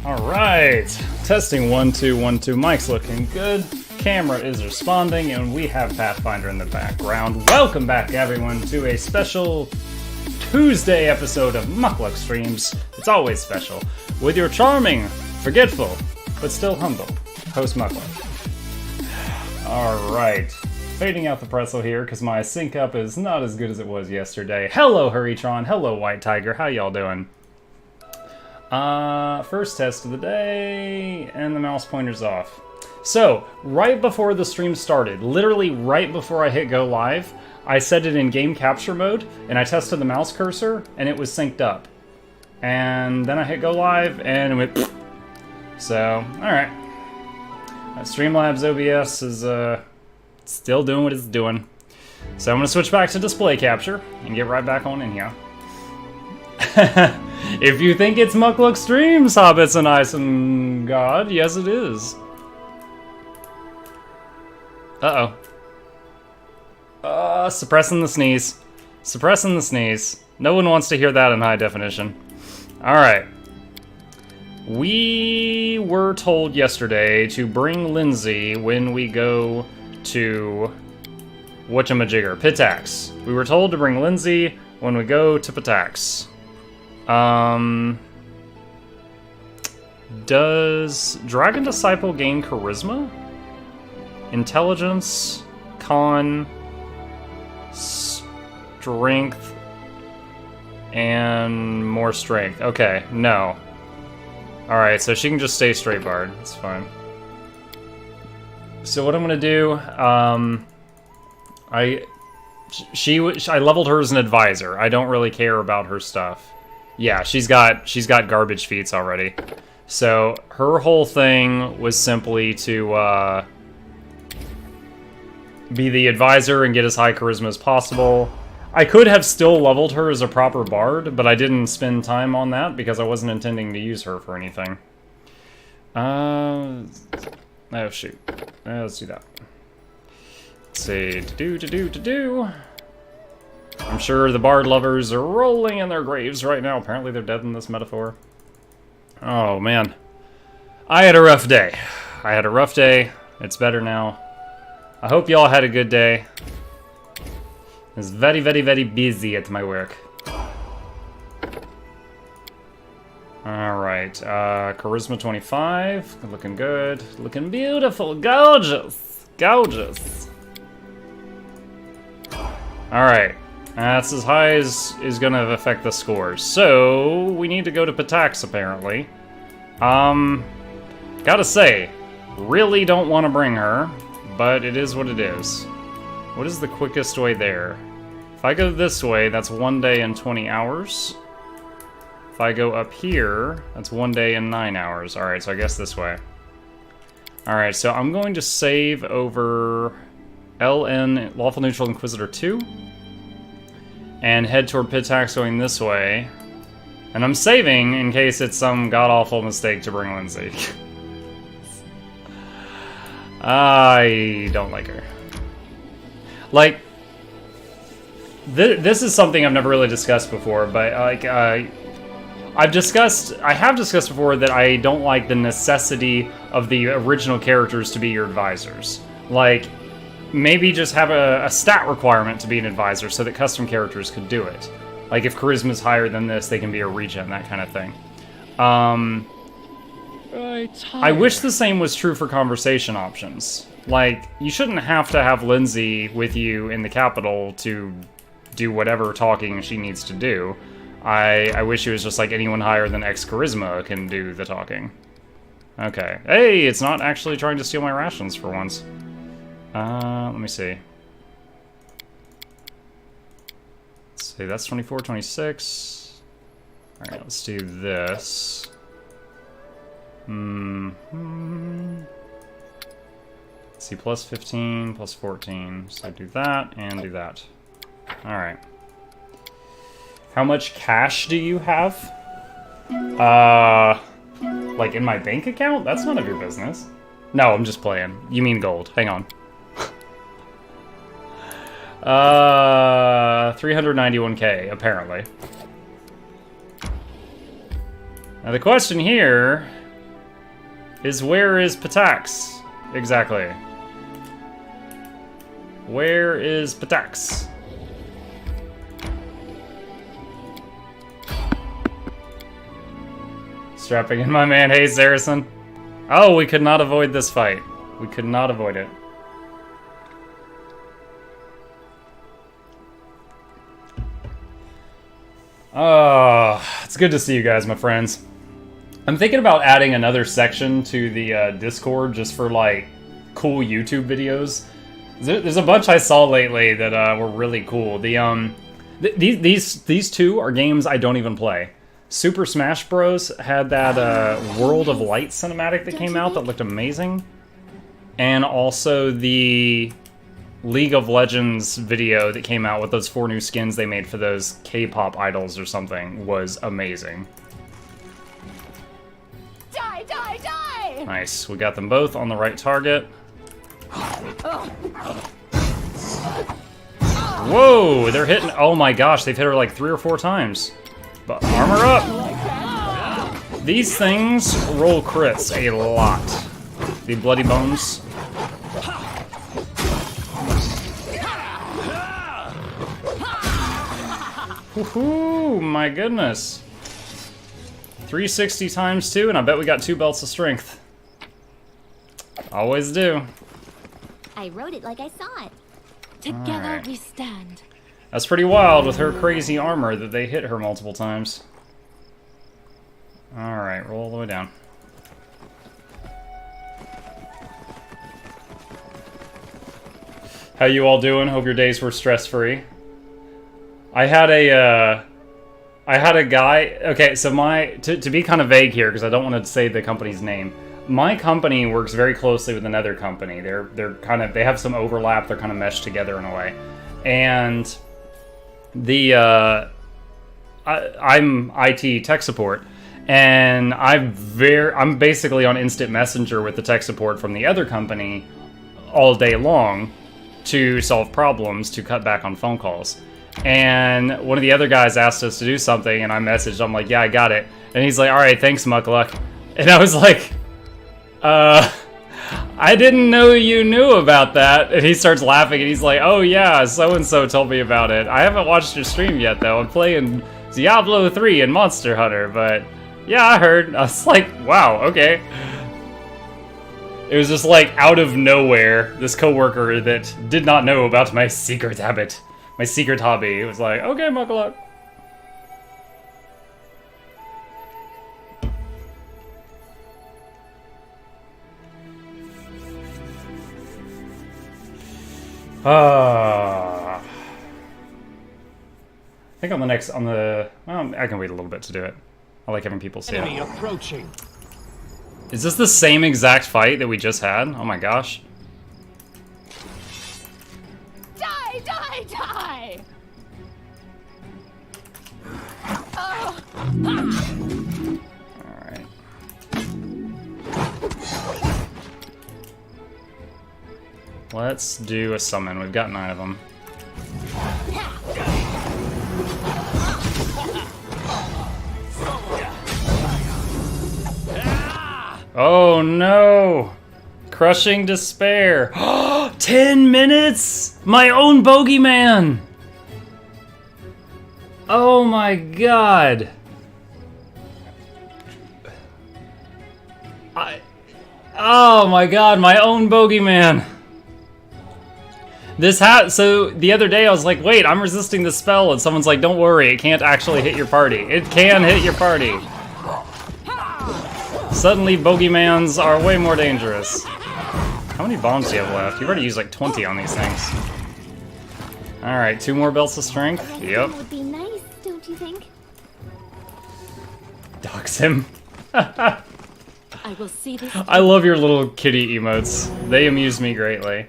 Alright, testing 1 2 1 2. Mic's looking good, camera is responding, and we have Pathfinder in the background. Welcome back, everyone, to a special Tuesday episode of nok-nok Streams. It's always special, with your charming, forgetful, but still humble host nok-nok. Alright, fading out the pretzel here because my sync up is not as good as it was yesterday. Hello, Hurrytron. Hello, White Tiger. How y'all doing? First test of the day, and the mouse pointer's off. So, right before the stream started, literally right before I hit go live, I set it in game capture mode, and I tested the mouse cursor, and it was synced up. And then I hit go live, and it went pfft. So, alright. Streamlabs OBS is, still doing what it's doing. So I'm gonna switch back to display capture, and get right back on in here. If you think it's nok-nok Streams, Hobbits and Isengard, yes it is. Uh-oh. Suppressing the sneeze. Suppressing the sneeze. No one wants to hear that in high definition. Alright. We were told yesterday to bring Lindsay when we go to whatchamajigger, Pitax. We were told to bring Lindsay when we go to Pitax. Does Dragon Disciple gain charisma? Intelligence, con, strength, and more strength. Okay, no. Alright, so she can just stay straight barred. That's fine. So what I'm gonna do, I leveled her as an advisor. I don't really care about her stuff. Yeah, she's got garbage feats already. So her whole thing was simply to be the advisor and get as high charisma as possible. I could have still leveled her as a proper bard, but I didn't spend time on that because I wasn't intending to use her for anything. Oh shoot. Let's do that. Let's see. To-do. I'm sure the bard lovers are rolling in their graves right now. Apparently they're dead in this metaphor. Oh, man. I had a rough day. It's better now. I hope y'all had a good day. It's very, very, very busy at my work. Alright, charisma 25. Looking good. Looking beautiful. Gorgeous. Gorgeous. Alright. That's as high as is gonna affect the scores. So, we need to go to Pitax, apparently. Gotta say, really don't want to bring her, but it is what it is. What is the quickest way there? If I go this way, that's 1 day and 20 hours. If I go up here, that's 1 day and 9 hours. Alright, so I guess this way. Alright, so I'm going to save over LN, Lawful Neutral Inquisitor 2. And head toward Pitax going this way. And I'm saving in case it's some god-awful mistake to bring Lindsay. I don't like her. Like, this is something I've never really discussed before, but like, I have discussed before that I don't like the necessity of the original characters to be your advisors. Like, maybe just have a stat requirement to be an advisor so that custom characters could do it. Like, if charisma is higher than this, they can be a regen, that kind of thing. I wish the same was true for conversation options. Like, you shouldn't have to have Lindsay with you in the capital to do whatever talking she needs to do. I wish it was just like anyone higher than X charisma can do the talking. Okay. Hey, it's not actually trying to steal my rations for once. Let me see. Let's see, that's 24, 26. Alright, let's do this. Let's see, plus 15, plus 14. So do that, and do that. Alright. How much cash do you have? Like in my bank account? That's none of your business. No, I'm just playing. You mean gold. Hang on. 391k, apparently. Now the question here is where is Pitax? Exactly. Where is Pitax? Strapping in my man, hey Saracen. Oh, we could not avoid this fight. We could not avoid it. Oh, it's good to see you guys, my friends. I'm thinking about adding another section to the Discord just for like cool YouTube videos. There's a bunch I saw lately that were really cool. These two are games I don't even play. Super Smash Bros. Had that World of Light cinematic that came out that looked amazing. And also the League of Legends video that came out with those 4 new skins they made for those K-pop idols or something was amazing. Die, die, die! Nice. We got them both on the right target. Whoa, they're hitting... Oh my gosh, they've hit her like 3 or 4 times. But armor up! These things roll crits a lot. The Bloody Bones. Woohoo! My goodness. 360 times 2, and I bet we got 2 belts of strength. Always do. I wrote it like I saw it. Together we stand. That's pretty wild with her crazy armor that they hit her multiple times. Alright, roll all the way down. How you all doing? Hope your days were stress-free. I had a guy... Okay, so to be kind of vague here, because I don't want to say the company's name. My company works very closely with another company. They're kind of... They have some overlap. They're kind of meshed together in a way. And I'm IT tech support. And I'm basically on instant messenger with the tech support from the other company all day long to solve problems, to cut back on phone calls. And one of the other guys asked us to do something, and I messaged, I'm like, yeah, I got it. And he's like, alright, thanks, nok-nok. And I was like, I didn't know you knew about that. And he starts laughing, and he's like, oh yeah, so-and-so told me about it. I haven't watched your stream yet, though. I'm playing Diablo 3 and Monster Hunter, but yeah, I heard. I was like, wow, okay. It was just like, out of nowhere, this coworker that did not know about my secret habit. My secret hobby. It was like, okay, nok-nok. I think well, I can wait a little bit to do it. I like having people see Enemy it. approaching. Is this the same exact fight that we just had? Oh my gosh. Die, die, die! Alright. Let's do a summon. We've got 9 of them. Oh no! Crushing despair. 10 minutes? My own bogeyman! Oh my god. Oh my god, my own bogeyman. So the other day I was like, wait, I'm resisting the spell, and someone's like, don't worry, it can't actually hit your party. It can hit your party. Suddenly, bogeymans are way more dangerous. How many bombs do you have left? You've already used like 20 on these things. Alright, 2 more belts of strength. Yep. Would be nice, don't you think? Dox him. I will see this. I love your little kitty emotes. They amuse me greatly.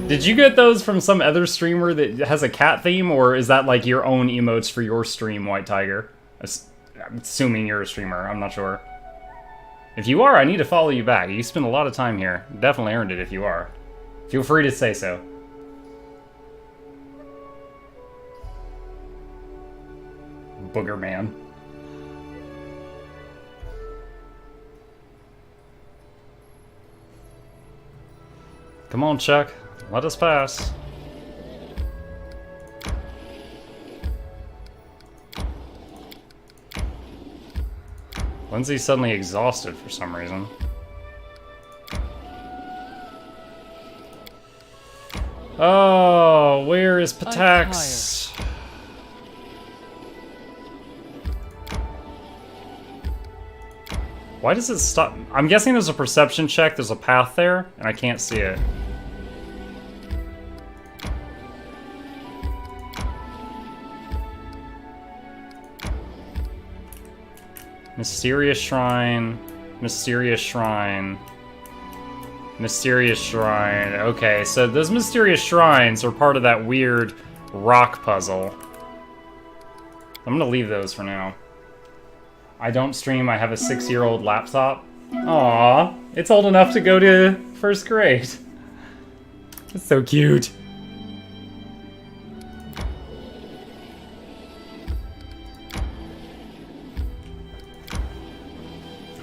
Did you get those from some other streamer that has a cat theme, or is that like your own emotes for your stream, White Tiger? I'm assuming you're a streamer, I'm not sure. If you are, I need to follow you back. You spend a lot of time here. Definitely earned it if you are. Feel free to say so. Booger man. Come on, Chuck. Let us pass. Lindsay's suddenly exhausted for some reason. Oh, where is Pitax? Why does it stop? I'm guessing there's a perception check. There's a path there, and I can't see it. Mysterious shrine. Mysterious shrine. Mysterious shrine. Okay, so those mysterious shrines are part of that weird rock puzzle. I'm gonna leave those for now. I don't stream, I have a 6-year-old laptop. Aww, it's old enough to go to first grade. That's so cute.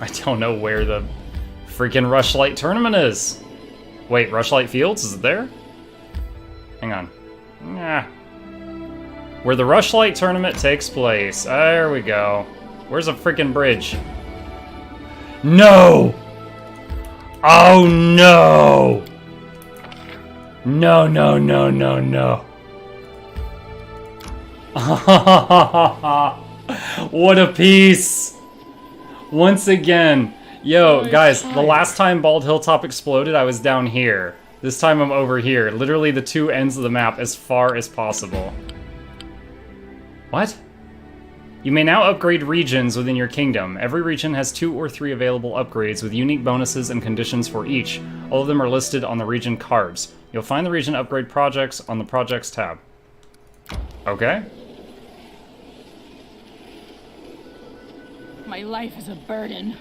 I don't know where the freaking Rushlight tournament is. Wait, Rushlight Fields? Is it there? Hang on. Nah. Where the Rushlight tournament takes place. There we go. Where's a freaking bridge? No! Oh no! No, no, no, no, no. What a piece! Once again. Yo, guys, the last time Bald Hilltop exploded, I was down here. This time I'm over here. Literally the two ends of the map as far as possible. What? You may now upgrade regions within your kingdom. Every region has 2 or 3 available upgrades with unique bonuses and conditions for each. All of them are listed on the region cards. You'll find the region upgrade projects on the projects tab. Okay. My life is a burden.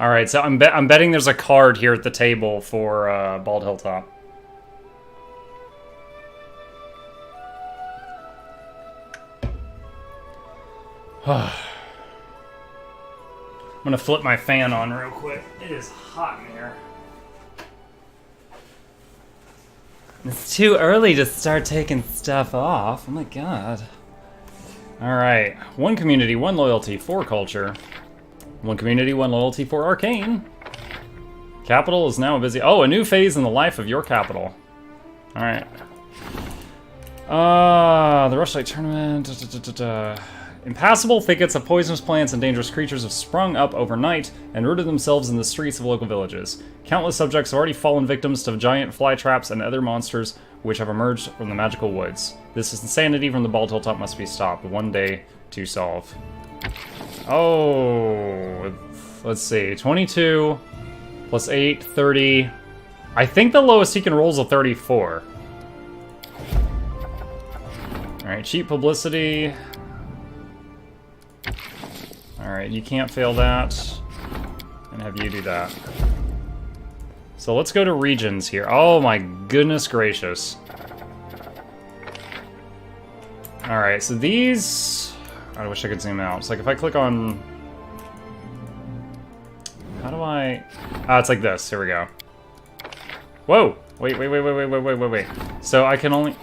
Alright, so I'm betting there's a card here at the table for Bald Hilltop. I'm gonna flip my fan on real quick. It is hot in here. It's too early to start taking stuff off. Oh my god. Alright. 1 community, 1 loyalty, 4 culture. 1 community, 1 loyalty, 4 arcane. Capital is now busy. Oh, a new phase in the life of your capital. Alright. The Rushlight tournament. Impassable thickets of poisonous plants and dangerous creatures have sprung up overnight and rooted themselves in the streets of local villages. Countless subjects have already fallen victims to giant fly traps and other monsters which have emerged from the magical woods. This insanity from the Bald Hilltop must be stopped. One day to solve. Oh, let's see. 22 plus 8, 30. I think the lowest he can roll is a 34. Alright, cheap publicity. Alright, you can't fail that. And have you do that. So let's go to regions here. Oh my goodness gracious. Alright, so these... I wish I could zoom out. It's like if I click on... How do I... Ah, it's like this. Here we go. Whoa! Wait. So I can only...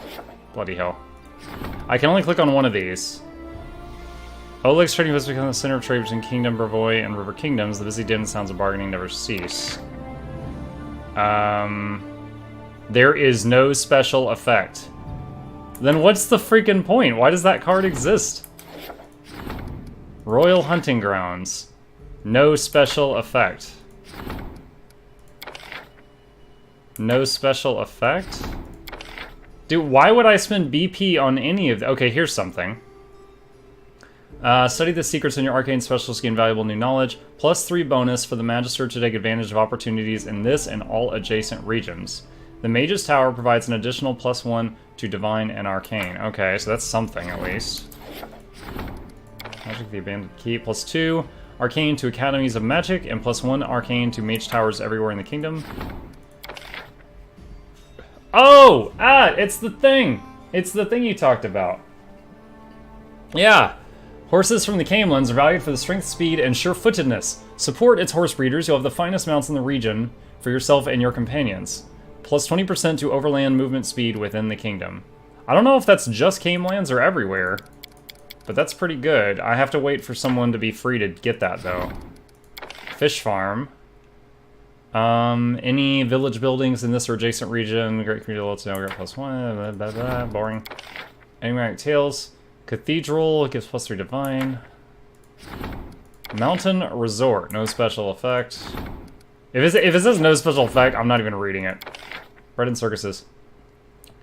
Bloody hell. I can only click on one of these. Oleg's trading has become the center of trade between Kingdom Brevoy and River Kingdoms. The busy din and sounds of bargaining never cease. There is no special effect. Then what's the freaking point? Why does that card exist? Royal Hunting Grounds. No special effect. No special effect? Dude, why would I spend BP on any of... Okay, here's something. Study the secrets in your arcane specialist, gain valuable new knowledge. +3 bonus for the Magister to take advantage of opportunities in this and all adjacent regions. The Mage's Tower provides an additional +1 to Divine and Arcane. Okay, so that's something at least. Magic the Abandoned Key. +2 Arcane to Academies of Magic, and +1 Arcane to Mage Towers everywhere in the kingdom. Oh! Ah! It's the thing! It's the thing you talked about. Yeah. Horses from the Camelins are valued for the strength, speed, and sure-footedness. Support its horse breeders. You'll have the finest mounts in the region for yourself and your companions. Plus 20% to overland movement speed within the kingdom. I don't know if that's just Camelins or everywhere, but that's pretty good. I have to wait for someone to be free to get that, though. Fish farm. Any village buildings in this or adjacent region. Great community loyalty now, great +1. Blah, blah, blah, boring. Enigmatic Tales. Cathedral gives +3 divine. Mountain Resort. No special effect. If it says no special effect, I'm not even reading it. Bread and circuses.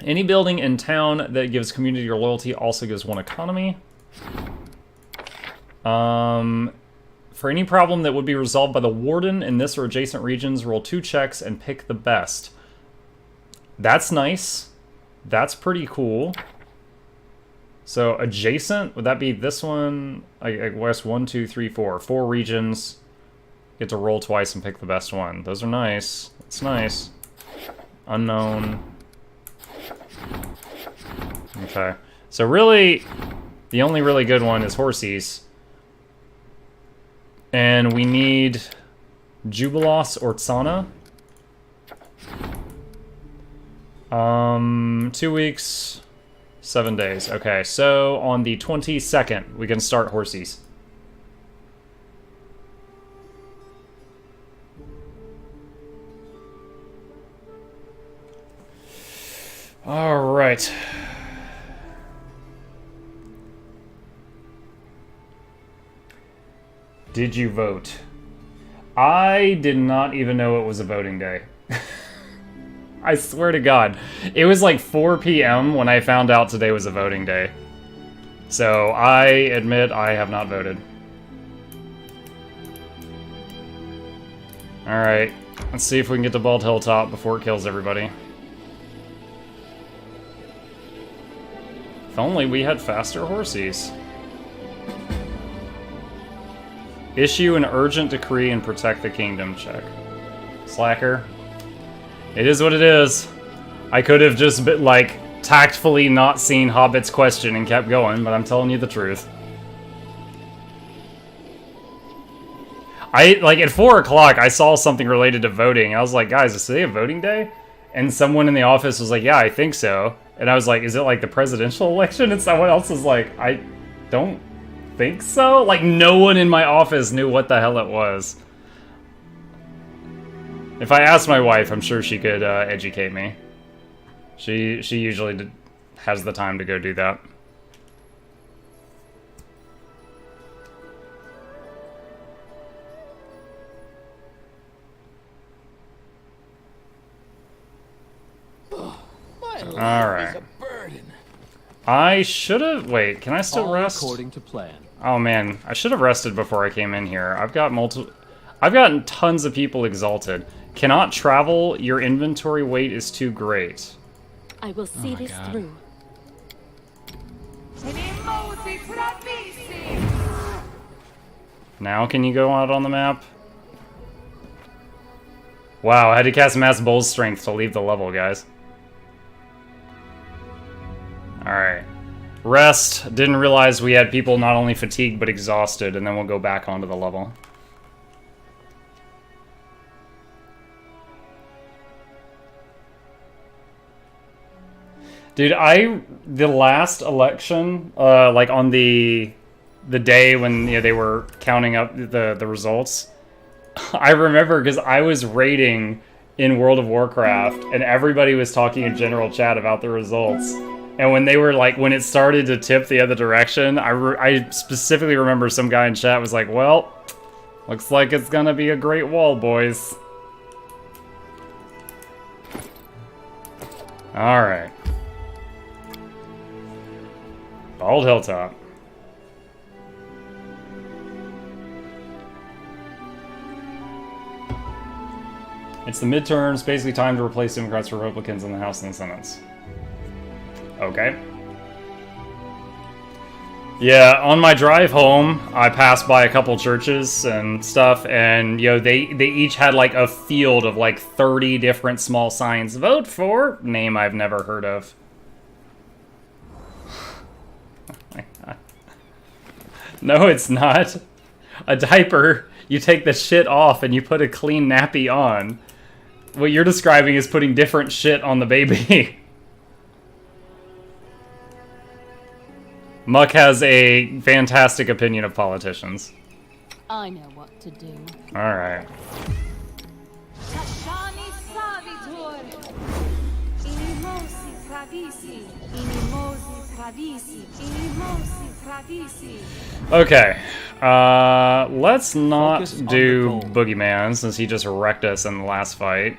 Any building in town that gives community or loyalty also gives 1 economy. For any problem that would be resolved by the warden in this or adjacent regions, roll 2 checks and pick the best. That's nice. That's pretty cool. So adjacent, would that be this one? I guess 1, 2, 3, 4. 4 regions. Get to roll twice and pick the best one. Those are nice. That's nice. Unknown. Okay. So really, the only really good one is Horsies. And we need Jubilos or Tsana. 2 weeks, 7 days. Okay, so on the 22nd, we can start Horsies. All right. Did you vote? I did not even know it was a voting day. I swear to God. It was like 4 p.m. when I found out today was a voting day. So I admit I have not voted. Alright, let's see if we can get to Bald Hilltop before it kills everybody. If only we had faster Horsies. Issue an urgent decree and protect the kingdom. Check. Slacker. It is what it is. I could have just been, like, tactfully not seen Hobbit's question and kept going, but I'm telling you the truth. Like, at 4 o'clock, I saw something related to voting. I was like, guys, is today a voting day? And someone in the office was like, yeah, I think so. And I was like, is it like the presidential election? And someone else was like, I don't think so? Like, no one in my office knew what the hell it was. If I asked my wife, I'm sure she could educate me. She usually has the time to go do that. Alright. I should have... Wait, can I still rest? According to plan. Oh man, I should have rested before I came in here. I've gotten tons of people exalted. Cannot travel, your inventory weight is too great. I will see this through. Now can you go out on the map? Wow, I had to cast Mass Bull's Strength to leave the level, guys. Alright. Rest. Didn't realize we had people not only fatigued, but exhausted, and then we'll go back onto the level. Dude, the last election, like on the day when they were counting up the results, I remember because I was raiding in World of Warcraft, and everybody was talking in general chat about the results. And when they were like, when it started to tip the other direction, I specifically remember some guy in chat was like, well, looks like it's gonna be a great wall, boys. Alright. Bald Hilltop. It's the midterms, basically time to replace Democrats with Republicans in the House and the Senate. Okay. Yeah, on my drive home, I passed by a couple churches and stuff, and they each had like a field of like 30 different small signs. Vote for name I've never heard of. No, it's not. A diaper, you take the shit off and you put a clean nappy on. What you're describing is putting different shit on the baby. Muck has a fantastic opinion of politicians. I know what to do. Alright. Okay. Let's not Focus on do the goal. Boogeyman since he just wrecked us in the last fight.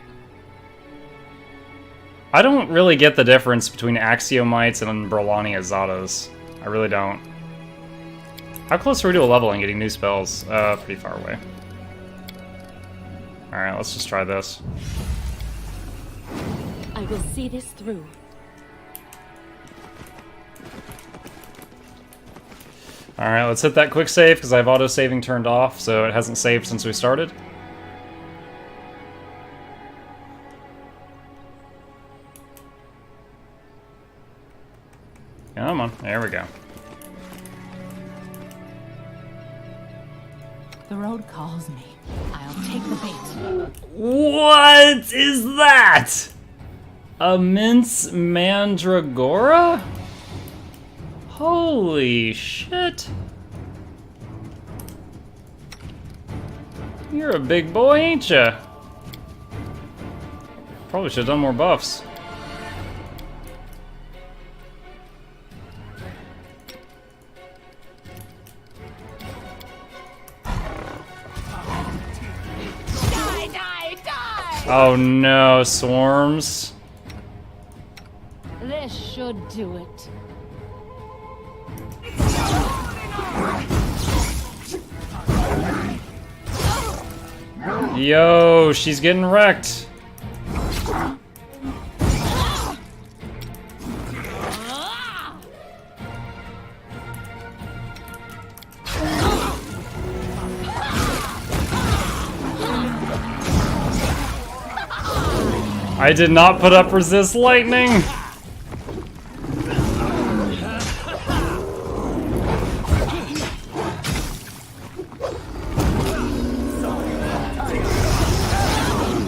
I don't really get the difference between Axiomites and Brolani Azadas. I really don't. How close are we to a level and getting new spells? Pretty far away. Alright, let's just try this. I will see this through. Alright, let's hit that quick save because I have auto-saving turned off, so it hasn't saved since we started. Come on, there we go. The road calls me. I'll take the bait. What is that? A mince mandragora? Holy shit. You're a big boy, ain't ya? Probably should have done more buffs. Die, die, die! Oh no, swarms. This should do it. Yo, she's getting wrecked. I did not put up resist lightning.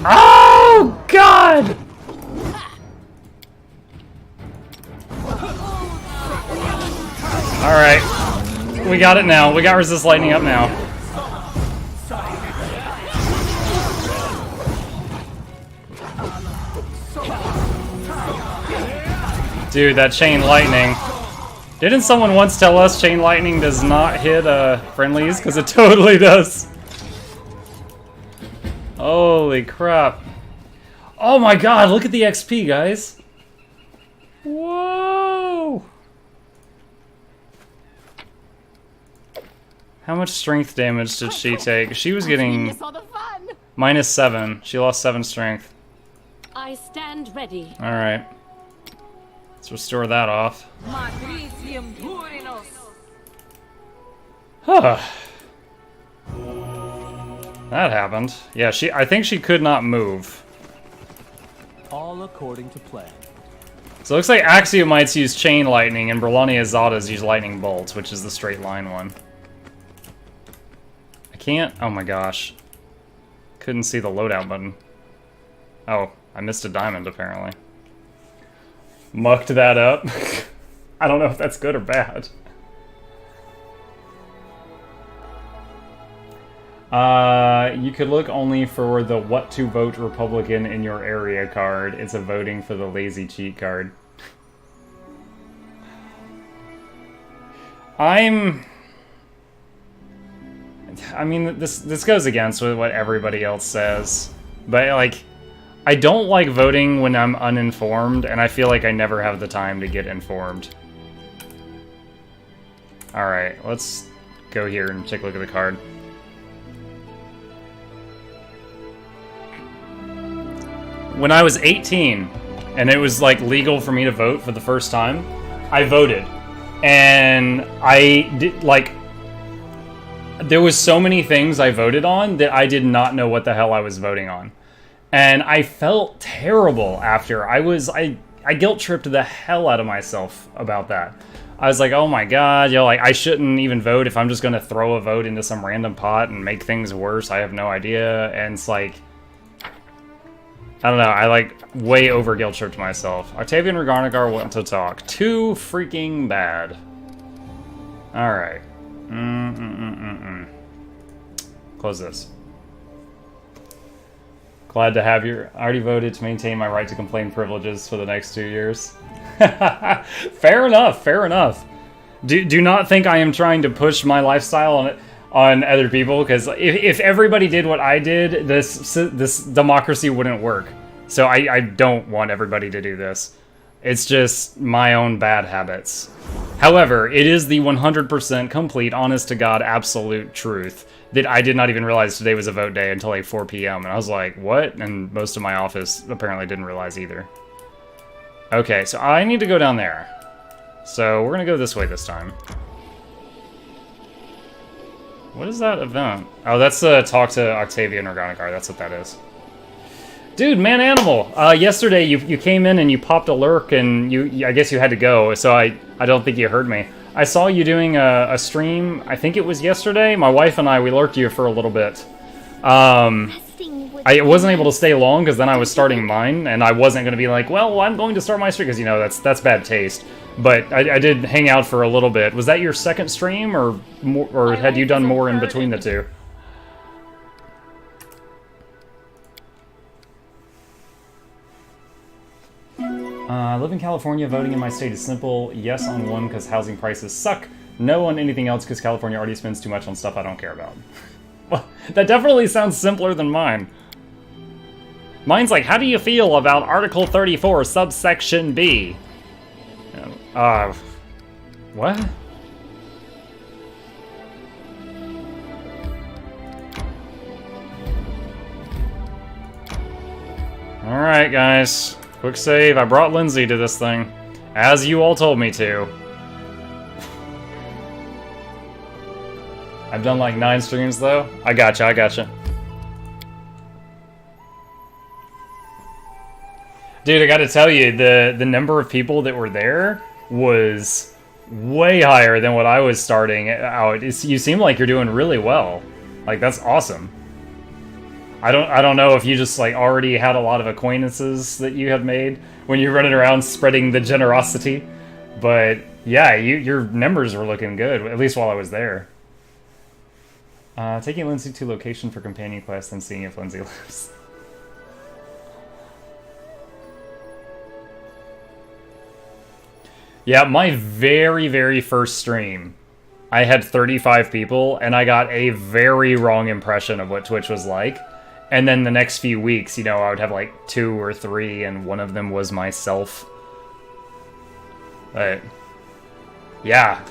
Oh God! All right, we got it now. We got resist lightning up now. Dude, that chain lightning. Didn't someone once tell us chain lightning does not hit friendlies? Because it totally does. Holy crap. Oh my god, look at the XP, guys. Whoa. How much strength damage did she take? She was getting Miss all the fun. -7. She lost 7 strength. I stand ready. Alright. Let's restore that off. Huh. That happened. Yeah, I think she could not move. All according to plan. So it looks like Axiomites use Chain Lightning and Brolani Azadas use Lightning Bolts, which is the straight line one. I can't... Oh my gosh. Couldn't see the loadout button. Oh, I missed a diamond apparently. Mucked that up. I don't know if that's good or bad. You could look only for the what to vote Republican in your area card. It's a voting for the lazy cheat card. I mean, this goes against what everybody else says, but like, I don't like voting when I'm uninformed, and I feel like I never have the time to get informed. Alright, let's go here and take a look at the card. When I was 18, and it was like legal for me to vote for the first time, I voted. And I did, like, there was so many things I voted on that I did not know what the hell I was voting on. And I felt terrible after. I guilt-tripped the hell out of myself about that. I was like, oh my god, you know, like, I shouldn't even vote if I'm just gonna throw a vote into some random pot and make things worse. I have no idea. And it's like, I don't know, I like way over guilt tripped myself. Octavian and Regarnagar want to talk. Too freaking bad. Alright. Close this. Glad to have you. I already voted to maintain my right to complain privileges for the next 2 years. Fair enough, fair enough. Do not think I am trying to push my lifestyle on other people, because if everybody did what I did, this democracy wouldn't work. So I don't want everybody to do this. It's just my own bad habits. However, it is the 100% complete, honest to God, absolute truth that I did not even realize today was a vote day until like 4 p.m. And I was like, what? And most of my office apparently didn't realize either. Okay, so I need to go down there. So we're going to go this way this time. What is that event? Oh, that's talk to Octavian or Regarnagar. That's what that is. Dude, man animal. Yesterday you came in and you popped a lurk and I guess you had to go, so I don't think you heard me. I saw you doing a stream, I think it was yesterday. My wife and we lurked you for a little bit. I wasn't able to stay long because then I was starting mine, and I wasn't going to be like, well, I'm going to start my stream, because, you know, that's bad taste. But I did hang out for a little bit. Was that your second stream, or had you done more in between the two? I live in California. Voting in my state is simple. Yes on one because housing prices suck. No on anything else because California already spends too much on stuff I don't care about. Well, that definitely sounds simpler than mine. Mine's like, how do you feel about Article 34, subsection B? What? Alright, guys. Quick save. I brought Lindsay to this thing, as you all told me to. I've done like 9 streams, though. I gotcha. Dude, I gotta tell you, the number of people that were there was way higher than what I was starting out. You seem like you're doing really well. Like, that's awesome. I don't know if you just like already had a lot of acquaintances that you had made when you're running around spreading the generosity, but yeah, your numbers were looking good, at least while I was there. Taking Lindsay to location for companion quest and seeing if Lindsay lives. Yeah, my very, very first stream, I had 35 people, and I got a very wrong impression of what Twitch was like. And then the next few weeks, you know, I would have like 2 or 3, and one of them was myself. But, yeah.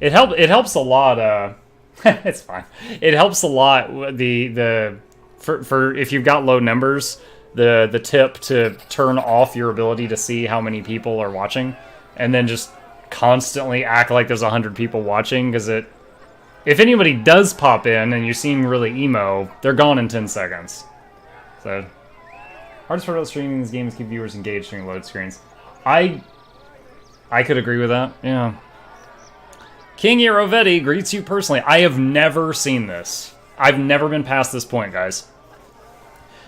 It helps a lot, it's fine. It helps a lot, for if you've got low numbers, the tip to turn off your ability to see how many people are watching, and then just constantly act like there's 100 people watching, because if anybody does pop in and you seem really emo, they're gone in 10 seconds. So, hardest part about streaming these games keep viewers engaged during load screens. I could agree with that, yeah. King Irovetti greets you personally. I have never seen this. I've never been past this point, guys.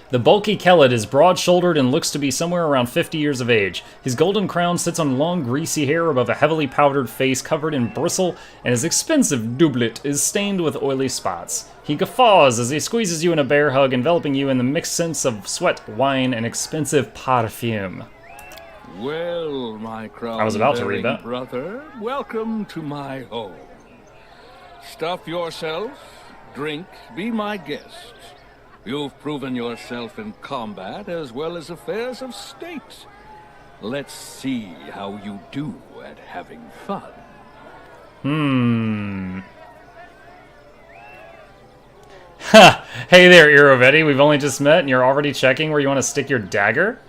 The bulky Kellid is broad-shouldered and looks to be somewhere around 50 years of age. His golden crown sits on long, greasy hair above a heavily powdered face covered in bristle, and his expensive doublet is stained with oily spots. He guffaws as he squeezes you in a bear hug, enveloping you in the mixed scents of sweat, wine, and expensive perfume. Well, my crown I was about to read that. brother, welcome to my home. Stuff yourself, drink, be my guest. You've proven yourself in combat as well as affairs of state. Let's see how you do at having fun. Ha! Hey there, Irovetti. We've only just met and you're already checking where you want to stick your dagger?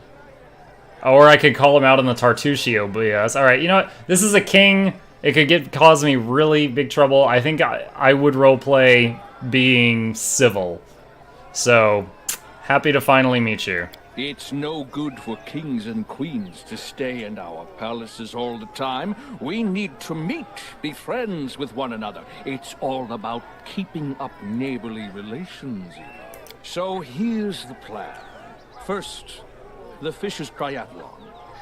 Or I could call him out on the Tartuccio BS. Alright, you know what? This is a king. It could cause me really big trouble. I think I would roleplay being civil. So, happy to finally meet you. It's no good for kings and queens to stay in our palaces all the time. We need to meet, be friends with one another. It's all about keeping up neighborly relations, you know. So here's the plan. First, the Fishers' Triathlon.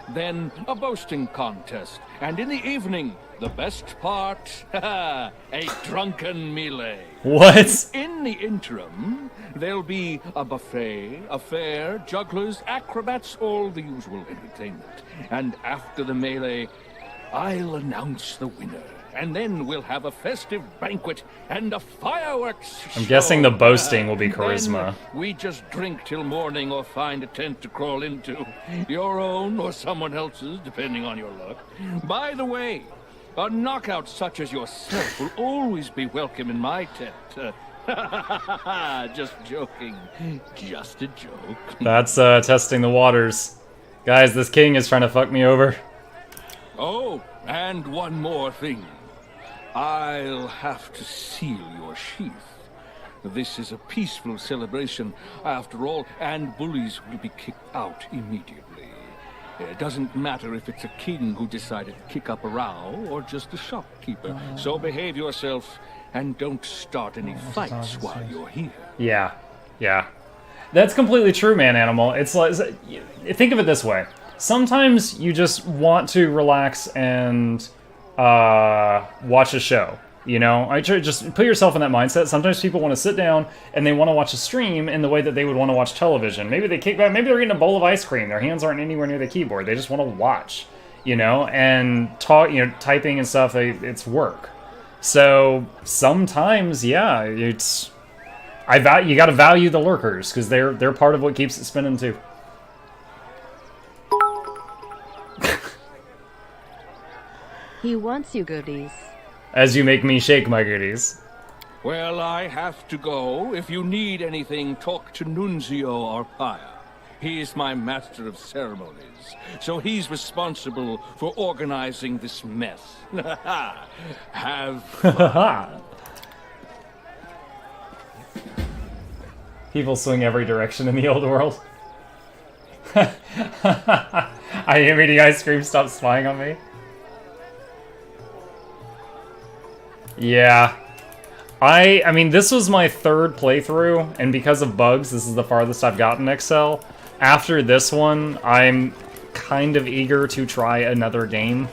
Then a boasting contest. And in the evening, the best part, a drunken melee. What? In the interim, there'll be a buffet, a fair, jugglers, acrobats, all the usual entertainment. And after the melee, I'll announce the winner. And then we'll have a festive banquet and a fireworks show. I'm guessing the boasting will be charisma. Then we just drink till morning or find a tent to crawl into. Your own or someone else's, depending on your luck. By the way, a knockout such as yourself will always be welcome in my tent. Just joking. Just a joke. That's testing the waters. Guys, this king is trying to fuck me over. Oh, and one more thing. I'll have to seal your sheath. This is a peaceful celebration, after all, and bullies will be kicked out immediately. It doesn't matter if it's a king who decided to kick up a row or just a shopkeeper. So behave yourself and don't start any fights while you're here. Yeah, yeah. That's completely true, man, Animal. It's like, think of it this way. Sometimes you just want to relax and watch a show. You know, just put yourself in that mindset. Sometimes people want to sit down and they want to watch a stream in the way that they would want to watch television. Maybe they kick back, maybe they're eating a bowl of ice cream. Their hands aren't anywhere near the keyboard. They just want to watch, you know, and talk, you know, typing and stuff. It's work. So sometimes, yeah, you got to value the lurkers because they're part of what keeps it spinning too. He wants you goodies. As you make me shake my goodies. Well, I have to go. If you need anything, talk to Nunzio or Paya. He's my master of ceremonies, so he's responsible for organizing this mess. Have fun. People swing every direction in the old world. I am eating ice cream, stop spying on me. Yeah. I mean, this was my third playthrough, and because of bugs, this is the farthest I've gotten Excel. After this one, I'm kind of eager to try another game.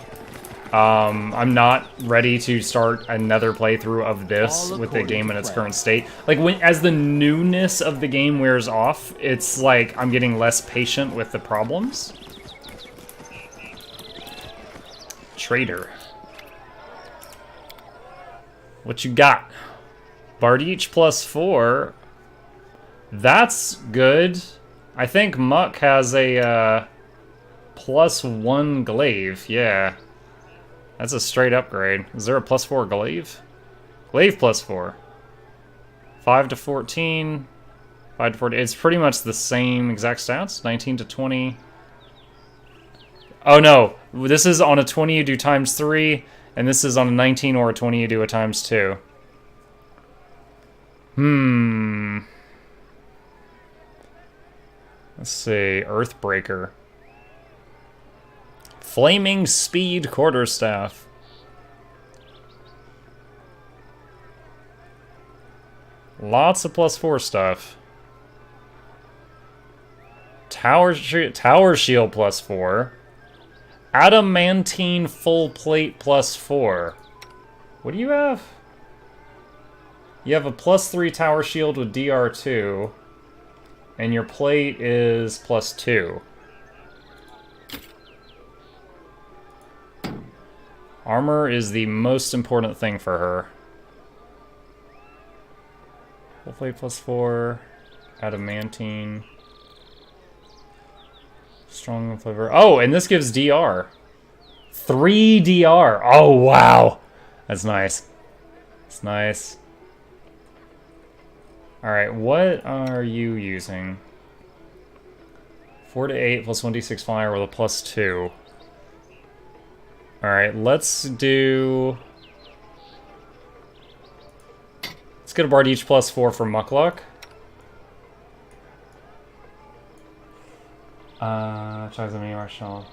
I'm not ready to start another playthrough of this with the game in its current state. Like, as the newness of the game wears off, it's like I'm getting less patient with the problems. Trader. What you got? Bard each +4. That's good. I think Muck has a +1 glaive. Yeah. That's a straight upgrade. Is there a +4 glaive? Glaive +4. 5 to 14. 5 to 14. It's pretty much the same exact stats. 19 to 20. Oh no. This is on a 20 you do ×3. And this is on a 19 or a 20 you do a ×2. Let's see. Earthbreaker. Flaming Speed Quarterstaff. Lots of +4 stuff. Tower Shield +4. Adamantine Full Plate +4. What do you have? You have a +3 Tower Shield with DR2. And your plate is +2. Armor is the most important thing for her. Full plate +4. Adamantine. Strong flavor. Oh, and this gives DR. 3 DR. Oh, wow. That's nice. That's nice. Alright, what are you using? 4 to 8 plus 1d6 fire with a +2. Alright, let's do... Let's get a Bard each +4 for Muckluck. Tries a mini marshal.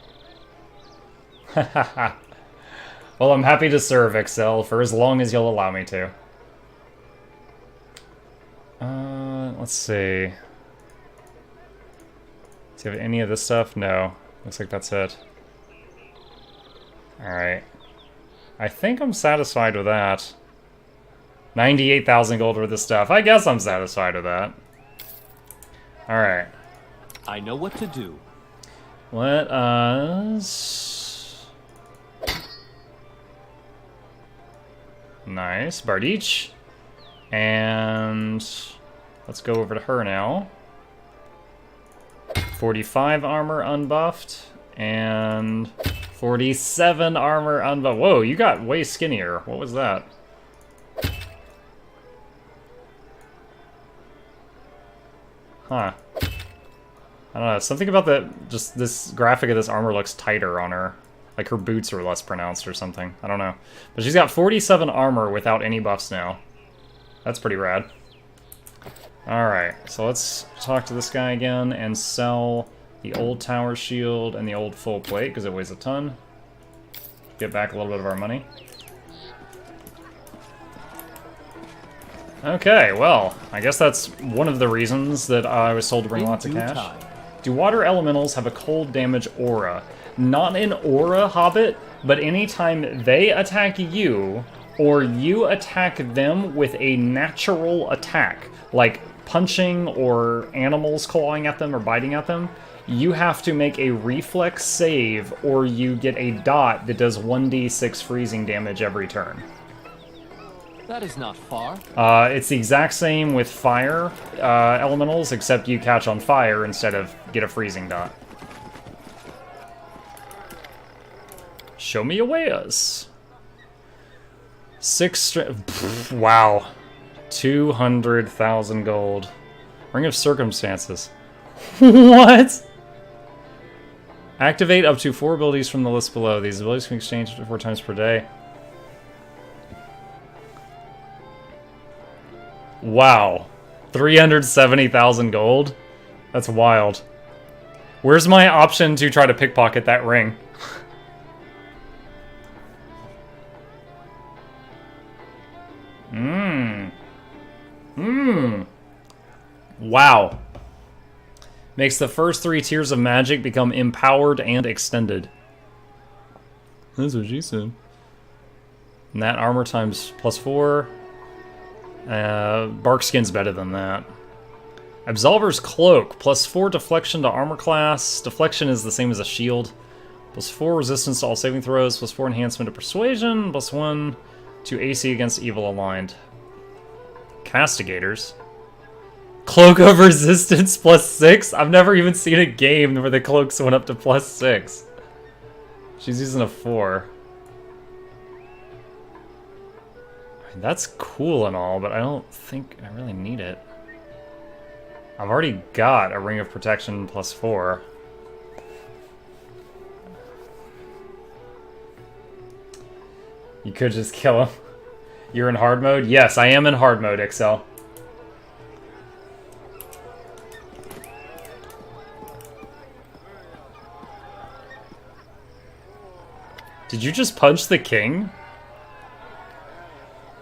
Well, I'm happy to serve, Excel, for as long as you'll allow me to. Let's see. Do you have any of this stuff? No. Looks like that's it. Alright. I think I'm satisfied with that. 98,000 gold worth of stuff. I guess I'm satisfied with that. Alright. I know what to do. Let us... Nice. Bardich. And... let's go over to her now. 45 armor unbuffed. And... 47 armor unbuffed. Whoa, you got way skinnier. What was that? Huh. I don't know, something about just this graphic of this armor looks tighter on her. Like her boots are less pronounced or something. I don't know. But she's got 47 armor without any buffs now. That's pretty rad. Alright, so let's talk to this guy again and sell the old tower shield and the old full plate, because it weighs a ton. Get back a little bit of our money. Okay, well, I guess that's one of the reasons that I was told to bring lots of cash. Do water elementals have a cold damage aura? Not an aura, Hobbit, but anytime they attack you, or you attack them with a natural attack, like punching or animals clawing at them or biting at them, you have to make a reflex save or you get a dot that does 1d6 freezing damage every turn. That is not far. It's the exact same with fire elementals, except you catch on fire instead of get a freezing dot. Show me your wares. Wow. 200,000 gold. Ring of Circumstances. What? Activate up to 4 abilities from the list below. These abilities can be exchanged 4 times per day. Wow. 370,000 gold? That's wild. Where's my option to try to pickpocket that ring? Wow. Makes the first 3 tiers of magic become empowered and extended. That's what she said. And that armor times +4. Bark skin's better than that. Absolver's Cloak, +4 deflection to armor class. Deflection is the same as a shield. +4 resistance to all saving throws, +4 enhancement to persuasion, +1 to AC against evil aligned. Castigators. Cloak of resistance +6? I've never even seen a game where the cloaks went up to +6. She's using a 4. That's cool and all, but I don't think I really need it. I've already got a Ring of Protection +4. You could just kill him. You're in hard mode? Yes, I am in hard mode, Excel. Did you just punch the king?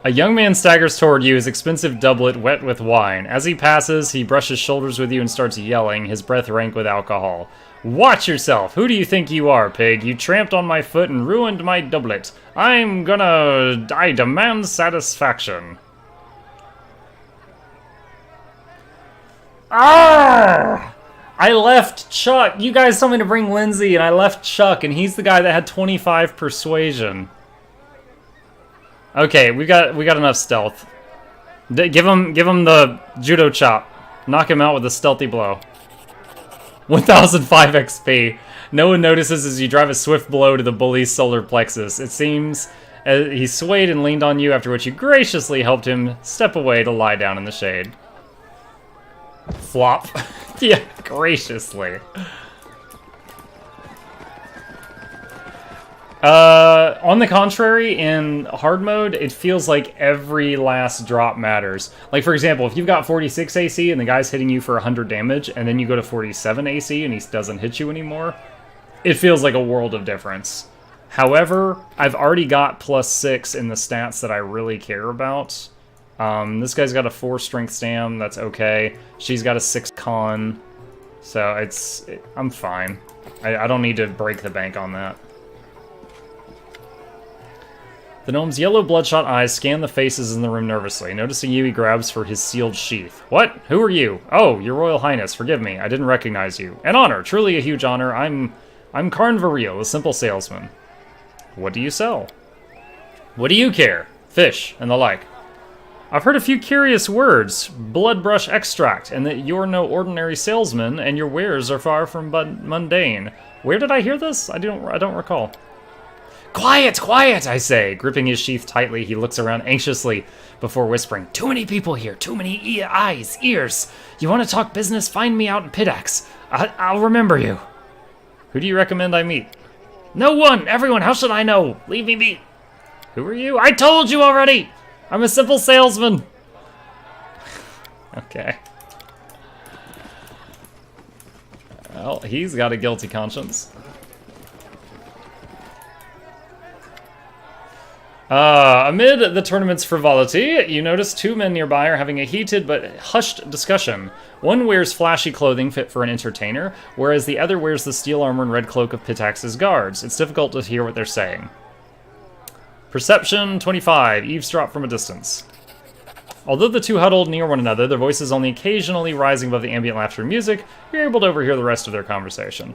A young man staggers toward you, his expensive doublet wet with wine. As he passes, he brushes shoulders with you and starts yelling, his breath rank with alcohol. Watch yourself! Who do you think you are, pig? You tramped on my foot and ruined my doublet. I demand satisfaction. Ah! I left Chuck. You guys told me to bring Lindsay, and I left Chuck, and he's the guy that had 25 persuasion. Okay, we got enough stealth. Give him the judo chop. Knock him out with a stealthy blow. 1005 XP. No one notices as you drive a swift blow to the bully's solar plexus. It seems he swayed and leaned on you, after which you graciously helped him step away to lie down in the shade. Flop. Yeah, graciously. On the contrary, in hard mode, it feels like every last drop matters. Like, for example, if you've got 46 AC and the guy's hitting you for 100 damage, and then you go to 47 AC and he doesn't hit you anymore, it feels like a world of difference. However, I've already got +6 in the stats that I really care about. This guy's got a 4 strength stam, that's okay. She's got a 6 con, so I'm fine. I don't need to break the bank on that. The gnome's yellow bloodshot eyes scan the faces in the room nervously. Noticing you, he grabs for his sealed sheath. What? Who are you? Oh, your royal highness, forgive me. I didn't recognize you. An honor, truly a huge honor. I'm Karn Varil, a simple salesman. What do you sell? What do you care? Fish, and the like. I've heard a few curious words. Bloodbrush extract, and that you're no ordinary salesman, and your wares are far from mundane. Where did I hear this? I don't recall. Quiet, quiet, I say. Gripping his sheath tightly, he looks around anxiously before whispering, Too many people here, too many eyes, ears. You want to talk business? Find me out in Pitax. I'll remember you. Who do you recommend I meet? No one, everyone, how should I know? Leave me be. Who are you? I told you already. I'm a simple salesman. Okay. Well, he's got a guilty conscience. Amid the tournament's frivolity, you notice 2 men nearby are having a heated but hushed discussion. One wears flashy clothing fit for an entertainer, whereas the other wears the steel armor and red cloak of Pitax's guards. It's difficult to hear what they're saying. Perception 25, eavesdrop from a distance. Although the two huddled near one another, their voices only occasionally rising above the ambient laughter and music, you're able to overhear the rest of their conversation.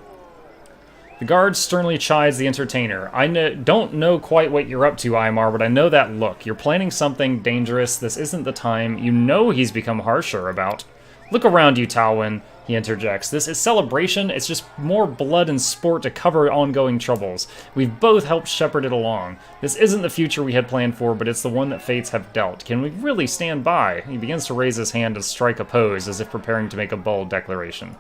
The guard sternly chides the entertainer. I don't know quite what you're up to, Aymar, but I know that look. You're planning something dangerous. This isn't the time. You know he's become harsher about. Look around you, Talwyn, he interjects. This is celebration. It's just more blood and sport to cover ongoing troubles. We've both helped shepherd it along. This isn't the future we had planned for, but it's the one that fates have dealt. Can we really stand by? He begins to raise his hand to strike a pose, as if preparing to make a bold declaration.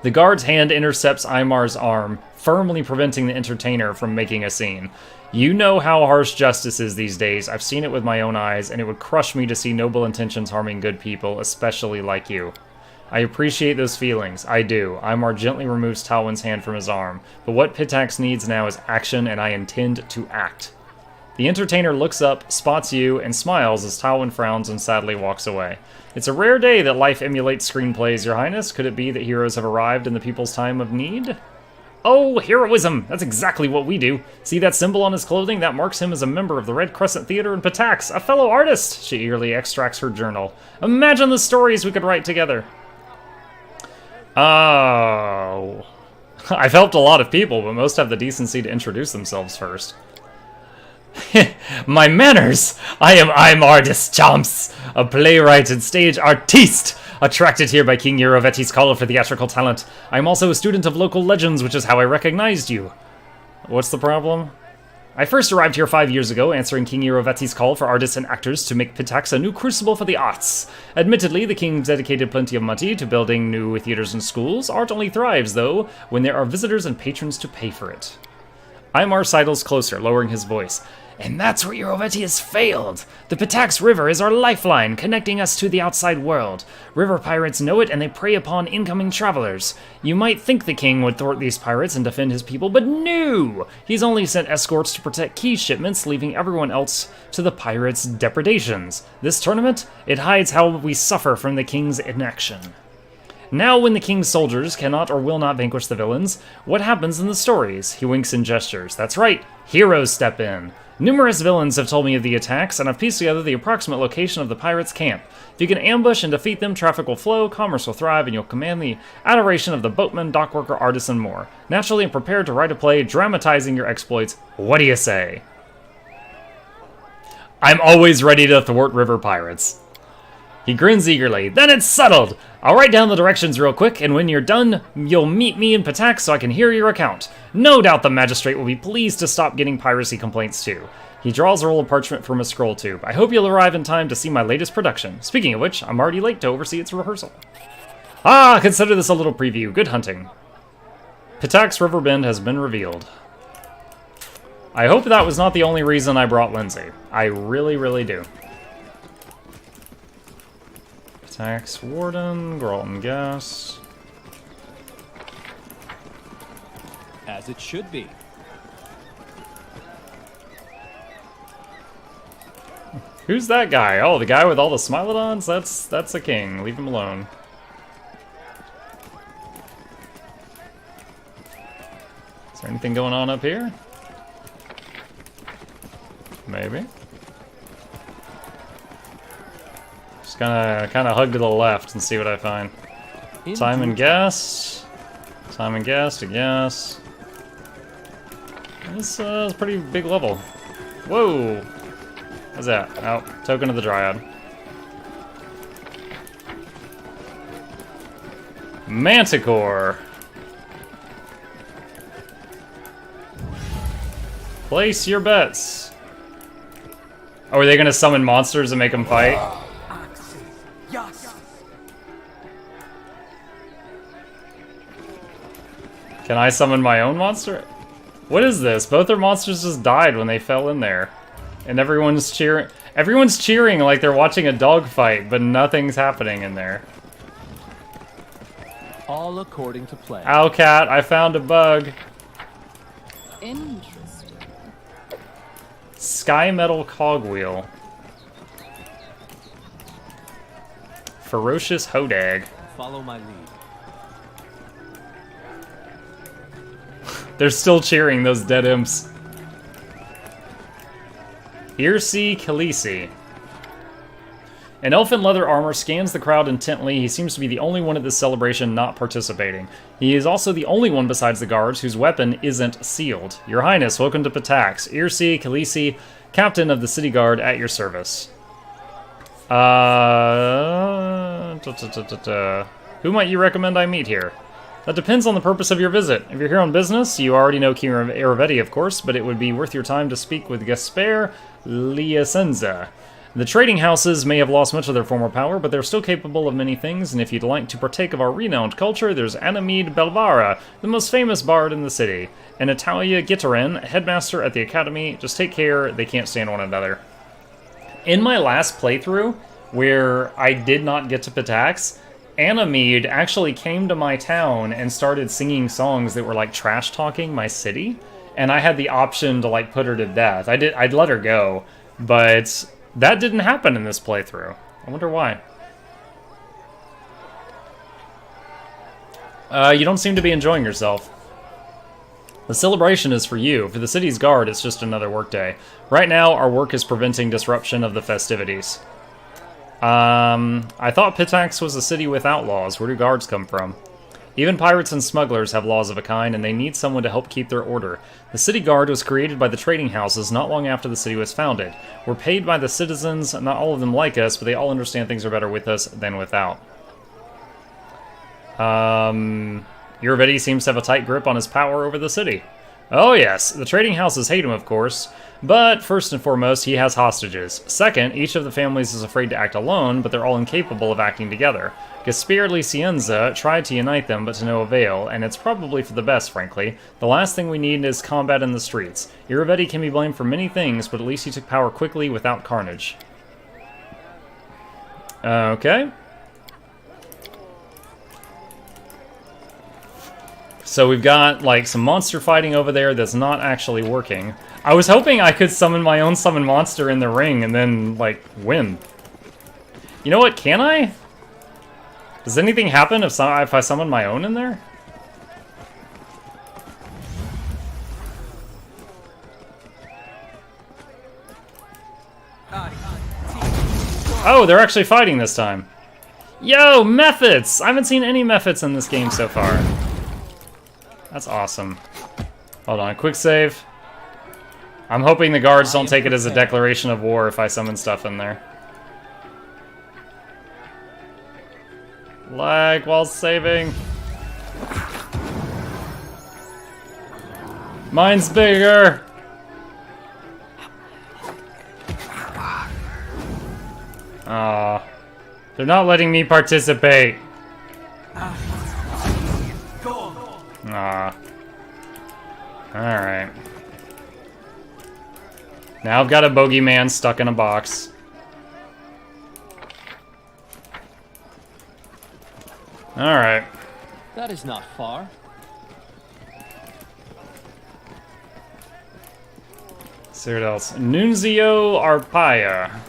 The guard's hand intercepts Aymar's arm, firmly preventing the entertainer from making a scene. You know how harsh justice is these days. I've seen it with my own eyes, and it would crush me to see noble intentions harming good people, especially like you. I appreciate those feelings. I do. Aymar gently removes Talwyn's hand from his arm. But what Pitax needs now is action, and I intend to act. The entertainer looks up, spots you, and smiles as Talwyn frowns and sadly walks away. It's a rare day that life emulates screenplays, Your Highness. Could it be that heroes have arrived in the people's time of need? Oh, heroism! That's exactly what we do. See that symbol on his clothing? That marks him as a member of the Red Crescent Theater in Pitax, a fellow artist! She eagerly extracts her journal. Imagine the stories we could write together. Oh. I've helped a lot of people, but most have the decency to introduce themselves first. My manners! I am Aymar Deschamps, a playwright and stage artiste, attracted here by King Eurovetti's call for theatrical talent. I am also a student of local legends, which is how I recognized you. What's the problem? I first arrived here 5 years ago, answering King Eurovetti's call for artists and actors to make Pitax a new crucible for the arts. Admittedly, the king dedicated plenty of money to building new theaters and schools. Art only thrives, though, when there are visitors and patrons to pay for it. Aymar sidles closer, lowering his voice. And that's where Eurovetti has failed. The Pitax River is our lifeline, connecting us to the outside world. River pirates know it, and they prey upon incoming travelers. You might think the king would thwart these pirates and defend his people, but no! He's only sent escorts to protect key shipments, leaving everyone else to the pirates' depredations. This tournament, it hides how we suffer from the king's inaction. Now, when the king's soldiers cannot or will not vanquish the villains, what happens in the stories? He winks and gestures. That's right, heroes step in. Numerous villains have told me of the attacks, and I've pieced together the approximate location of the pirates' camp. If you can ambush and defeat them, traffic will flow, commerce will thrive, and you'll command the adoration of the boatman, dockworker, artist, and more. Naturally, I'm prepared to write a play dramatizing your exploits. What do you say? I'm always ready to thwart river pirates. He grins eagerly. Then it's settled! I'll write down the directions real quick, and when you're done, you'll meet me in Pitax so I can hear your account. No doubt the magistrate will be pleased to stop getting piracy complaints too. He draws a roll of parchment from a scroll tube. I hope you'll arrive in time to see my latest production. Speaking of which, I'm already late to oversee its rehearsal. Ah, consider this a little preview. Good hunting. Pitax River Bend has been revealed. I hope that was not the only reason I brought Lindsay. I really, really do. Pitax Warden, Gralton Gas. As it should be. Who's that guy? Oh, the guy with all the Smilodons? That's a king. Leave him alone. Is there anything going on up here? Maybe. Just gonna kind of hug to the left and see what I find. Time and gas. Time and gas to gas. This is a pretty big level. Whoa! What's that? Oh, Token of the Dryad. Manticore. Place your bets. Oh, are they gonna summon monsters and make them fight? Can I summon my own monster? What is this? Both their monsters just died when they fell in there. And everyone's cheering. Everyone's cheering like they're watching a dog fight, but nothing's happening in there. All according to plan. Owlcat, I found a bug. Interesting. Sky Metal Cogwheel. Ferocious Hodag. Follow my lead. They're still cheering, those dead imps. Irsi Khaleesi. An elf in leather armor scans the crowd intently. He seems to be the only one at this celebration not participating. He is also the only one besides the guards whose weapon isn't sealed. Your Highness, welcome to Pitax. Irsi Khaleesi, captain of the city guard, at your service. Who might you recommend I meet here? That depends on the purpose of your visit. If you're here on business, you already know King Aravetti, of course, but it would be worth your time to speak with Gasper Liasenza. The trading houses may have lost much of their former power, but they're still capable of many things, and if you'd like to partake of our renowned culture, there's Anamid Belvara, the most famous bard in the city, and Natalia Gitarin, headmaster at the academy. Just take care, they can't stand one another. In my last playthrough, where I did not get to Pitax, Anamid actually came to my town and started singing songs that were like trash talking my city, and I had the option to like put her to death. I'd let her go, but that didn't happen in this playthrough. I wonder why. You don't seem to be enjoying yourself. The celebration is for you. For the city's guard, it's just another workday. Right now, our work is preventing disruption of the festivities. I thought Pitax was a city without laws. Where do guards come from? Even pirates and smugglers have laws of a kind, and they need someone to help keep their order. The city guard was created by the trading houses not long after the city was founded. We're paid by the citizens. Not all of them like us, but they all understand things are better with us than without. Uravetti seems to have a tight grip on his power over the city. Oh yes, the trading houses hate him, of course. But first and foremost, he has hostages. Second, each of the families is afraid to act alone, but they're all incapable of acting together. Gasper Liasenza tried to unite them, but to no avail, and it's probably for the best, frankly. The last thing we need is combat in the streets. Uravetti can be blamed for many things, but at least he took power quickly without carnage. Okay. So we've got, like, some monster fighting over there that's not actually working. I was hoping I could summon my own summon monster in the ring and then, like, win. You know what, can I? Does anything happen if I summon my own in there? Oh, they're actually fighting this time. Yo, Mephits! I haven't seen any Mephits in this game so far. That's awesome. Hold on, quick save. I'm hoping the guards don't take it as a declaration of war if I summon stuff in there. Lag while saving. Mine's bigger! Aw. They're not letting me participate. Aw. Alright. Now I've got a bogeyman stuck in a box. Alright. That is not far. Let's see what else. Nunzio Arpaia.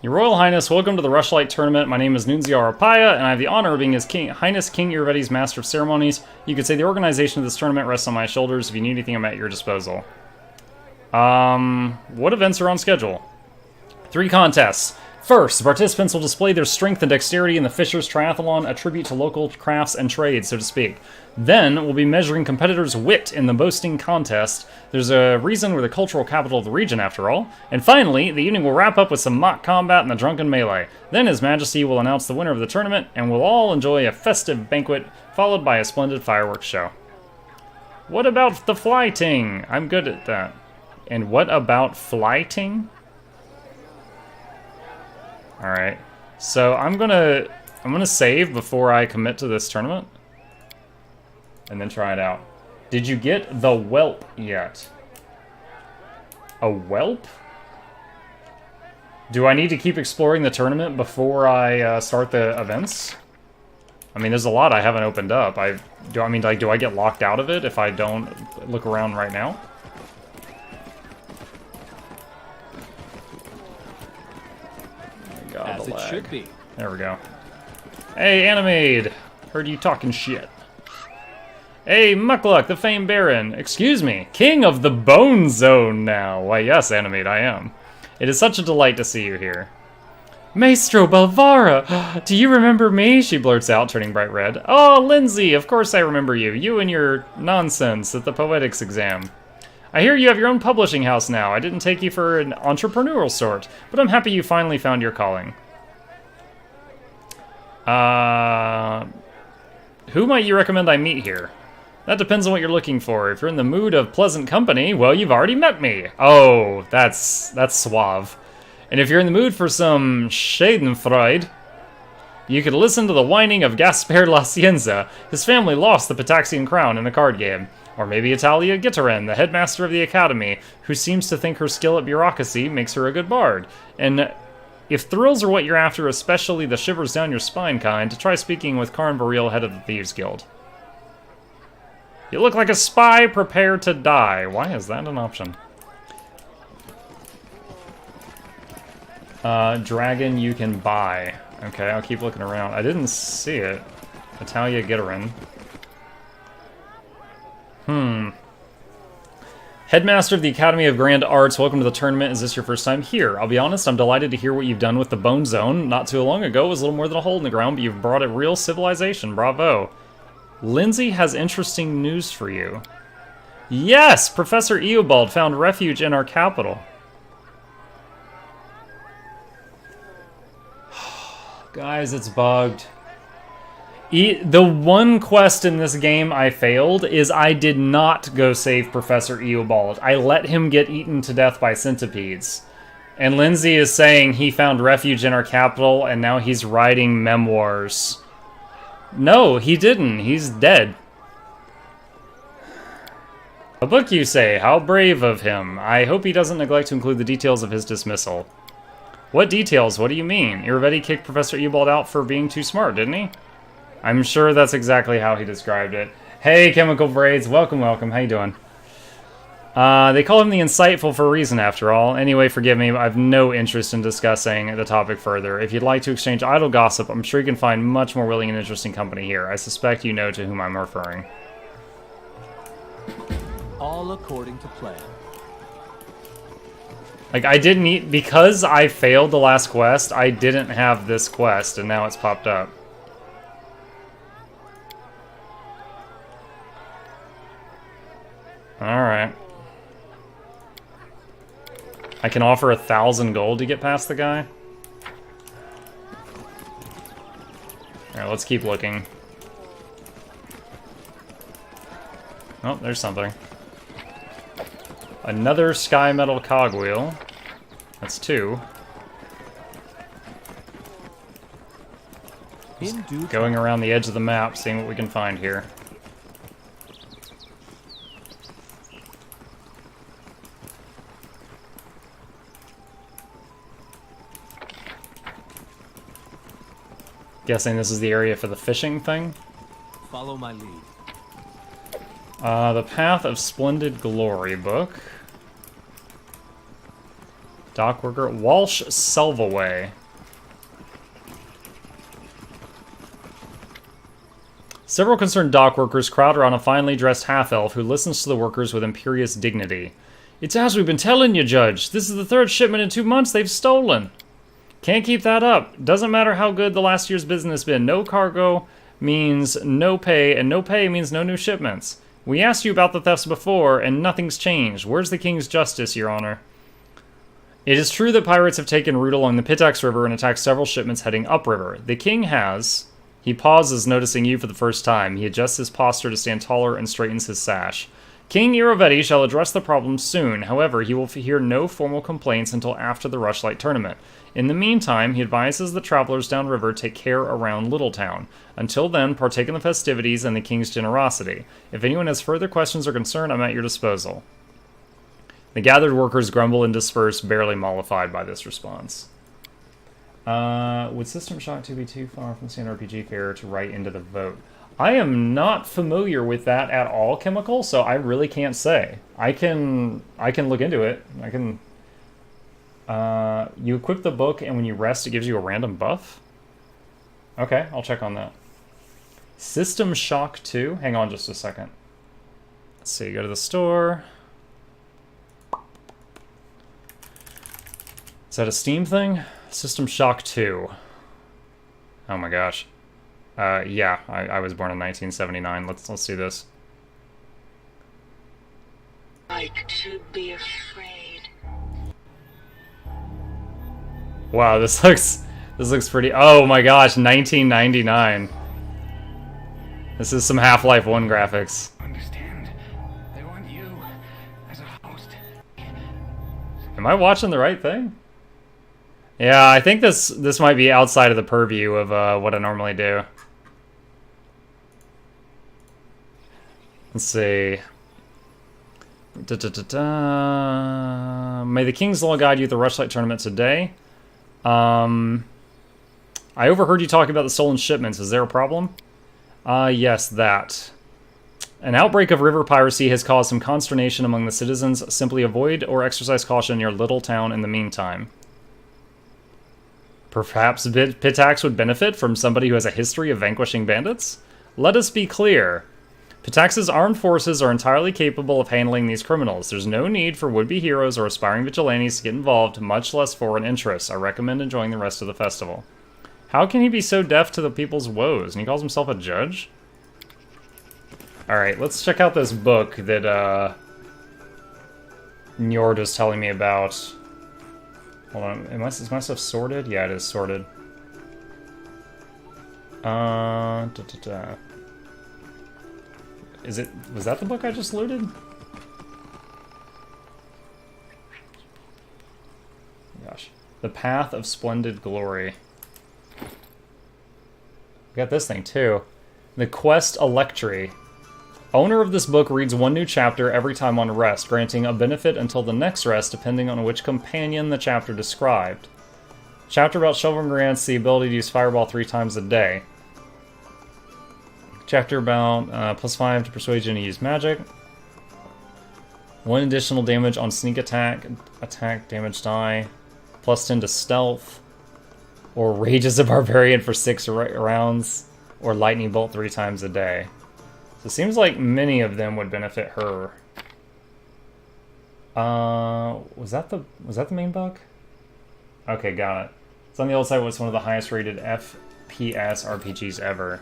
Your Royal Highness, welcome to the Rushlight Tournament. My name is Nunzio Arpaia, and I have the honor of being His Highness King Irvedi's Master of Ceremonies. You could say the organization of this tournament rests on my shoulders. If you need anything, I'm at your disposal. What events are on schedule? 3 contests. First, the participants will display their strength and dexterity in the Fisher's Triathlon, a tribute to local crafts and trades, so to speak. Then, we'll be measuring competitors' wit in the boasting contest. There's a reason we're the cultural capital of the region, after all. And finally, the evening will wrap up with some mock combat and the drunken melee. Then His Majesty will announce the winner of the tournament, and we'll all enjoy a festive banquet, followed by a splendid fireworks show. What about the flyting? I'm good at that. And what about flyting? Alright, so I'm gonna save before I commit to this tournament. And then try it out. Did you get the whelp yet? A whelp? Do I need to keep exploring the tournament before I start the events? I mean, there's a lot I haven't opened up. Do I get locked out of it if I don't look around right now? As it should be. There we go. Hey, Animade! Heard you talking shit. Hey, Muckluck, the famed Baron. Excuse me, King of the Bone Zone now. Why, yes, Animade, I am. It is such a delight to see you here. Maestro Belvara! Do you remember me? She blurts out, turning bright red. Oh, Lindsay, of course I remember you. You and your nonsense at the poetics exam. I hear you have your own publishing house now. I didn't take you for an entrepreneurial sort, but I'm happy you finally found your calling. Who might you recommend I meet here? That depends on what you're looking for. If you're in the mood of pleasant company, well, you've already met me. Oh, that's suave. And if you're in the mood for some schadenfreude, you could listen to the whining of Gasper La Cienza. His family lost the Pitaxian crown in a card game. Or maybe Italia Gitteren, the headmaster of the academy, who seems to think her skill at bureaucracy makes her a good bard. And if thrills are what you're after, especially the shivers down your spine kind, try speaking with Karn Baril, head of the Thieves Guild. You look like a spy, prepare to die. Why is that an option? Dragon you can buy. Okay, I'll keep looking around. I didn't see it. Italia Gitteren. Headmaster of the Academy of Grand Arts, welcome to the tournament. Is this your first time here? I'll be honest, I'm delighted to hear what you've done with the Bone Zone. Not too long ago, it was a little more than a hole in the ground, but you've brought a real civilization. Bravo. Lindsay has interesting news for you. Yes! Professor Eobald found refuge in our capital. Guys, it's bugged. The one quest in this game I failed is I did not go save Professor Eobald. I let him get eaten to death by centipedes. And Lindsay is saying he found refuge in our capital and now he's writing memoirs. No, he didn't. He's dead. A book, you say? How brave of him. I hope he doesn't neglect to include the details of his dismissal. What details? What do you mean? Irvedi kicked Professor Eobald out for being too smart, didn't he? I'm sure that's exactly how he described it. Hey, Chemical Braids. Welcome, welcome. How you doing? They call him the Insightful for a reason, after all. Anyway, forgive me, I have no interest in discussing the topic further. If you'd like to exchange idle gossip, I'm sure you can find much more willing and interesting company here. I suspect you know to whom I'm referring. All according to plan. Like, I didn't eat... Because I failed the last quest, I didn't have this quest, and now it's popped up. Alright. I can offer 1,000 gold to get past the guy? Alright, let's keep looking. Oh, there's something. Another sky metal cogwheel. That's 2. Going around the edge of the map, seeing what we can find here. Guessing this is the area for the fishing thing. Follow my lead. The Path of Splendid Glory book. Dockworker. Walsh Selvaway. Several concerned dockworkers crowd around a finely dressed half-elf who listens to the workers with imperious dignity. It's as we've been telling you, Judge. This is the third shipment in 2 months they've stolen. Can't keep that up. Doesn't matter how good the last year's business been. No cargo means no pay, and no pay means no new shipments. We asked you about the thefts before, and nothing's changed. Where's the king's justice, Your Honor? It is true that pirates have taken route along the Pitax River and attacked several shipments heading upriver. The king has... He pauses, noticing you for the first time. He adjusts his posture to stand taller and straightens his sash. King Irovetti shall address the problem soon. However, he will hear no formal complaints until after the Rushlight tournament. In the meantime, he advises the travelers downriver take care around Littletown. Until then, partake in the festivities and the king's generosity. If anyone has further questions or concern, I'm at your disposal. The gathered workers grumble and disperse, barely mollified by this response. Would System Shock 2 be too far from standard RPG fare to write into the vote? I am not familiar with that at all, Chemical, so I really can't say. I can look into it. I can... you equip the book, and when you rest, it gives you a random buff? Okay, I'll check on that. System Shock 2? Hang on just a second. Let's see, go to the store. Is that a Steam thing? System Shock 2. Oh my gosh. Yeah, I was born in 1979. Let's see this. Like to be afraid. Wow, this looks pretty. Oh my gosh, 1999. This is some Half-Life 1 graphics. Understand? They want you as a host. Am I watching the right thing? Yeah, I think this might be outside of the purview of what I normally do. Let's see. May the King's Law guide you at the Rushlight tournament today. I overheard you talking about the stolen shipments. Is there a problem? Yes, that. An outbreak of river piracy has caused some consternation among the citizens. Simply avoid or exercise caution in your little town in the meantime. Perhaps Pitax would benefit from somebody who has a history of vanquishing bandits? Let us be clear. Pitax's armed forces are entirely capable of handling these criminals. There's no need for would-be heroes or aspiring vigilantes to get involved, much less foreign interests. I recommend enjoying the rest of the festival. How can he be so deaf to the people's woes? And he calls himself a judge? Alright, let's check out this book that, Njord was telling me about. Hold on, is my stuff sorted? Yeah, it is sorted. Was that the book I just looted? Gosh. The Path of Splendid Glory. We got this thing, too. The Quest Electri. Owner of this book reads one new chapter every time on rest, granting a benefit until the next rest, depending on which companion the chapter described. Chapter about Shelvin grants the ability to use Fireball 3 times a day. Chapter about +5 to persuasion to use magic. 1 additional damage on sneak attack, damage die, +10 to stealth, or Rages of Barbarian for 6 rounds, or Lightning Bolt 3 times a day. So it seems like many of them would benefit her. Was that the main book? Okay, got it. It's on the old site. What's one of the highest rated FPS RPGs ever?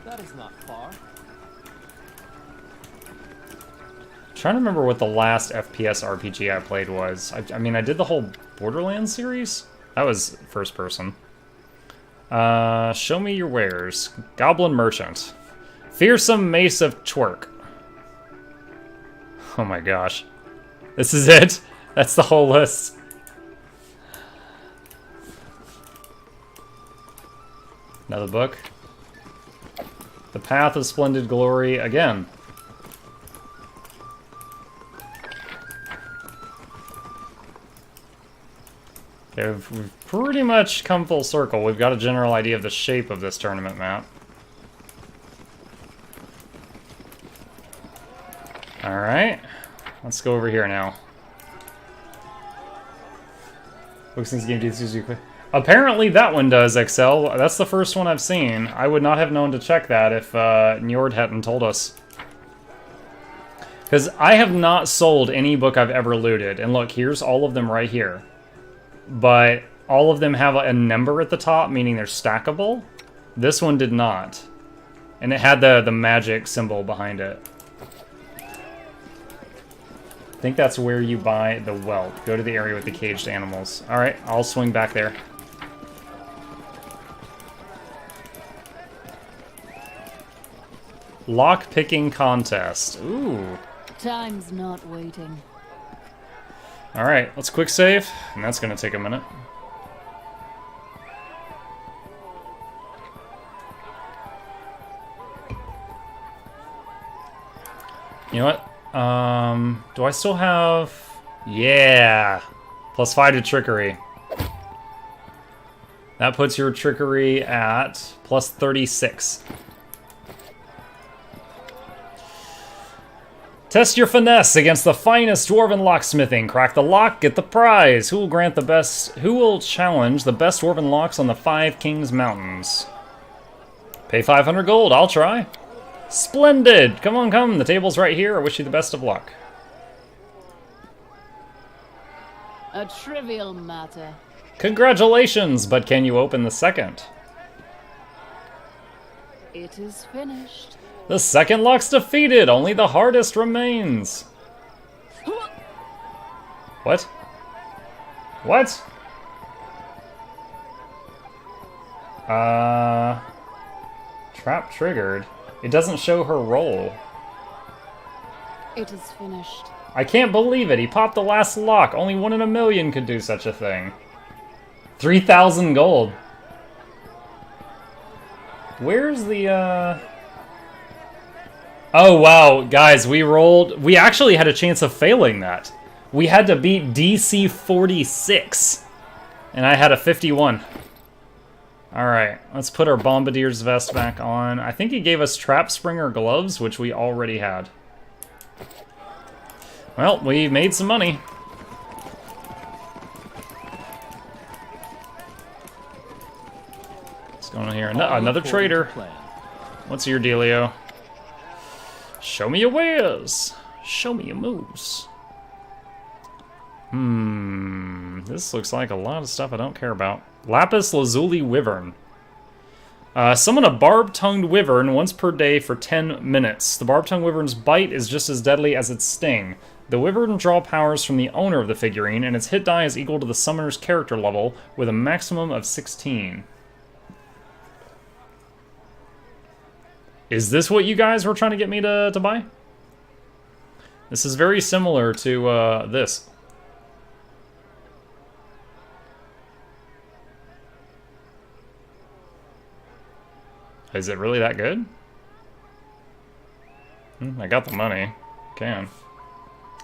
That is not far. Trying to remember what the last FPS RPG I played was. I mean, I did the whole Borderlands series. That was first person. Show me your wares. Goblin Merchant. Fearsome Mace of Twerk. Oh my gosh. This is it? That's the whole list. Another book. The Path of Splendid Glory again. Okay, we've pretty much come full circle. We've got a general idea of the shape of this tournament map. Alright, let's go over here now. Since game apparently that one does, Excel. That's the first one I've seen. I would not have known to check that if Njord hadn't told us. Because I have not sold any book I've ever looted. And look, here's all of them right here. But all of them have a number at the top, meaning they're stackable. This one did not. And it had the magic symbol behind it. I think that's where you buy the welt. Go to the area with the caged animals. Alright, I'll swing back there. Lock-picking contest. Ooh. Time's not waiting. Alright, let's quick save, and that's gonna take a minute. You know what? Do I still have... Yeah! +5 to trickery. That puts your trickery at +36. Test your finesse against the finest dwarven locksmithing. Crack the lock, get the prize. Who will challenge the best dwarven locks on the 5 Kings Mountains? Pay 500 gold, I'll try. Splendid! Come on, come. The table's right here. I wish you the best of luck. A trivial matter. Congratulations, but can you open the second? It is finished. The second lock's defeated. Only the hardest remains. What? What? Trap triggered. It doesn't show her roll. It is finished. I can't believe it. He popped the last lock. Only 1 in a million could do such a thing. 3,000 gold. Where's the, Oh, wow. Guys, we actually had a chance of failing that. We had to beat DC 46. And I had a 51. Alright, let's put our Bombardier's vest back on. I think he gave us Trap Springer gloves, which we already had. Well, we made some money. What's going on here? Another trader. What's your dealio? Show me your wares. Show me your moves. This looks like a lot of stuff I don't care about. Lapis Lazuli Wyvern. Summon a barb-tongued wyvern once per day for 10 minutes. The barb-tongued wyvern's bite is just as deadly as its sting. The wyvern draw powers from the owner of the figurine, and its hit die is equal to the summoner's character level, with a maximum of 16. Is this what you guys were trying to get me to buy? This is very similar to this. Is it really that good? I got the money. Can.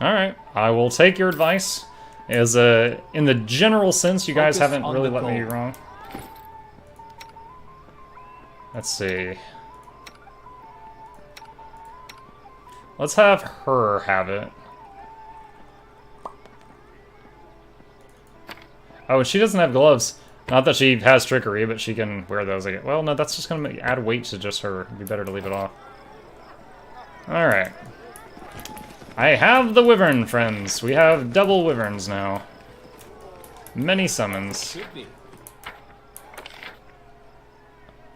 Alright, I will take your advice. As in the general sense, you guys haven't really let me be wrong. Let's see. Let's have her have it. Oh, she doesn't have gloves. Not that she has trickery, but she can wear those again. Well, no, that's just going to add weight to just her. It'd be better to leave it off. Alright. I have the wyvern, friends. We have double wyverns now. Many summons.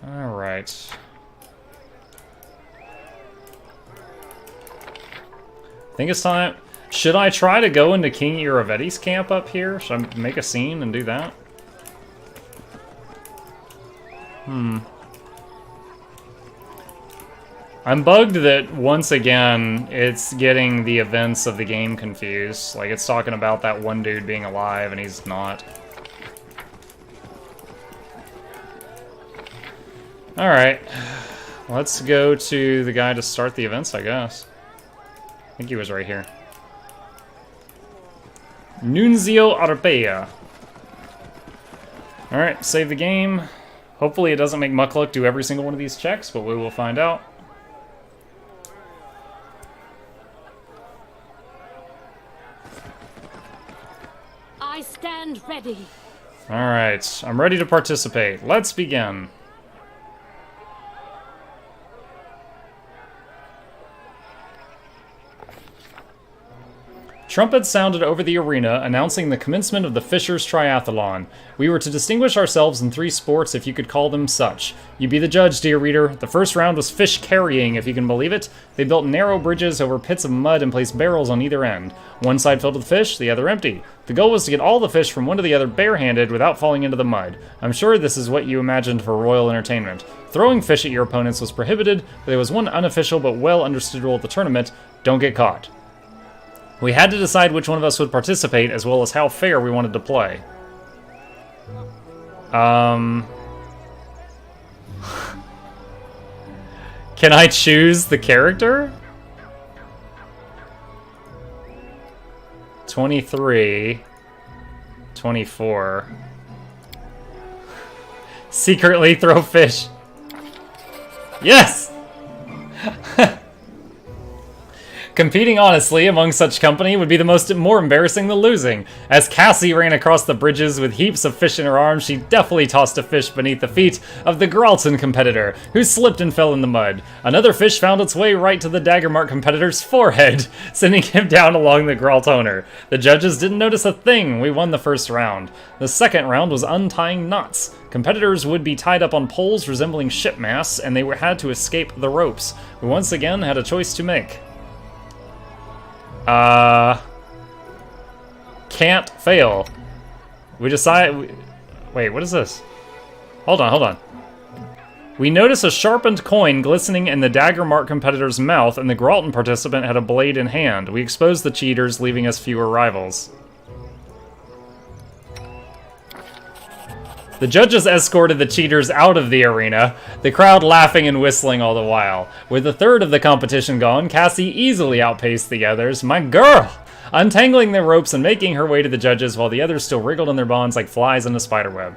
Alright. I think it's time. Should I try to go into King Iravetti's camp up here? Should I make a scene and do that? I'm bugged that, once again, it's getting the events of the game confused. Like, it's talking about that one dude being alive, and he's not. Alright. Let's go to the guy to start the events, I guess. I think he was right here. Nunzio Arpea. Alright, save the game. Hopefully it doesn't make nok-nok do every single one of these checks, but we will find out. I stand ready. Alright, I'm ready to participate. Let's begin. Trumpets sounded over the arena, announcing the commencement of the Fishers Triathlon. We were to distinguish ourselves in 3 sports, if you could call them such. You be the judge, dear reader. The first round was fish carrying, if you can believe it. They built narrow bridges over pits of mud and placed barrels on either end. One side filled with fish, the other empty. The goal was to get all the fish from one to the other barehanded without falling into the mud. I'm sure this is what you imagined for royal entertainment. Throwing fish at your opponents was prohibited, but there was one unofficial but well understood rule of the tournament: don't get caught. We had to decide which one of us would participate, as well as how fair we wanted to play. Can I choose the character? 23. 24. Secretly throw fish. Yes! Competing honestly among such company would be more embarrassing than losing. As Cassie ran across the bridges with heaps of fish in her arms, she deftly tossed a fish beneath the feet of the Gralton competitor, who slipped and fell in the mud. Another fish found its way right to the Daggermark competitor's forehead, sending him down along the Gralt owner. The judges didn't notice a thing. We won the first round. The second round was untying knots. Competitors would be tied up on poles resembling ship masts, and they had to escape the ropes. We once again had a choice to make. Can't fail. We decide... Wait, what is this? Hold on. We notice a sharpened coin glistening in the Daggermark competitor's mouth, and the Gralton participant had a blade in hand. We exposed the cheaters, leaving us fewer rivals. The judges escorted the cheaters out of the arena, the crowd laughing and whistling all the while. With a third of the competition gone, Cassie easily outpaced the others. My girl! Untangling their ropes and making her way to the judges while the others still wriggled in their bonds like flies in a spiderweb.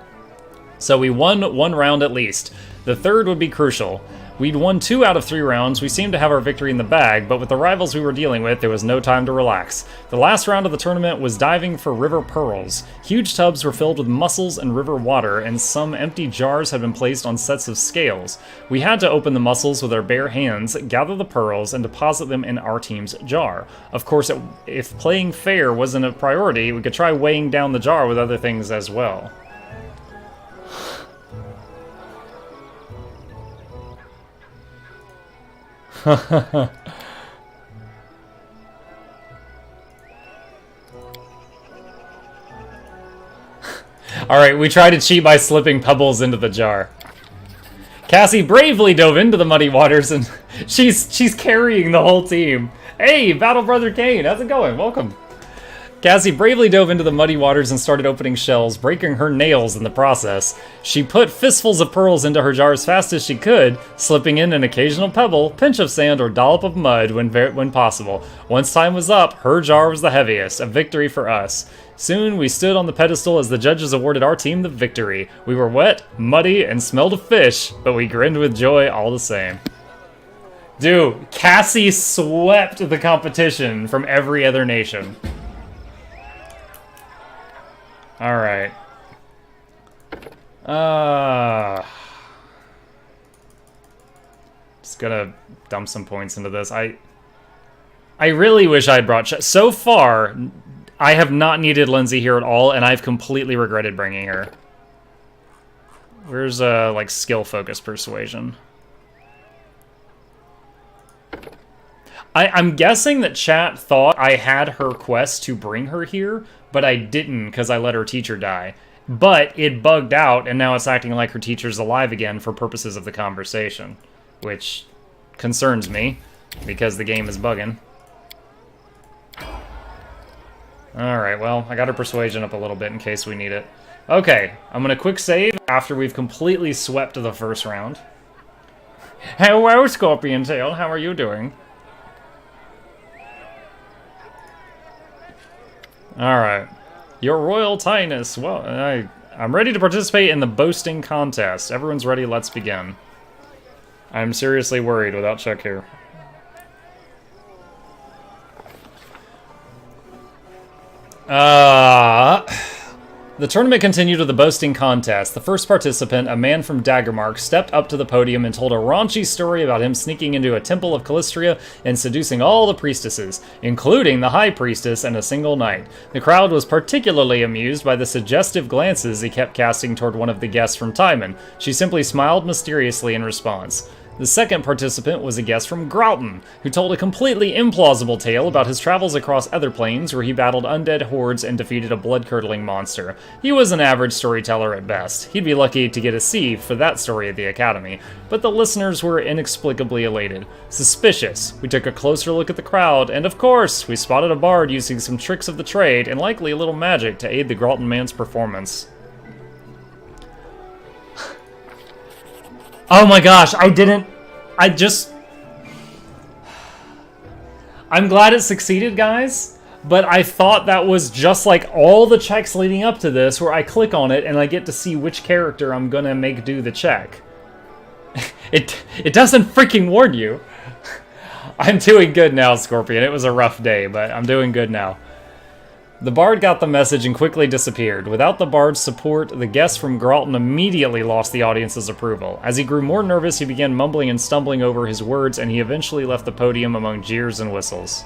So we won 1 round at least. The third would be crucial. We'd won 2 out of 3 rounds. We seemed to have our victory in the bag, but with the rivals we were dealing with, there was no time to relax. The last round of the tournament was diving for river pearls. Huge tubs were filled with mussels and river water, and some empty jars had been placed on sets of scales. We had to open the mussels with our bare hands, gather the pearls, and deposit them in our team's jar. Of course, if playing fair wasn't a priority, we could try weighing down the jar with other things as well. Alright, we try to cheat by slipping pebbles into the jar. Cassie bravely dove into the muddy waters, and she's carrying the whole team. Hey, Battle Brother Kane, how's it going? Welcome. Cassie bravely dove into the muddy waters and started opening shells, breaking her nails in the process. She put fistfuls of pearls into her jar as fast as she could, slipping in an occasional pebble, pinch of sand, or dollop of mud when possible. Once time was up, her jar was the heaviest, a victory for us. Soon, we stood on the pedestal as the judges awarded our team the victory. We were wet, muddy, and smelled of fish, but we grinned with joy all the same. Dude, Cassie swept the competition from every other nation. Alright. Just gonna dump some points into this. I really wish I'd brought... So far, I have not needed Lindsay here at all, and I've completely regretted bringing her. Where's, like, skill-focused persuasion? I'm guessing that chat thought I had her quest to bring her here, but I didn't because I let her teacher die. But it bugged out, and now it's acting like her teacher's alive again for purposes of the conversation, which concerns me because the game is bugging. Alright, well, I got her persuasion up a little bit in case we need it. Okay, I'm gonna quick save after we've completely swept the first round. Hello, Scorpion Tail, how are you doing? Alright. Your Royal Highness. Well, I'm ready to participate in the boasting contest. Everyone's ready, let's begin. I'm seriously worried without Chuck here. The tournament continued with the boasting contest. The first participant, a man from Daggermark, stepped up to the podium and told a raunchy story about him sneaking into a temple of Calistria and seducing all the priestesses, including the high priestess, in a single night. The crowd was particularly amused by the suggestive glances he kept casting toward one of the guests from Timon. She simply smiled mysteriously in response. The second participant was a guest from Grauton, who told a completely implausible tale about his travels across other planes where he battled undead hordes and defeated a blood-curdling monster. He was an average storyteller at best. He'd be lucky to get a C for that story at the Academy, but the listeners were inexplicably elated. Suspicious. We took a closer look at the crowd, and of course, we spotted a bard using some tricks of the trade and likely a little magic to aid the Grauton man's performance. Oh my gosh, I'm glad it succeeded, guys, but I thought that was just like all the checks leading up to this, where I click on it and I get to see which character I'm gonna make do the check. It doesn't freaking warn you. I'm doing good now, Scorpion. It was a rough day, but I'm doing good now. The bard got the message and quickly disappeared. Without the bard's support, the guest from Grauton immediately lost the audience's approval. As he grew more nervous, he began mumbling and stumbling over his words, and he eventually left the podium among jeers and whistles.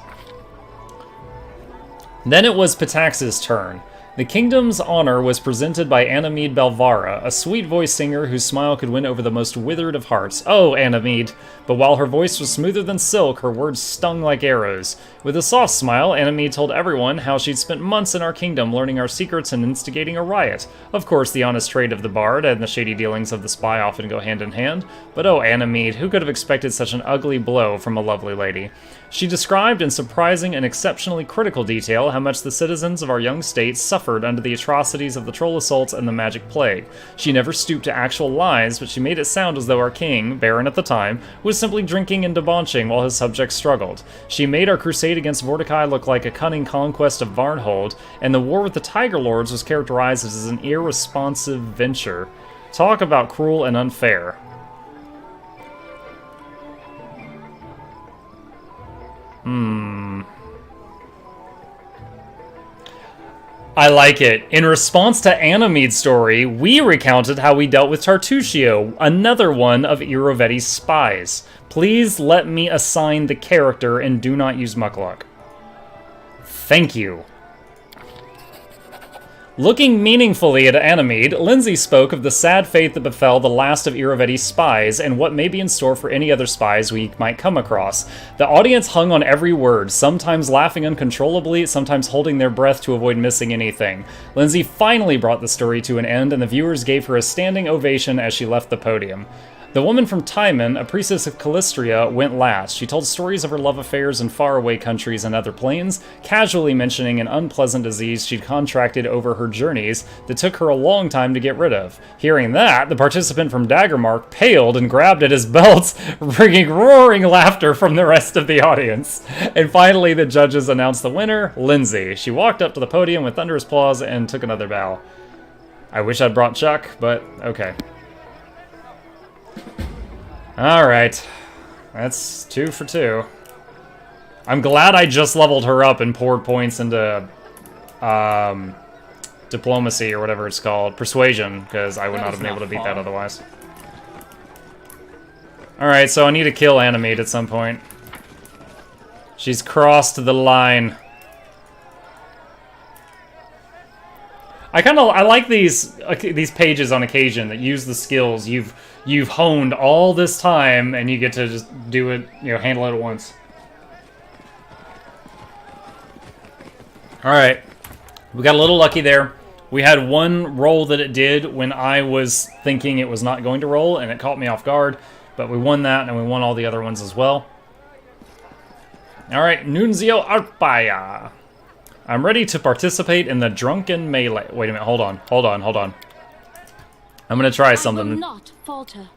Then it was Pitax's turn. The kingdom's honor was presented by Anamede Belvara, a sweet-voiced singer whose smile could win over the most withered of hearts. Oh, Anamede! But while her voice was smoother than silk, her words stung like arrows. With a soft smile, Anamede told everyone how she'd spent months in our kingdom learning our secrets and instigating a riot. Of course, the honest trade of the bard and the shady dealings of the spy often go hand in hand, but oh, Anamede, who could have expected such an ugly blow from a lovely lady? She described in surprising and exceptionally critical detail how much the citizens of our young state suffered under the atrocities of the troll assaults and the magic plague. She never stooped to actual lies, but she made it sound as though our king, Baron at the time, was simply drinking and debauching while his subjects struggled. She made our crusade against Mordecai look like a cunning conquest of Varnhold, and the war with the Tiger Lords was characterized as an irresponsive venture. Talk about cruel and unfair. I like it. In response to Anamede's story, we recounted how we dealt with Tartusio, another one of Irovetti's spies. Please let me assign the character and do not use nok-nok. Thank you. Looking meaningfully at Anamede, Lindsay spoke of the sad fate that befell the last of Irovetti's spies and what may be in store for any other spies we might come across. The audience hung on every word, sometimes laughing uncontrollably, sometimes holding their breath to avoid missing anything. Lindsay finally brought the story to an end, and the viewers gave her a standing ovation as she left the podium. The woman from Timon, a priestess of Calistria, went last. She told stories of her love affairs in faraway countries and other planes, casually mentioning an unpleasant disease she'd contracted over her journeys that took her a long time to get rid of. Hearing that, the participant from Daggermark paled and grabbed at his belts, bringing roaring laughter from the rest of the audience. And finally, the judges announced the winner, Lindsay. She walked up to the podium with thunderous applause and took another bow. I wish I'd brought Chuck, but okay. Alright, that's 2 for 2. I'm glad I just leveled her up and poured points into diplomacy or whatever it's called, persuasion, because I would not have been able to beat that otherwise. Alright, so I need to kill Anamede at some point. She's crossed the line. I like these pages on occasion that use the skills you've honed all this time, and you get to just do it, handle it at once. All right, we got a little lucky there. We had one roll that it did when I was thinking it was not going to roll, and it caught me off guard. But we won that, and we won all the other ones as well. All right, Nunzio Arpaya. I'm ready to participate in the drunken melee. Wait a minute, hold on. I'm gonna try something. I will not falter.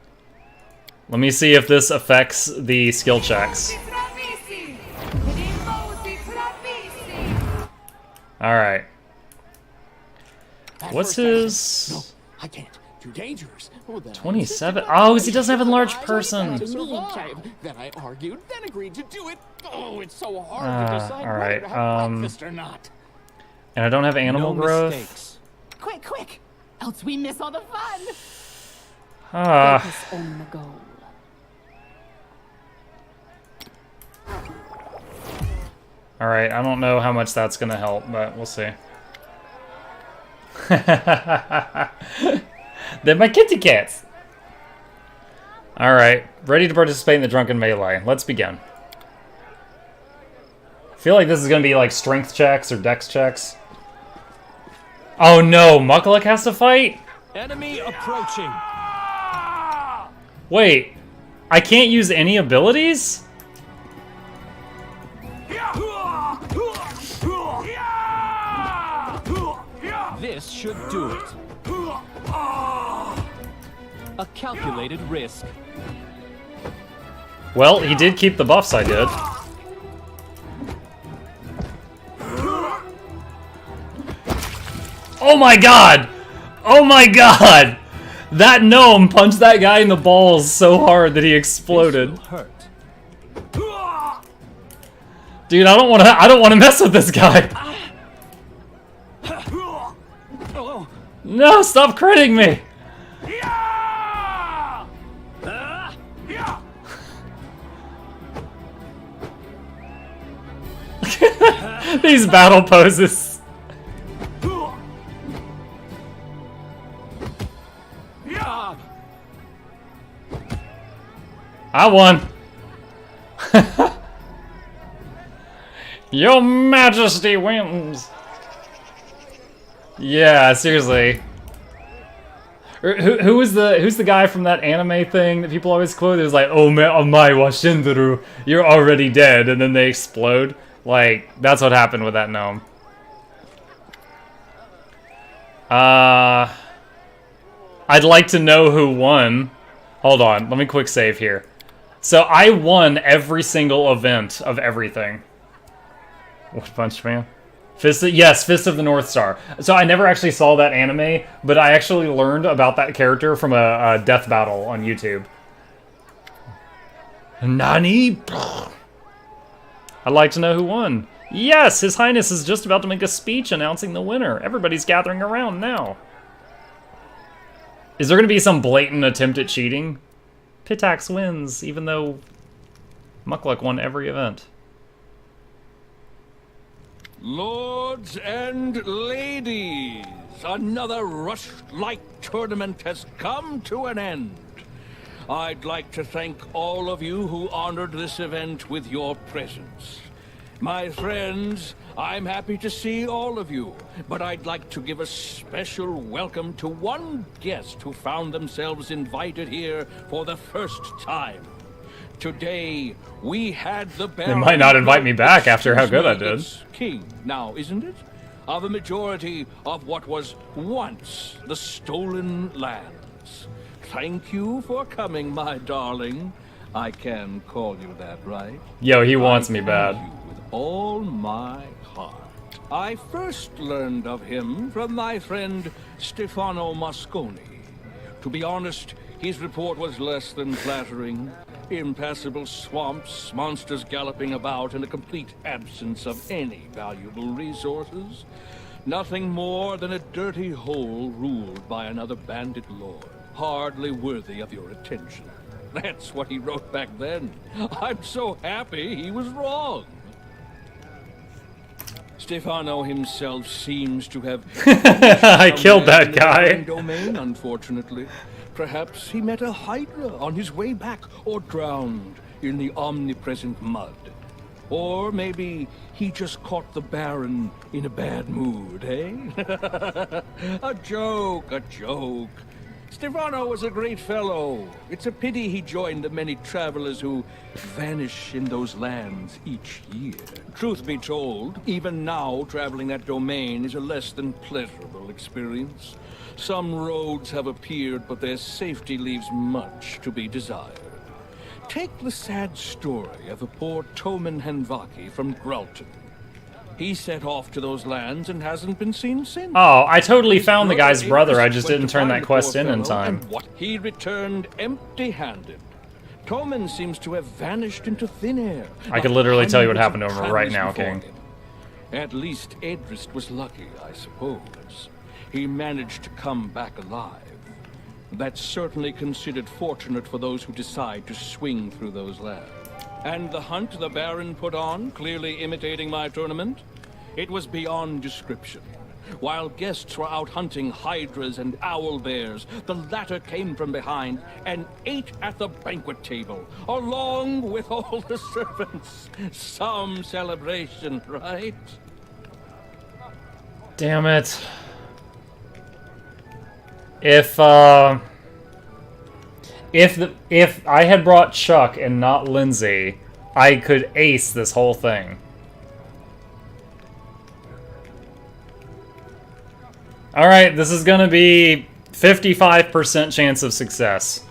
Let me see if this affects the skill checks. Alright. That What's first section. his... No, I can't. Too dangerous. Oh, then I 27? insisted my Oh, because he doesn't have enlarged I person. wanted to survive. Then I argued, then agreed to do it. Oh, it's so hard to decide all whether right, to have breakfast or not. And I don't have animal No growth. mistakes. Quick, quick! Else we miss all the fun! Focus on the goal. Alright, I don't know how much that's gonna help, but we'll see. They're my kitty cats! Alright, ready to participate in the drunken melee. Let's begin. I feel like this is gonna be like strength checks or dex checks. Oh no, nok-nok has to fight? Enemy approaching. Wait, I can't use any abilities? This should do it. A calculated risk. Well, he did keep the buffs I did. Oh my god! Oh my god! That gnome punched that guy in the balls so hard that he exploded. This will hurt. Dude, I don't wanna mess with this guy. No, stop critting me! These battle poses. I won. Your Majesty wins. Yeah, seriously. Who's the guy from that anime thing that people always quote? It was like, "Oh my wa Shinderu, you're already dead," and then they explode. Like, that's what happened with that gnome. I'd like to know who won. Hold on, let me quick save here. So I won every single event of everything. What Punch Man? Yes, Fist of the North Star. So I never actually saw that anime, but I actually learned about that character from a death battle on YouTube. Nani? I'd like to know who won. Yes, His Highness is just about to make a speech announcing the winner. Everybody's gathering around now. Is there going to be some blatant attempt at cheating? Pitax wins, even though nok-nok won every event. Lords and ladies, another Rushlight tournament has come to an end. I'd like to thank all of you who honored this event with your presence. My friends, I'm happy to see all of you, but I'd like to give a special welcome to one guest who found themselves invited here for the first time. Today, we had the They might not invite me back after how good I did. King, now, isn't it? Of a majority of what was once the stolen lands. Thank you for coming, my darling. I can call you that, right? Yo, he wants me bad. Thank you with all my heart. I first learned of him from my friend Stefano Mosconi. To be honest, his report was less than flattering. Impassable swamps, monsters galloping about, and a complete absence of any valuable resources. Nothing more than a dirty hole ruled by another bandit lord, hardly worthy of your attention. That's what he wrote back then. I'm so happy he was wrong. Stefano himself seems to have... I killed that guy. Domain, unfortunately. Perhaps he met a hydra on his way back, or drowned in the omnipresent mud. Or maybe he just caught the Baron in a bad mood, eh? A joke, a joke. Stefano was a great fellow. It's a pity he joined the many travelers who vanish in those lands each year. Truth be told, even now traveling that domain is a less than pleasurable experience. Some roads have appeared, but their safety leaves much to be desired. Take the sad story of the poor Toman Hanvaki from Gralton. He set off to those lands and hasn't been seen since. Oh, I totally His found the guy's brother. I just went didn't to turn find that the quest poor in fellow, time. and what? He returned empty-handed. Toman seems to have vanished into thin air. I could literally tell you what Hundreds happened of to him right travels now, before King. him. At least Edrist was lucky, I suppose. He managed to come back alive. That's certainly considered fortunate for those who decide to swing through those lands. And the hunt the Baron put on, clearly imitating my tournament, it was beyond description. While guests were out hunting hydras and owl bears, the latter came from behind and ate at the banquet table, along with all the servants. Some celebration, right? Damn it. If I had brought Chuck and not Lindsay, I could ace this whole thing. Alright, this is gonna be 55% chance of success.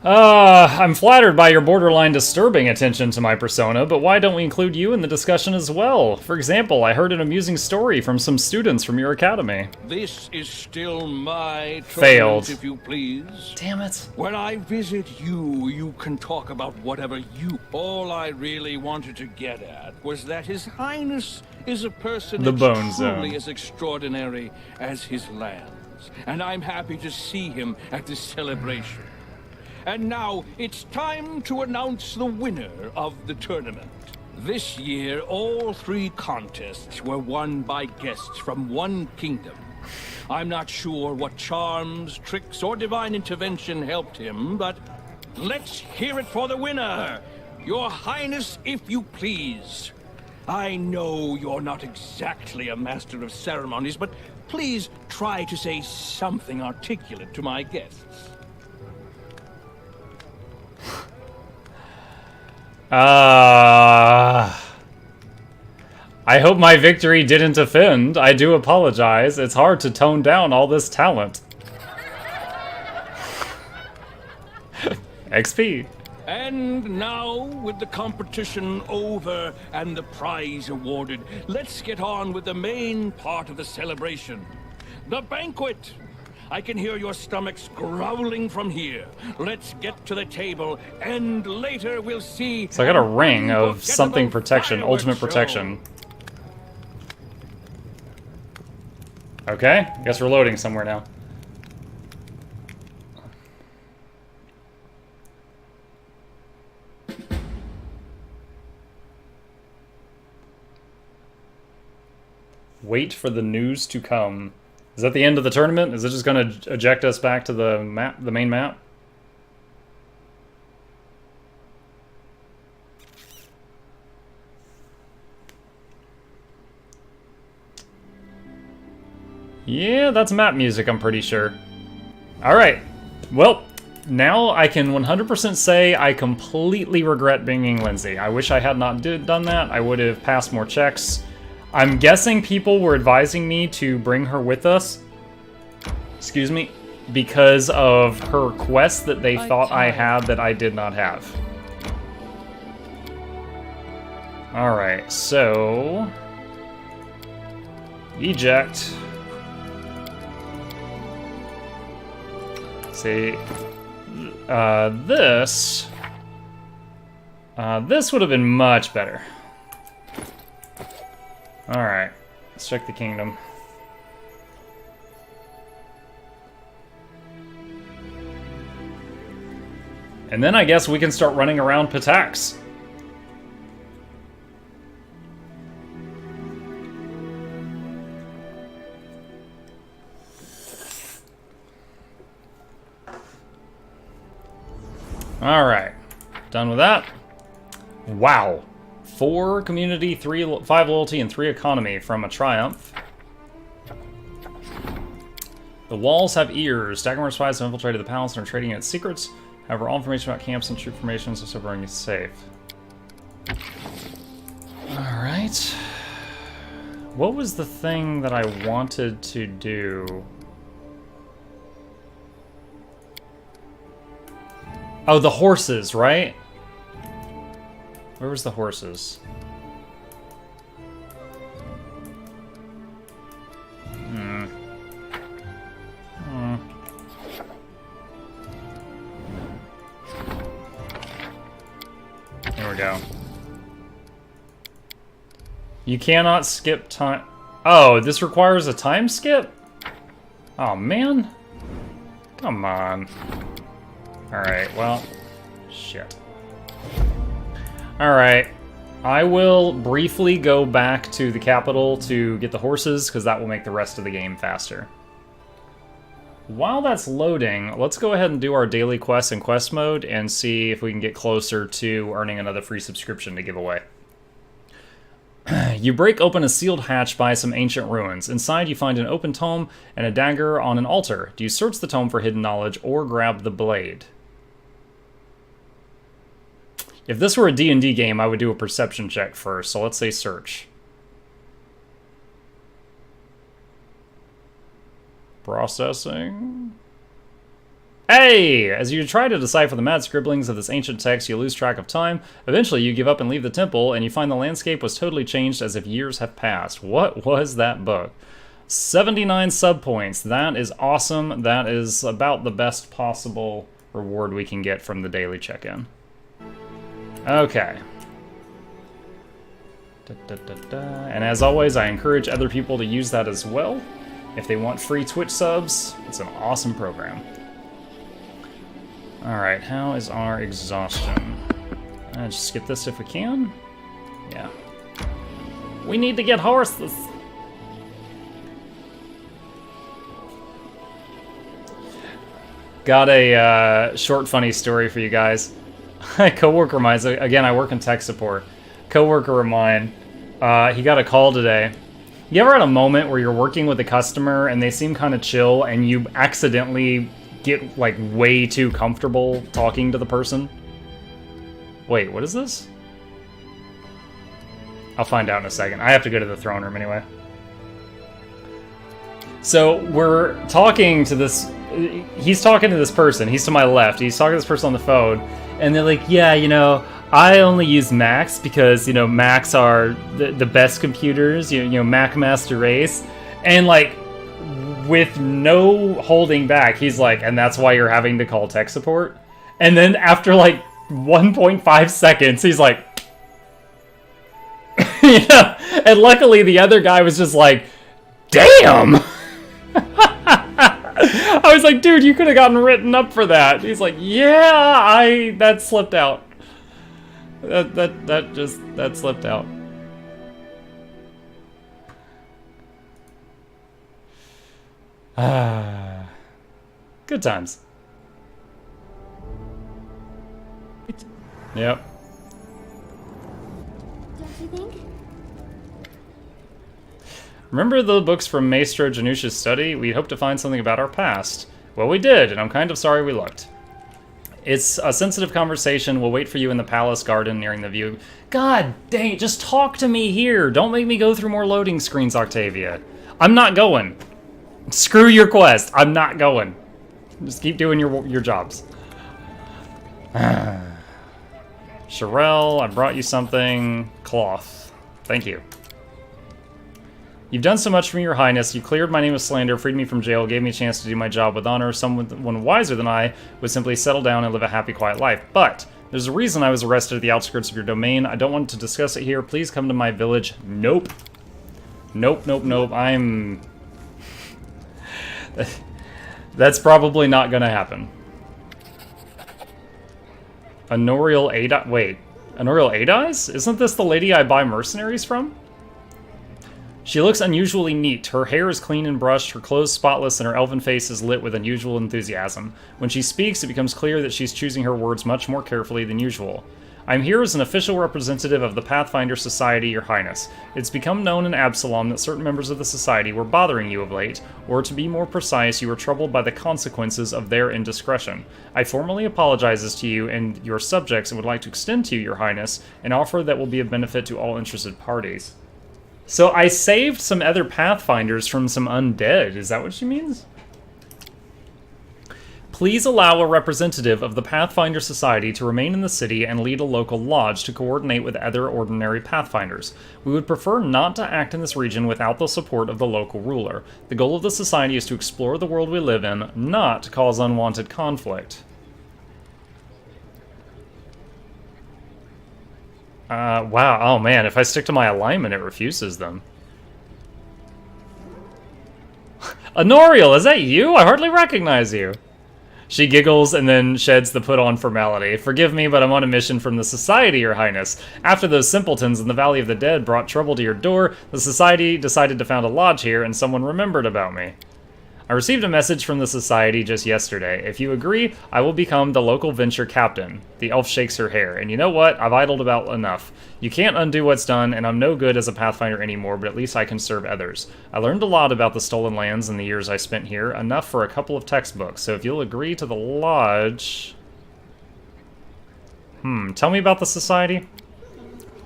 I'm flattered by your borderline disturbing attention to my persona, but why don't we include you in the discussion as well? For example, I heard an amusing story from some students from your academy. This is still my Failed. tournament, if you please. Damn it. When I visit you, you can talk about whatever you... All I really wanted to get at was that His Highness is a person The Bone truly Zone. as extraordinary as his lands. And I'm happy to see him at this celebration. And now, it's time to announce the winner of the tournament. This year, all 3 contests were won by guests from one kingdom. I'm not sure what charms, tricks, or divine intervention helped him, but let's hear it for the winner! Your Highness, if you please. I know you're not exactly a master of ceremonies, but please try to say something articulate to my guests. I hope my victory didn't offend. I do apologize. It's hard to tone down all this talent. XP. And now, with the competition over and the prize awarded, let's get on with the main part of the celebration. The banquet! I can hear your stomachs growling from here. Let's get to the table, and later we'll see... So I got a ring of unforgettable something protection, fireworks ultimate show. protection. Okay, guess we're loading somewhere now. Wait for the news to come. Is that the end of the tournament? Is it just going to eject us back to the map, the main map? Yeah, that's map music, I'm pretty sure. Alright, well, now I can 100% say I completely regret bringing Lindsay. I wish I had not done that. I would have passed more checks. I'm guessing people were advising me to bring her with us, excuse me, because of her quest that they thought I had that I did not have. Alright, so... eject. See, this would have been much better. Alright, let's check the kingdom. And then I guess we can start running around Pitax. Alright, done with that. Wow. 4 community, 5 loyalty, and 3 economy from a triumph. The walls have ears. Dagmar spies have infiltrated the palace and are trading its secrets. However, all information about camps and troop formations are sobering is safe. Alright. What was the thing that I wanted to do? Oh, the horses, right? Where was the horses? we go. You cannot skip time. Oh, this requires a time skip? Oh, man. Come on. Alright, well, shit. Alright. I will briefly go back to the capital to get the horses, because that will make the rest of the game faster. While that's loading, let's go ahead and do our daily quests in quest mode and see if we can get closer to earning another free subscription to give away. You break open a sealed hatch by some ancient ruins. Inside, you find an open tome and a dagger on an altar. Do you search the tome for hidden knowledge or grab the blade? If this were a D&D game, I would do a perception check first, so let's say search. Processing. Hey! As you try to decipher the mad scribblings of this ancient text, you lose track of time. Eventually, you give up and leave the temple, and you find the landscape was totally changed as if years have passed. What was that book? 79 sub points. That is awesome. That is about the best possible reward we can get from the daily check-in. Okay. And as always, I encourage other people to use that as well. If they want free Twitch subs, it's an awesome program. Alright, how is our exhaustion? Just skip this if we can. Yeah. We need to get horses! Got a short funny story for you guys. A coworker of mine, again, I work in tech support. Coworker of mine, he got a call today. You ever had a moment where you're working with a customer and they seem kind of chill and you accidentally get like way too comfortable talking to the person? Wait, what is this? I'll find out in a second. I have to go to the throne room anyway. So we're talking to this, he's talking to this person, he's to my left, he's talking to this person on the phone, and they're like, yeah, you know, I only use Macs because, you know, Macs are the best computers, you know, Mac Master Race, and like, with no holding back, he's like, and that's why you're having to call tech support? And then after like 1.5 seconds, he's like, yeah, and luckily the other guy was just like, damn! I was like, dude, you could have gotten written up for that. He's like, yeah, that slipped out. That slipped out. Good times. Yep. Don't you think? Remember the books from Maestro Janusha's study? We'd hoped to find something about our past. Well, we did, and I'm kind of sorry we looked. It's a sensitive conversation. We'll wait for you in the palace garden nearing the view. God dang it, just talk to me here. Don't make me go through more loading screens, Octavia. I'm not going. Screw your quest. I'm not going. Just keep doing your jobs. Sherelle, I brought you something. Cloth. Thank you. You've done so much for me, Your Highness. You cleared my name of slander, freed me from jail, gave me a chance to do my job with honor. Someone wiser than I would simply settle down and live a happy, quiet life. But there's a reason I was arrested at the outskirts of your domain. I don't want to discuss it here. Please come to my village. Nope. Nope, nope, nope. That's probably not gonna happen. Honorial Adai? Wait. Honorial Adais? Isn't this the lady I buy mercenaries from? She looks unusually neat. Her hair is clean and brushed, her clothes spotless, and her elven face is lit with unusual enthusiasm. When she speaks, it becomes clear that she's choosing her words much more carefully than usual. I'm here as an official representative of the Pathfinder Society, Your Highness. It's become known in Absalom that certain members of the Society were bothering you of late, or to be more precise, you were troubled by the consequences of their indiscretion. I formally apologize to you and your subjects and would like to extend to you, Your Highness, an offer that will be of benefit to all interested parties. So I saved some other Pathfinders from some undead. Is that what she means? Please allow a representative of the Pathfinder Society to remain in the city and lead a local lodge to coordinate with other ordinary Pathfinders. We would prefer not to act in this region without the support of the local ruler. The goal of the Society is to explore the world we live in, not to cause unwanted conflict. Wow. Oh, man. If I stick to my alignment, it refuses them. Honorial, is that you? I hardly recognize you. She giggles and then sheds the put-on formality. Forgive me, but I'm on a mission from the Society, Your Highness. After those simpletons in the Valley of the Dead brought trouble to your door, the Society decided to found a lodge here, and someone remembered about me. I received a message from the Society just yesterday. If you agree, I will become the local venture captain. The elf shakes her hair. And you know what? I've idled about enough. You can't undo what's done, and I'm no good as a Pathfinder anymore, but at least I can serve others. I learned a lot about the stolen lands in the years I spent here, enough for a couple of textbooks. So if you'll agree to the lodge... Tell me about the Society.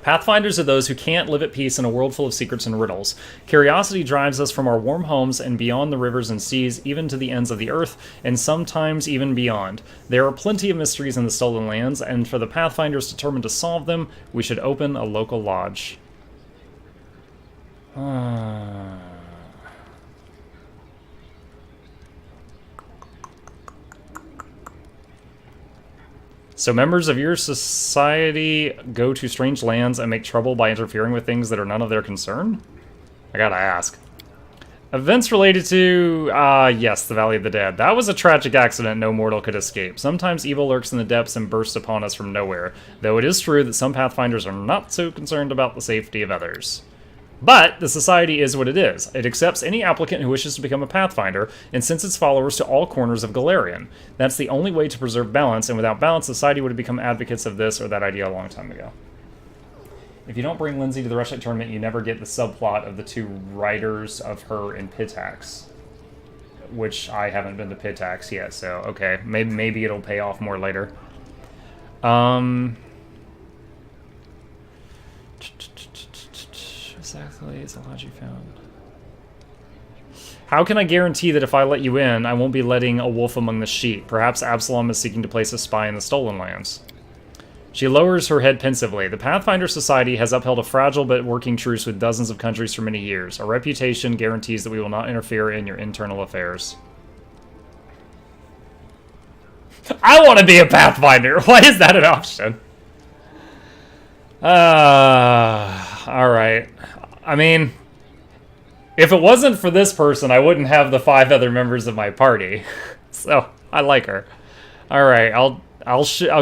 Pathfinders are those who can't live at peace in a world full of secrets and riddles. Curiosity drives us from our warm homes and beyond the rivers and seas, even to the ends of the earth, and sometimes even beyond. There are plenty of mysteries in the stolen lands, and for the Pathfinders determined to solve them, we should open a local lodge. So members of your society go to strange lands and make trouble by interfering with things that are none of their concern? I gotta ask. Events related to, yes, the Valley of the Dead. That was a tragic accident no mortal could escape. Sometimes evil lurks in the depths and bursts upon us from nowhere, though it is true that some Pathfinders are not so concerned about the safety of others. But the Society is what it is. It accepts any applicant who wishes to become a Pathfinder and sends its followers to all corners of Galarian. That's the only way to preserve balance, and without balance, Society would have become advocates of this or that idea a long time ago. If you don't bring Lindsay to the Rushlight tournament, you never get the subplot of the two writers of her in Pitax. Which I haven't been to Pitax yet, so okay, maybe it'll pay off more later. Exactly, it's a lodge you found. How can I guarantee that if I let you in, I won't be letting a wolf among the sheep? Perhaps Absalom is seeking to place a spy in the stolen lands. She lowers her head pensively. The Pathfinder Society has upheld a fragile but working truce with dozens of countries for many years. Our reputation guarantees that we will not interfere in your internal affairs. I want to be a Pathfinder! Why is that an option? Alright. I mean, if it wasn't for this person, I wouldn't have the 5 other members of my party. So, I like her. Alright, I'll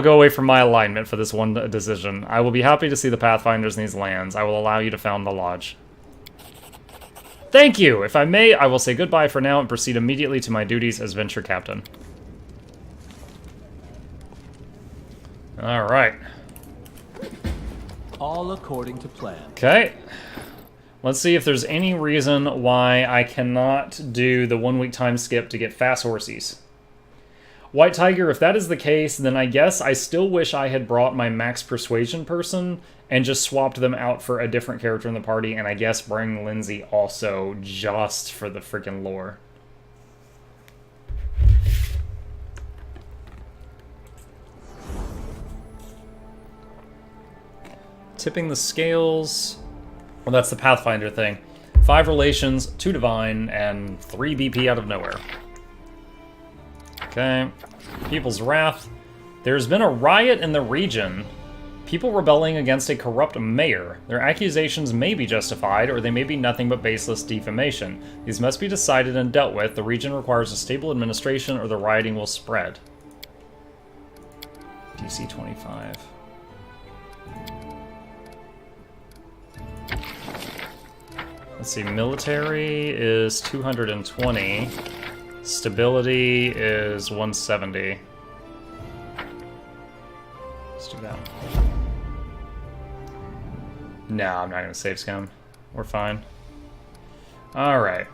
go away from my alignment for this one decision. I will be happy to see the Pathfinders in these lands. I will allow you to found the lodge. Thank you! If I may, I will say goodbye for now and proceed immediately to my duties as venture captain. Alright. All according to plan. Okay. Let's see if there's any reason why I cannot do the 1 week time skip to get fast horsies. White Tiger, if that is the case, then I guess I still wish I had brought my max persuasion person and just swapped them out for a different character in the party, and I guess bring Lindsay also just for the freaking lore. Tipping the scales. Well, that's the Pathfinder thing. 5 relations, 2 divine, and 3 BP out of nowhere. Okay. People's Wrath. There's been a riot in the region. People rebelling against a corrupt mayor. Their accusations may be justified, or they may be nothing but baseless defamation. These must be decided and dealt with. The region requires a stable administration, or the rioting will spread. DC 25. Let's see, military is 220. Stability is 170. Let's do that. No, I'm not going to save scum. We're fine. Alright.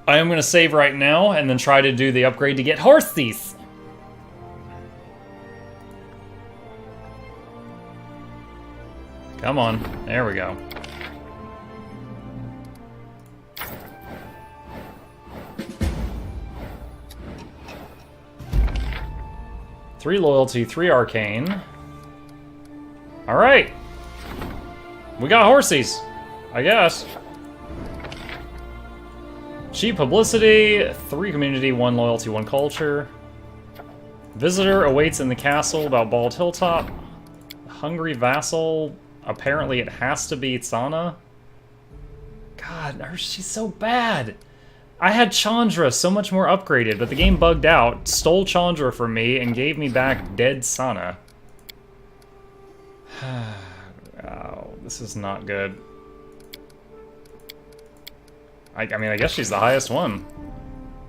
I am going to save right now and then try to do the upgrade to get horsies. Come on. There we go. Three loyalty, 3 arcane. Alright. We got horsies, I guess. Cheap publicity, 3 community, 1 loyalty, 1 culture. Visitor awaits in the castle about Bald Hilltop. Hungry Vassal. Apparently it has to be Tsana. God, she's so bad. I had Chandra so much more upgraded, but the game bugged out, stole Chandra from me, and gave me back dead Sana. Oh, this is not good. I mean, I guess she's the highest one.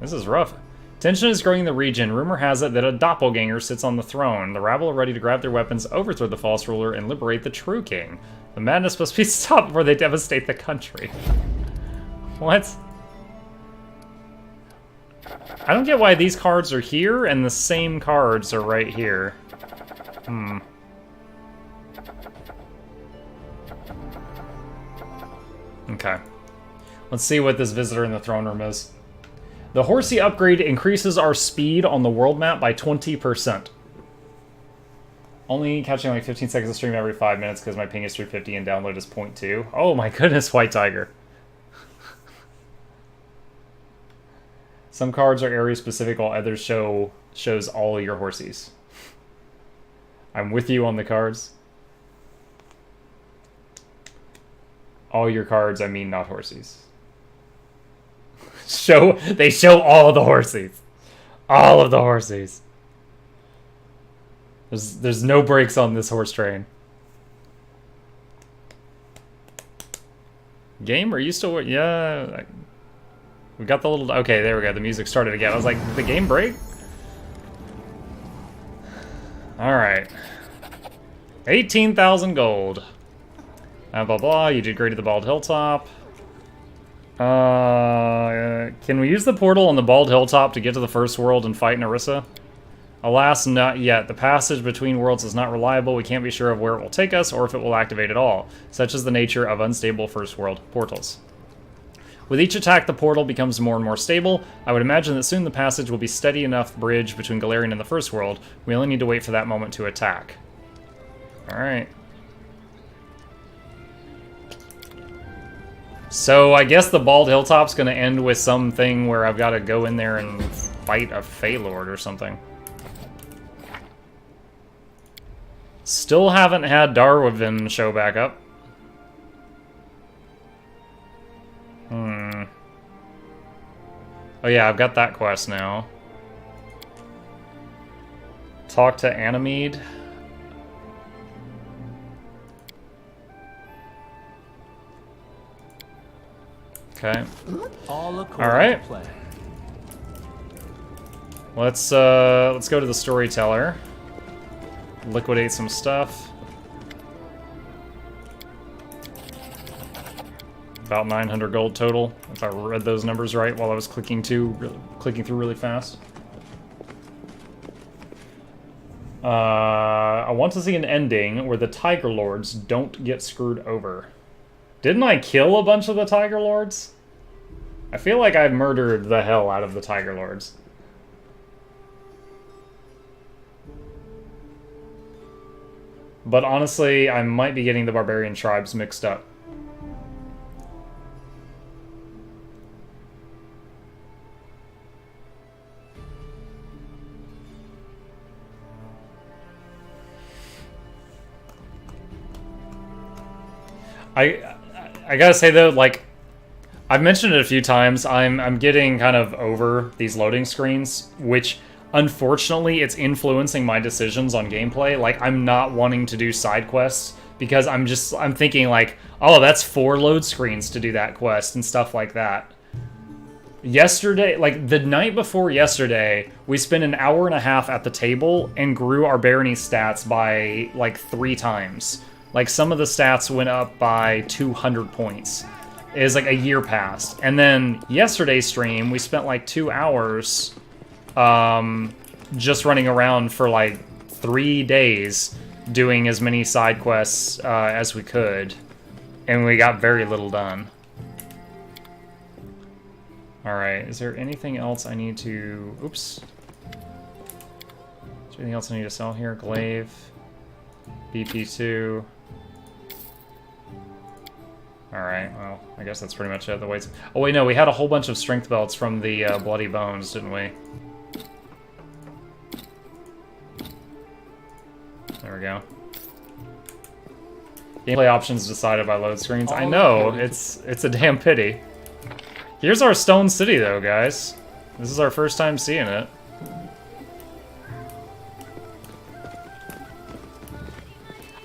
This is rough. Tension is growing in the region. Rumor has it that a doppelganger sits on the throne. The rabble are ready to grab their weapons, overthrow the false ruler, and liberate the true king. The madness must be stopped before they devastate the country. What? I don't get why these cards are here and the same cards are right here. Okay. Let's see what this visitor in the throne room is. The horsey upgrade increases our speed on the world map by 20%. Only catching like 15 seconds of stream every 5 minutes because my ping is 350 and download is 0.2. Oh my goodness, White Tiger. Some cards are area specific while others shows all your horsies. I'm with you on the cards. All your cards, I mean not horsies. They show all of the horsies. All of the horsies. There's no brakes on this horse train. Game, are you still... Yeah... We got the little... Okay, there we go. The music started again. I was like, did the game break? Alright. 18,000 gold. Blah, blah, blah. You did great at the Bald Hilltop. Can we use the portal on the Bald Hilltop to get to the first world and fight Narissa? Alas, not yet. The passage between worlds is not reliable. We can't be sure of where it will take us or if it will activate at all. Such is the nature of unstable first world portals. With each attack, the portal becomes more and more stable. I would imagine that soon the passage will be steady enough bridge between Galarian and the first world. We only need to wait for that moment to attack. Alright. So I guess the Bald Hilltop's gonna end with something where I've got to go in there and fight a Feylord or something. Still haven't had Darwin show back up. Oh yeah, I've got that quest now. Talk to Animede. Okay. All right. to plan. Let's go to the storyteller. Liquidate some stuff. About 900 gold total, if I read those numbers right while I was clicking through really fast. I want to see an ending where the Tiger Lords don't get screwed over. Didn't I kill a bunch of the Tiger Lords? I feel like I've murdered the hell out of the Tiger Lords. But honestly, I might be getting the Barbarian tribes mixed up. I gotta say though, like, I've mentioned it a few times, I'm getting kind of over these loading screens, which unfortunately it's influencing my decisions on gameplay. Like, I'm not wanting to do side quests because I'm thinking like, oh, that's 4 load screens to do that quest and stuff like that. Yesterday, like the night before yesterday, we spent an hour and a half at the table and grew our barony stats by like 3 times. Like, some of the stats went up by 200 points. It was like a year passed. And then yesterday's stream, we spent like 2 hours just running around for like 3 days doing as many side quests as we could. And we got very little done. Alright, is there anything else I need to... Oops. Is there anything else I need to sell here? Glaive. BP2. Alright, well, I guess that's pretty much it. The weights. Oh wait, no, we had a whole bunch of strength belts from the Bloody Bones, didn't we? There we go. Gameplay options decided by load screens. I know, it's a damn pity. Here's our stone city though, guys. This is our first time seeing it.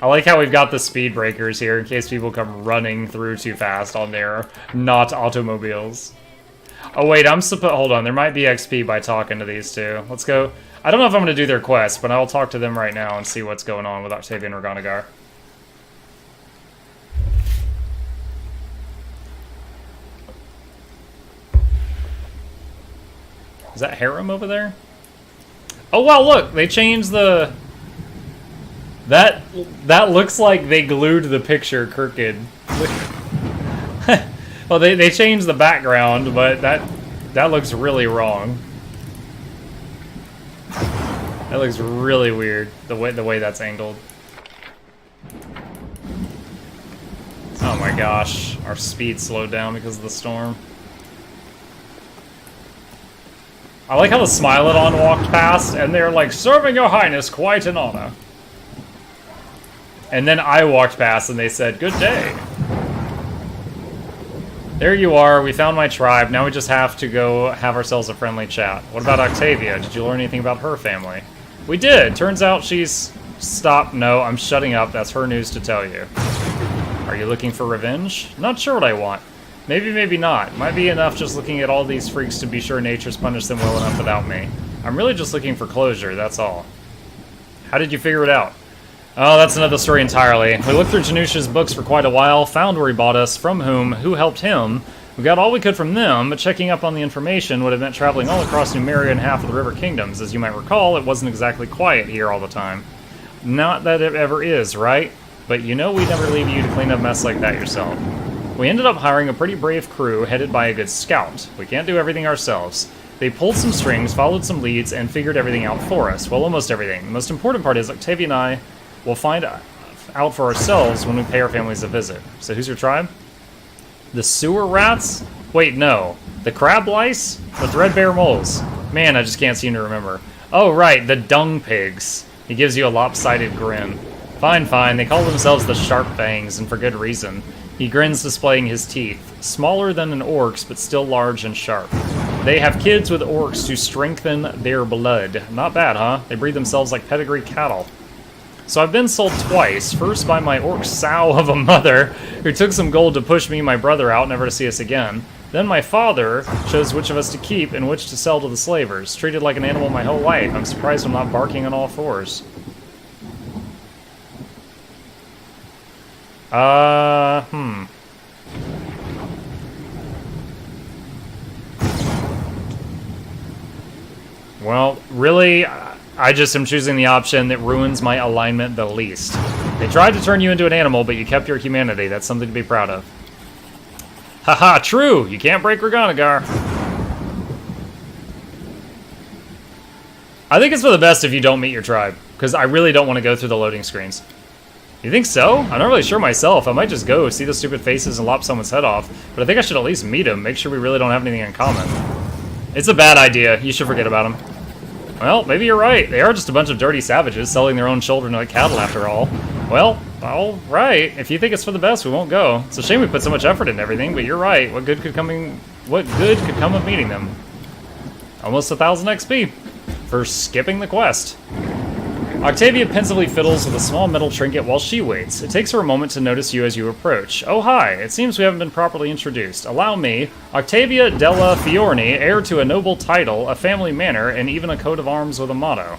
I like how we've got the speed breakers here in case people come running through too fast on their not automobiles. Oh wait, hold on, there might be XP by talking to these two. Let's go. I don't know if I'm gonna do their quest, but I'll talk to them right now and see what's going on with Octavia and Reganagar. Is that Harem over there? Oh wow, look, they changed the... That looks like they glued the picture crooked. Well, they changed the background, but that looks really wrong. That looks really weird, the way that's angled. Oh my gosh, our speed slowed down because of the storm. I like how the Smilodon walked past, and they're like, "Serving your highness, quite an honor." And then I walked past, and they said, "Good day." There you are, we found my tribe, now we just have to go have ourselves a friendly chat. What about Octavia? Did you learn anything about her family? We did! Turns out she's... Stop, no, I'm shutting up, that's her news to tell you. Are you looking for revenge? Not sure what I want. Maybe, maybe not. Might be enough just looking at all these freaks to be sure nature's punished them well enough without me. I'm really just looking for closure, that's all. How did you figure it out? Oh, that's another story entirely. We looked through Janusha's books for quite a while, found where he bought us, from whom, who helped him. We got all we could from them, but checking up on the information would have meant traveling all across Numeria and half of the River Kingdoms. As you might recall, it wasn't exactly quiet here all the time. Not that it ever is, right? But you know we'd never leave you to clean up a mess like that yourself. We ended up hiring a pretty brave crew headed by a good scout. We can't do everything ourselves. They pulled some strings, followed some leads, and figured everything out for us. Well, almost everything. The most important part is Octavia and I will find out for ourselves when we pay our families a visit. So who's your tribe? The sewer rats? Wait, no. The crab lice? The threadbare moles? Man, I just can't seem to remember. Oh, right, the dung pigs. He gives you a lopsided grin. Fine, fine. They call themselves the Sharp Fangs, and for good reason. He grins, displaying his teeth. Smaller than an orc's, but still large and sharp. They have kids with orcs to strengthen their blood. Not bad, huh? They breed themselves like pedigree cattle. So I've been sold twice. First by my orc sow of a mother, who took some gold to push me and my brother out, never to see us again. Then my father chose which of us to keep and which to sell to the slavers. Treated like an animal my whole life. I'm surprised I'm not barking on all fours. Well, really, I just am choosing the option that ruins my alignment the least. They tried to turn you into an animal, but you kept your humanity. That's something to be proud of. Haha, true! You can't break Reganagar. I think it's for the best if you don't meet your tribe, because I really don't want to go through the loading screens. You think so? I'm not really sure myself. I might just go, see the stupid faces, and lop someone's head off, but I think I should at least meet them, make sure we really don't have anything in common. It's a bad idea. You should forget about them. Well, maybe you're right. They are just a bunch of dirty savages selling their own children like cattle after all. Well, alright. If you think it's for the best, we won't go. It's a shame we put so much effort into everything, but you're right. What good could come of meeting them? Almost 1,000 XP for skipping the quest. Octavia pensively fiddles with a small metal trinket while she waits. It takes her a moment to notice you as you approach. Oh, hi. It seems we haven't been properly introduced. Allow me, Octavia della Fiorni, heir to a noble title, a family manor, and even a coat of arms with a motto.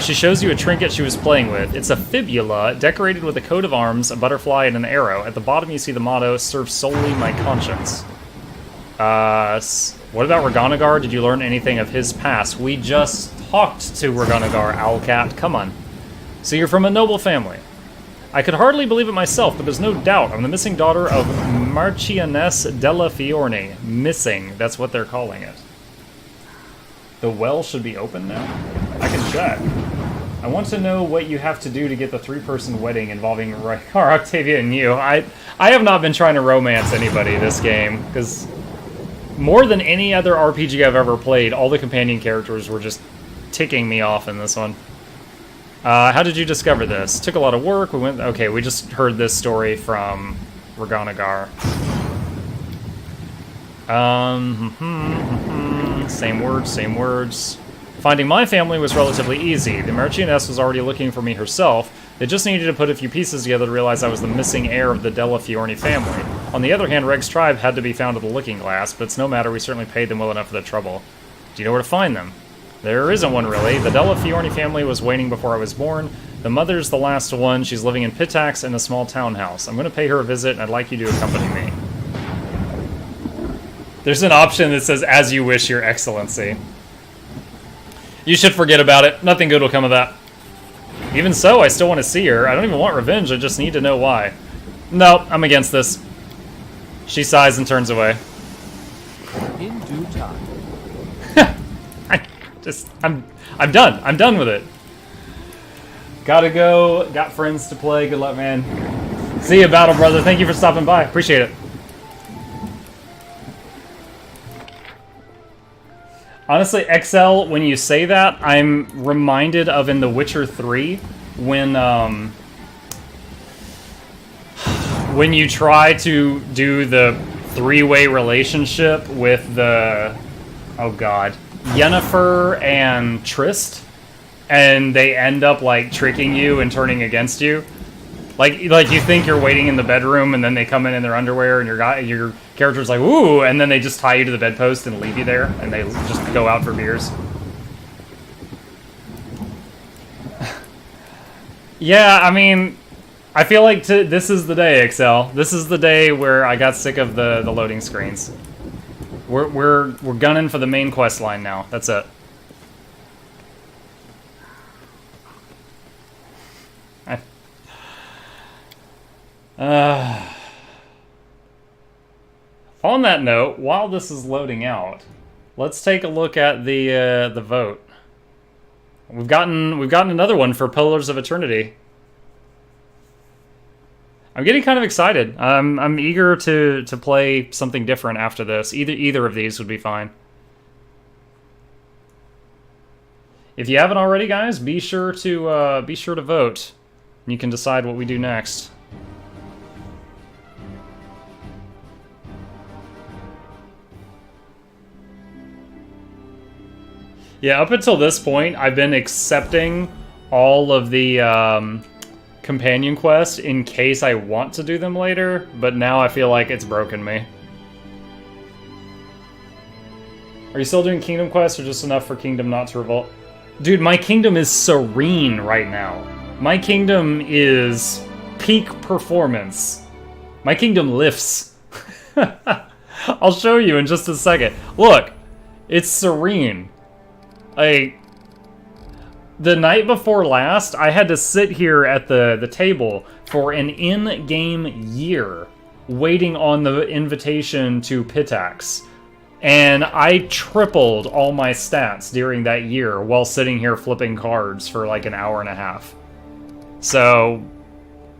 She shows you a trinket she was playing with. It's a fibula, decorated with a coat of arms, a butterfly, and an arrow. At the bottom you see the motto, serve solely my conscience. What about Reganagar? Did you learn anything of his past? We just talked to Reganagar, Owlcat. Come on. So you're from a noble family. I could hardly believe it myself, but there's no doubt I'm the missing daughter of Marchioness della Fiorni. Missing, that's what they're calling it. The well should be open now? I can check. I want to know what you have to do to get the 3-person wedding involving Octavia and you. I have not been trying to romance anybody this game, because more than any other RPG I've ever played, all the companion characters were just ticking me off in this one. How did you discover this? Took a lot of work. We went. Okay, we just heard this story from Reganagar. Same words, same words. Finding my family was relatively easy. The Marchioness was already looking for me herself. They just needed to put a few pieces together to realize I was the missing heir of the Della Fiorni family. On the other hand, Reg's tribe had to be found at the Looking Glass, but it's no matter, we certainly paid them well enough for the trouble. Do you know where to find them? There isn't one, really. The Della Fiorni family was waiting before I was born. The mother's the last one. She's living in Pitax in a small townhouse. I'm going to pay her a visit, and I'd like you to accompany me. There's an option that says, as you wish, your excellency. You should forget about it. Nothing good will come of that. Even so, I still want to see her. I don't even want revenge, I just need to know why. No, I'm against this. She sighs and turns away. In due time. I'm done. I'm done with it. Gotta go. Got friends to play. Good luck, man. See you, Battle Brother. Thank you for stopping by. Appreciate it. Honestly, XL, when you say that, I'm reminded of in The Witcher 3 when you try to do the three-way relationship with the, oh god, Yennefer and Trist, and they end up like tricking you and turning against you. Like you think you're waiting in the bedroom, and then they come in their underwear, and your character's like, ooh, and then they just tie you to the bedpost and leave you there, and they just go out for beers. Yeah, I mean, I feel like this is the day, XL. This is the day where I got sick of the loading screens. We're gunning for the main quest line now. That's it. On that note, while this is loading out, let's take a look at the vote. We've gotten another one for Pillars of Eternity. I'm getting kind of excited. I'm eager to play something different after this. Either of these would be fine. If you haven't already, guys, be sure to vote. And you can decide what we do next. Yeah, up until this point, I've been accepting all of the companion quests in case I want to do them later, but now I feel like it's broken me. Are you still doing kingdom quests, or just enough for kingdom not to revolt? Dude, my kingdom is serene right now. My kingdom is peak performance. My kingdom lifts. I'll show you in just a second. Look, it's serene. The night before last, I had to sit here at the table for an in-game year waiting on the invitation to Pitax. And I tripled all my stats during that year while sitting here flipping cards for like an hour and a half. So,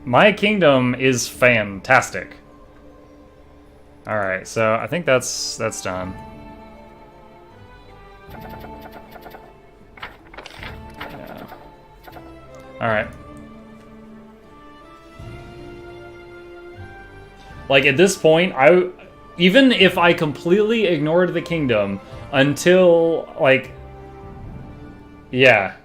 my kingdom is fantastic. Alright, so I think that's done. Alright. Like, at this point, even if I completely ignored the kingdom until, like... Yeah.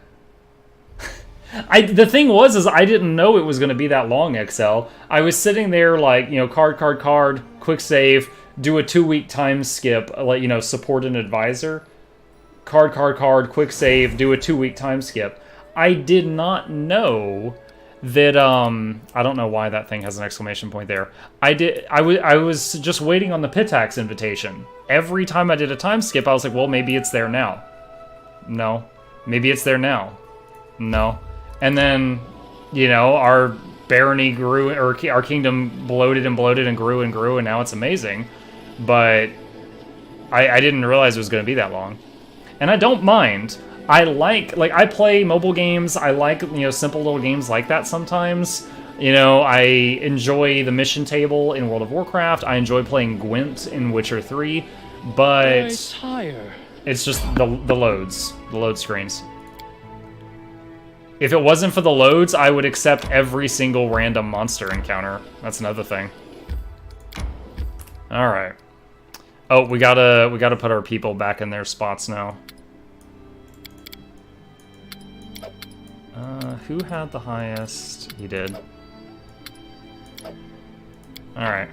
The thing was I didn't know it was going to be that long, XL. I was sitting there, like, you know, card, quick save, do a 2-week time skip, like, you know, support an advisor. Card, quick save, do a 2-week time skip. I did not know that, I don't know why that thing has an exclamation point there. I was just waiting on the Pitax invitation. Every time I did a time skip, I was like, well, maybe it's there now. No. Maybe it's there now. No. And then, you know, our barony grew, or our kingdom bloated and grew, and now it's amazing. But I didn't realize it was going to be that long. And I don't mind. I I play mobile games. I like, you know, simple little games like that sometimes. You know, I enjoy the mission table in World of Warcraft. I enjoy playing Gwent in Witcher 3. But it's just the load screens. If it wasn't for the loads, I would accept every single random monster encounter. That's another thing. All right. Oh, we gotta put our people back in their spots now. Who had the highest? He did. All right.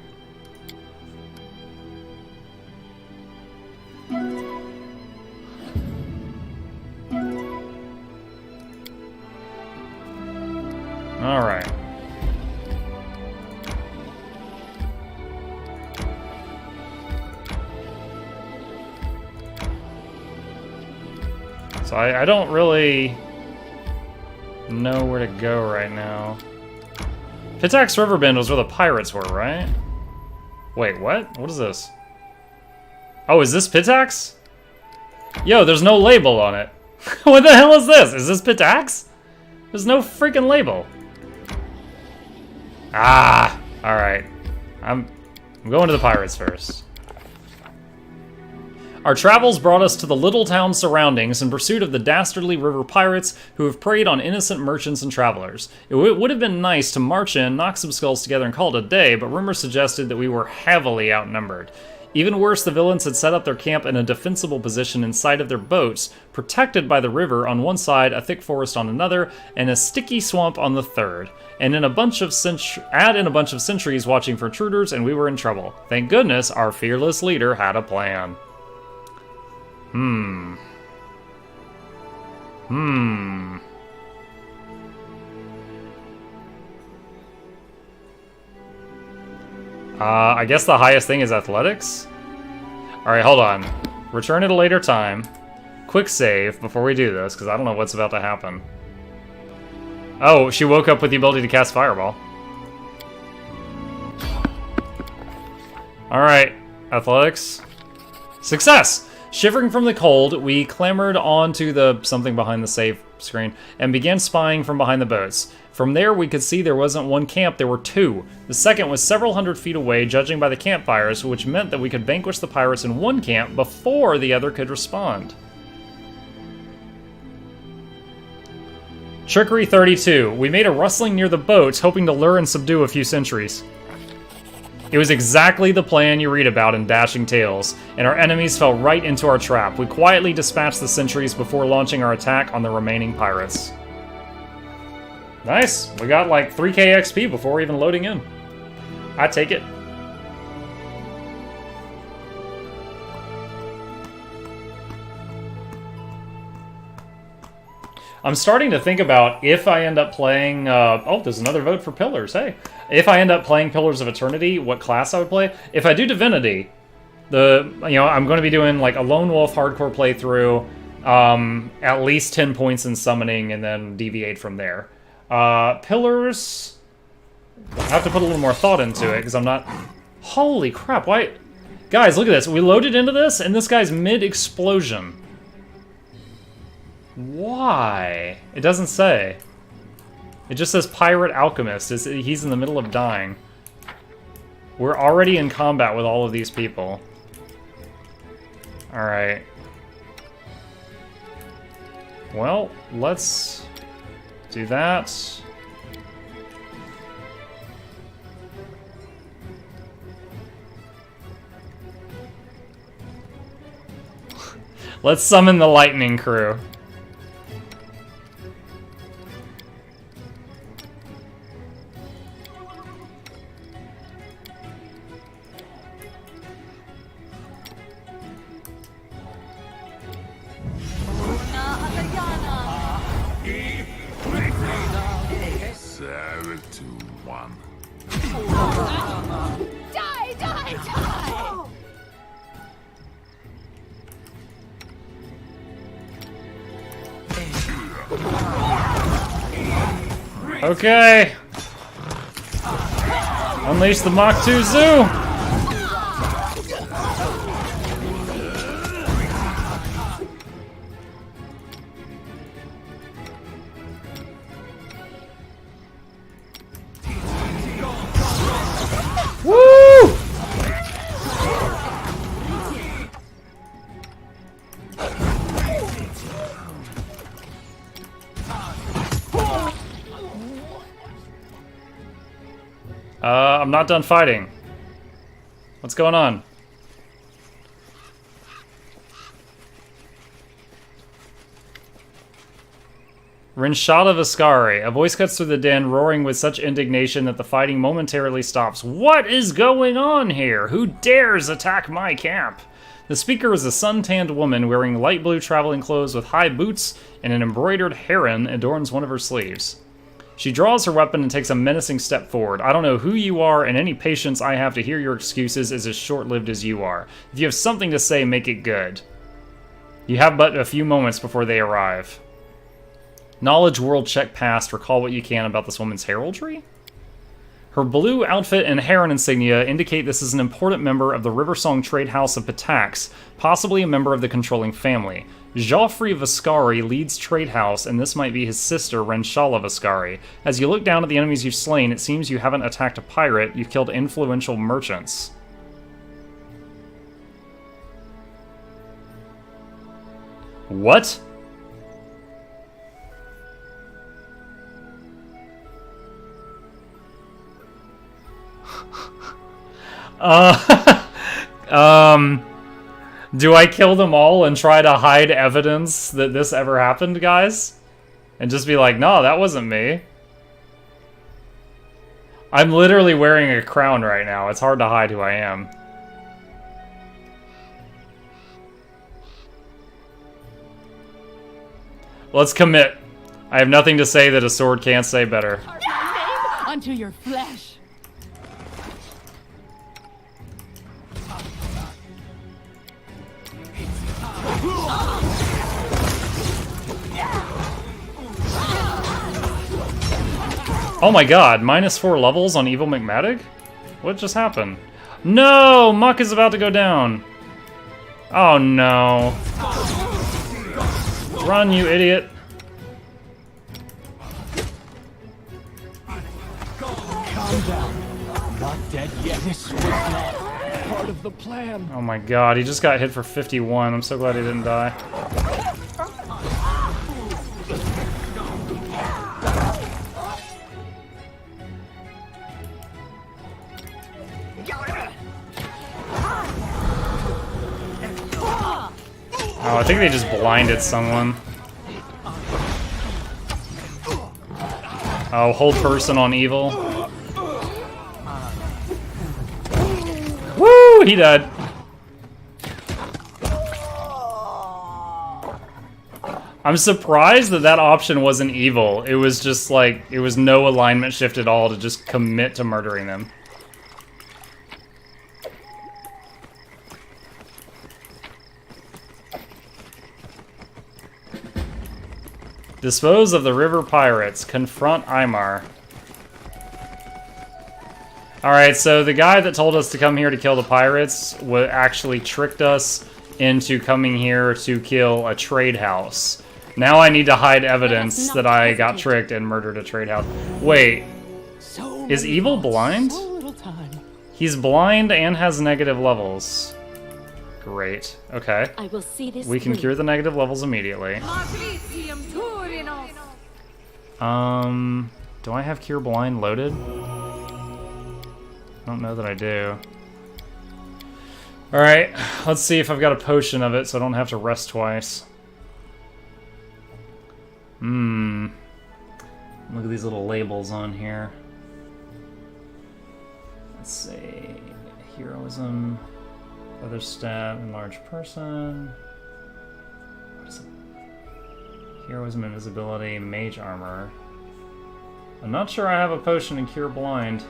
All right. So I don't really know where to go right now. Pitax Riverbend was where the pirates were, right? Wait, what? What is this? Oh, is this Pitax? Yo, there's no label on it. What the hell is this? Is this Pitax? There's no freaking label. Ah, all right. I'm going to the pirates first. Our travels brought us to the little town surroundings in pursuit of the dastardly river pirates who have preyed on innocent merchants and travelers. It would have been nice to march in, knock some skulls together, and call it a day, but rumors suggested that we were heavily outnumbered. Even worse, the villains had set up their camp in a defensible position in sight of their boats, protected by the river on one side, a thick forest on another, and a sticky swamp on the third. And in a bunch of sentries watching for intruders, and we were in trouble. Thank goodness our fearless leader had a plan. I guess the highest thing is athletics? Alright, hold on. Return at a later time. Quick save before we do this, because I don't know what's about to happen. Oh, she woke up with the ability to cast Fireball. Alright, athletics. Success! Shivering from the cold, we clambered onto the something behind the save screen and began spying from behind the boats. From there, we could see there wasn't one camp, there were two. The second was several hundred feet away, judging by the campfires, which meant that we could vanquish the pirates in one camp before the other could respond. Trickery 32. We made a rustling near the boats, hoping to lure and subdue a few sentries. It was exactly the plan you read about in Dashing Tales, and our enemies fell right into our trap. We quietly dispatched the sentries before launching our attack on the remaining pirates. Nice! We got like 3k XP before even loading in. I take it. I'm starting to think about if I end up playing... oh, there's another vote for Pillars, hey. If I end up playing Pillars of Eternity, what class I would play. If I do Divinity, I'm going to be doing like a Lone Wolf hardcore playthrough, at least 10 points in summoning, and then deviate from there. Pillars... I have to put a little more thought into it, because I'm not... Holy crap, why... Guys, look at this. We loaded into this, and this guy's mid-explosion. Why? It doesn't say. It just says Pirate Alchemist. He's in the middle of dying. We're already in combat with all of these people. Alright. Well, let's do that. Let's summon the Lightning Crew. Okay. Unleash the Mach 2 Zoo. Woo! I'm not done fighting. What's going on? Rinshada Viscari. A voice cuts through the den, roaring with such indignation that the fighting momentarily stops. What is going on here? Who dares attack my camp? The speaker is a sun-tanned woman wearing light blue traveling clothes with high boots, and an embroidered heron adorns one of her sleeves. She draws her weapon and takes a menacing step forward. I don't know who you are, and any patience I have to hear your excuses is as short-lived as you are. If you have something to say, make it good. You have but a few moments before they arrive. Knowledge world check past. Recall what you can about this woman's heraldry? Her blue outfit and heron insignia indicate this is an important member of the Riversong trade house of Pitax, possibly a member of the controlling family. Joffrey Viscari leads trade house, and this might be his sister, Renshala Viscari. As you look down at the enemies you've slain, it seems you haven't attacked a pirate, you've killed influential merchants. What? Do I kill them all and try to hide evidence that this ever happened, guys? And just be like, no, that wasn't me. I'm literally wearing a crown right now. It's hard to hide who I am. Let's commit. I have nothing to say that a sword can't say better. Unto your flesh. Oh my god, -4 levels on Evil McMadig? What just happened? No! Muck is about to go down. Oh no. Run, you idiot. Calm down. I'm not dead yet. This was not part of the plan. Oh my god, he just got hit for 51. I'm so glad he didn't die. Oh, I think they just blinded someone. Oh, hold person on evil. Woo! He died. I'm surprised that that option wasn't evil. It was just like, it was no alignment shift at all to just commit to murdering them. Dispose of the river pirates. Confront Aymar. Alright, so the guy that told us to come here to kill the pirates actually tricked us into coming here to kill a trade house. Now I need to hide evidence that I got tricked and murdered a trade house. Wait, is Evil blind? He's blind and has negative levels. Great. Okay. I will see this We can cure the negative levels immediately. Do I have Cure Blind loaded? I don't know that I do. Alright, let's see if I've got a potion of it so I don't have to rest twice. Look at these little labels on here. Let's see. Heroism, Feather Stab, Enlarged Person. What is it? Heroism, Invisibility, Mage Armor. I'm not sure I have a potion in Cure Blind.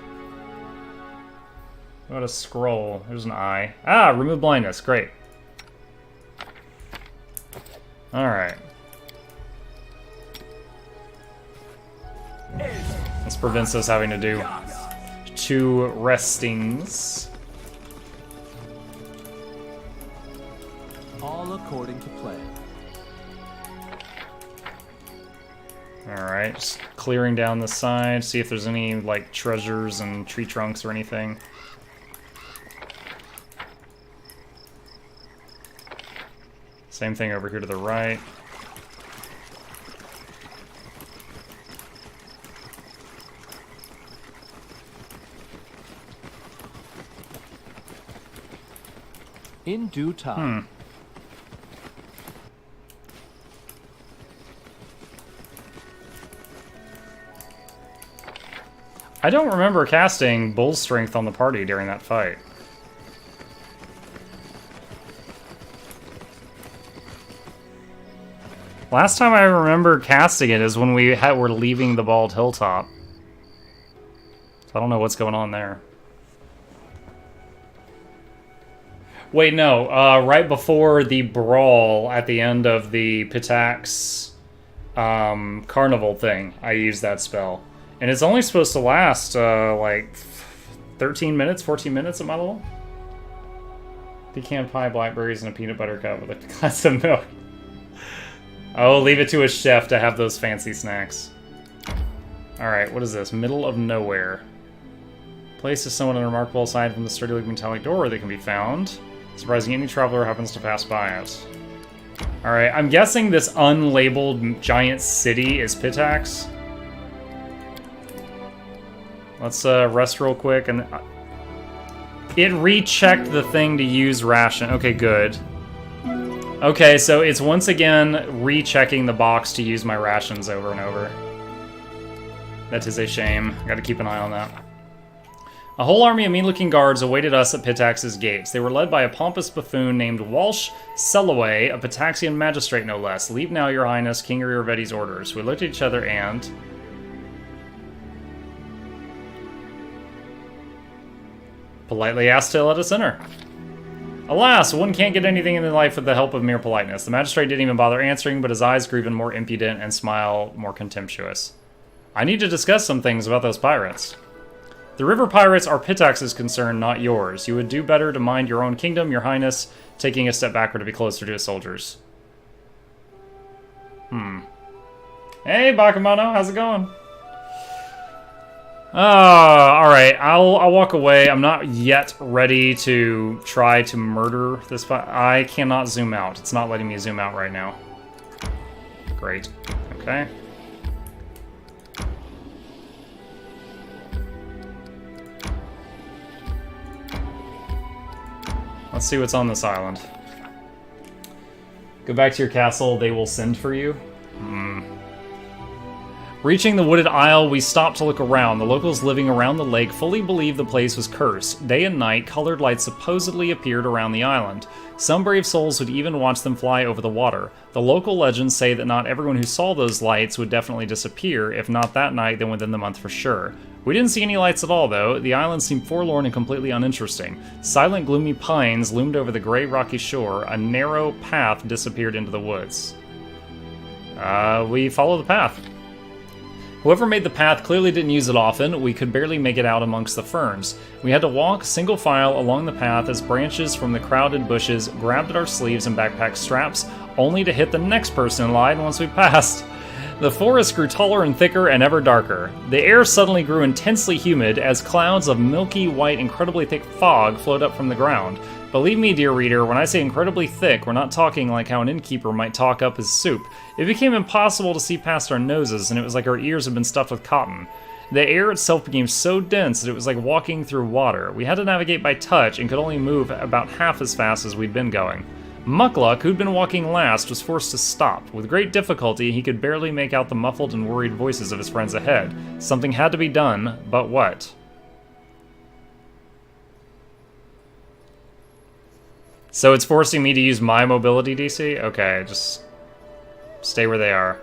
What about a scroll? There's an eye. Ah, remove blindness. Great. Alright. This prevents us having to do 2 restings. All according to plan. Alright, just clearing down the side, see if there's any, like, treasures and tree trunks or anything. Same thing over here to the right. In due time. I don't remember casting Bull Strength on the party during that fight. Last time I remember casting it is when we were leaving the Bald Hilltop. So I don't know what's going on there. Wait, no. Right before the brawl at the end of the Pitax carnival thing, I used that spell. And it's only supposed to last, like, 13 minutes, 14 minutes at my level. Pecan pie, blackberries, and a peanut butter cup with a glass of milk. Oh, leave it to a chef to have those fancy snacks. Alright, what is this? Middle of nowhere. Place is somewhat unremarkable aside from the sturdy-looking metallic door that can be found. Surprising any traveler happens to pass by it. Alright, I'm guessing this unlabeled giant city is Pitax. Let's rest real quick, and it rechecked the thing to use ration. Okay, good. Okay, so it's once again rechecking the box to use my rations over and over. That is a shame. I gotta keep an eye on that. A whole army of mean-looking guards awaited us at Pitax's gates. They were led by a pompous buffoon named Walsh Sellaway, a Pitaxian magistrate no less. Leave now, your highness, King Rirvedi's orders. We looked at each other and... politely asked to let us enter. Alas, one can't get anything in life with the help of mere politeness. The magistrate didn't even bother answering, but his eyes grew even more impudent and smile more contemptuous. I need to discuss some things about those pirates. The river pirates are Pitax's concern, not yours. You would do better to mind your own kingdom, your highness, taking a step backward to be closer to his soldiers. Hey, Bakamano, how's it going? Alright, I'll walk away. I'm not yet ready to try to murder this. I cannot zoom out. It's not letting me zoom out right now. Great. Okay. Let's see what's on this island. Go back to your castle. They will send for you. Reaching the wooded isle, we stopped to look around. The locals living around the lake fully believed the place was cursed. Day and night, colored lights supposedly appeared around the island. Some brave souls would even watch them fly over the water. The local legends say that not everyone who saw those lights would definitely disappear, if not that night, then within the month for sure. We didn't see any lights at all, though. The island seemed forlorn and completely uninteresting. Silent, gloomy pines loomed over the gray, rocky shore. A narrow path disappeared into the woods. We follow the path. Whoever made the path clearly didn't use it often. We could barely make it out amongst the ferns. We had to walk single file along the path as branches from the crowded bushes grabbed at our sleeves and backpack straps, only to hit the next person in line once we passed. The forest grew taller and thicker and ever darker. The air suddenly grew intensely humid as clouds of milky white, incredibly thick fog flowed up from the ground. Believe me, dear reader, when I say incredibly thick, we're not talking like how an innkeeper might talk up his soup. It became impossible to see past our noses, and it was like our ears had been stuffed with cotton. The air itself became so dense that it was like walking through water. We had to navigate by touch and could only move about half as fast as we'd been going. nok-nok, who'd been walking last, was forced to stop. With great difficulty, he could barely make out the muffled and worried voices of his friends ahead. Something had to be done, but what? So it's forcing me to use my mobility DC? Okay, just stay where they are.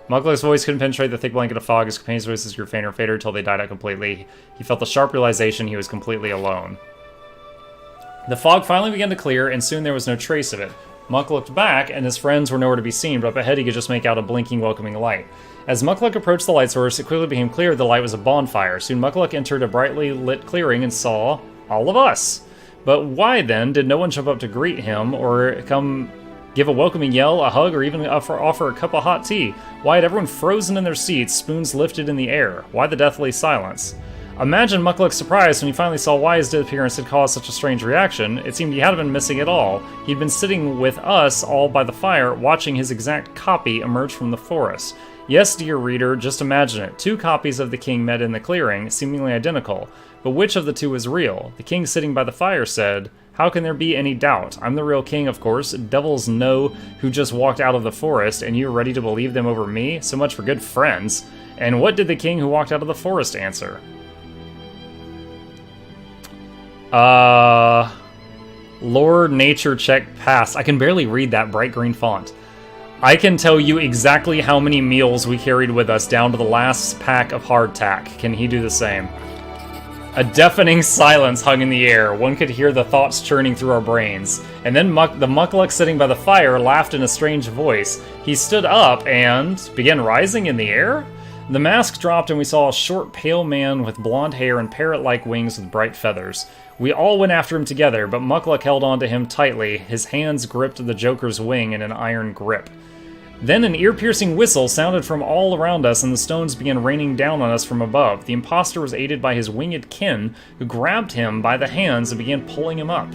nok-nok's voice couldn't penetrate the thick blanket of fog. His companion's voices grew fainter and fainter until they died out completely. He felt the sharp realization he was completely alone. The fog finally began to clear, and soon there was no trace of it. Muck looked back, and his friends were nowhere to be seen, but up ahead he could just make out a blinking, welcoming light. As Muck-Luck approached the light source, it quickly became clear the light was a bonfire. Soon Muck-Luck entered a brightly lit clearing and saw all of us. But why, then, did no one jump up to greet him, or come give a welcoming yell, a hug, or even offer a cup of hot tea? Why had everyone frozen in their seats, spoons lifted in the air? Why the deathly silence? Imagine Muck-Luck's surprise when he finally saw why his disappearance had caused such a strange reaction. It seemed he hadn't been missing at all. He'd been sitting with us all by the fire, watching his exact copy emerge from the forest. Yes, dear reader, just imagine it. 2 copies of the king met in the clearing, seemingly identical. But which of the 2 was real? The king sitting by the fire said, How can there be any doubt? I'm the real king, of course. Devils know who just walked out of the forest, and you're ready to believe them over me? So much for good friends. And what did the king who walked out of the forest answer? Lord Nature check passed. I can barely read that bright green font. I can tell you exactly how many meals we carried with us down to the last pack of hardtack. Can he do the same? A deafening silence hung in the air. One could hear the thoughts churning through our brains. And then the mukluk sitting by the fire laughed in a strange voice. He stood up and began rising in the air? The mask dropped and we saw a short, pale man with blonde hair and parrot-like wings with bright feathers. We all went after him together, but Mukluk held on to him tightly. His hands gripped the Joker's wing in an iron grip. Then an ear-piercing whistle sounded from all around us, and the stones began raining down on us from above. The imposter was aided by his winged kin, who grabbed him by the hands and began pulling him up.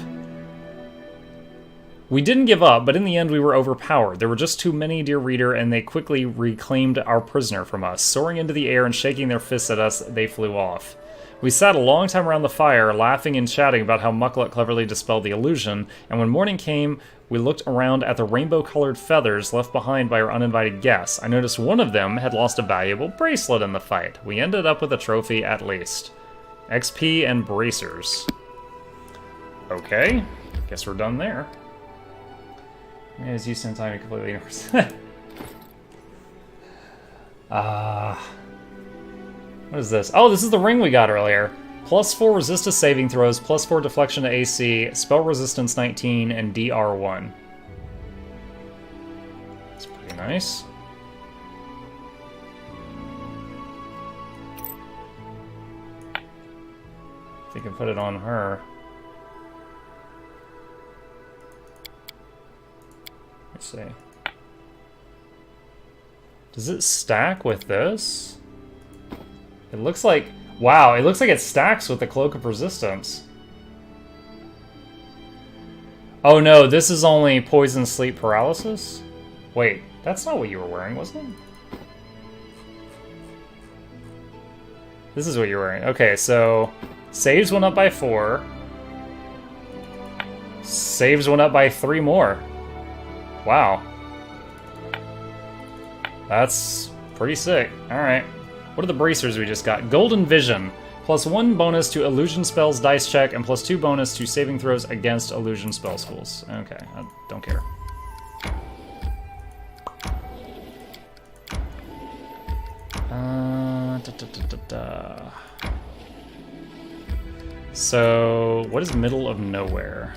We didn't give up, but in the end we were overpowered. There were just too many, dear reader, and they quickly reclaimed our prisoner from us. Soaring into the air and shaking their fists at us, they flew off. We sat a long time around the fire, laughing and chatting about how Mukluk cleverly dispelled the illusion, and when morning came, we looked around at the rainbow-colored feathers left behind by our uninvited guests. I noticed one of them had lost a valuable bracelet in the fight. We ended up with a trophy at least. XP and bracers. Okay, guess we're done there. As you spend time to completely what is this? Oh, this is the ring we got earlier. +4 resist to saving throws, +4 deflection to AC, spell resistance 19, and DR1. That's pretty nice. If you can put it on her. Let's see. Does it stack with this? It looks like... Wow, it looks like it stacks with the Cloak of Resistance. Oh no, this is only Poison, Sleep, Paralysis? Wait, that's not what you were wearing, was it? This is what you're wearing. Okay, so... Saves went up by 4. Saves went up by 3 more. Wow. That's pretty sick. Alright. What are the bracers we just got? Golden Vision. +1 bonus to illusion spells dice check, and +2 bonus to saving throws against illusion spell schools. Okay, I don't care. So, what is middle of nowhere?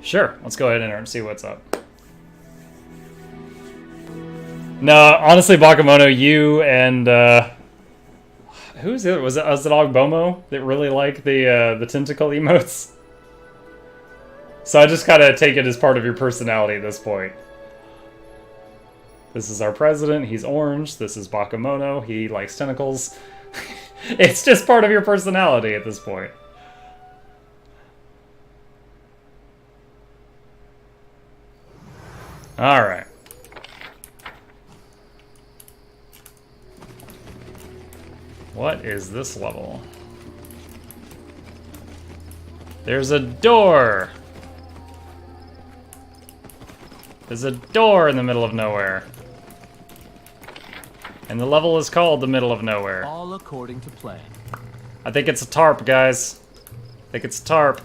Sure, let's go ahead and enter and see what's up. No, honestly, Bakemono, you and who's the other? Was it Bomo that really liked the tentacle emotes? So I just gotta take it as part of your personality at this point. This is our president. He's orange. This is Bakemono. He likes tentacles. It's just part of your personality at this point. All right. What is this level? There's a door! There's a door in the middle of nowhere. And the level is called the middle of nowhere. All according to plan. I think it's a tarp, guys. I think it's a tarp.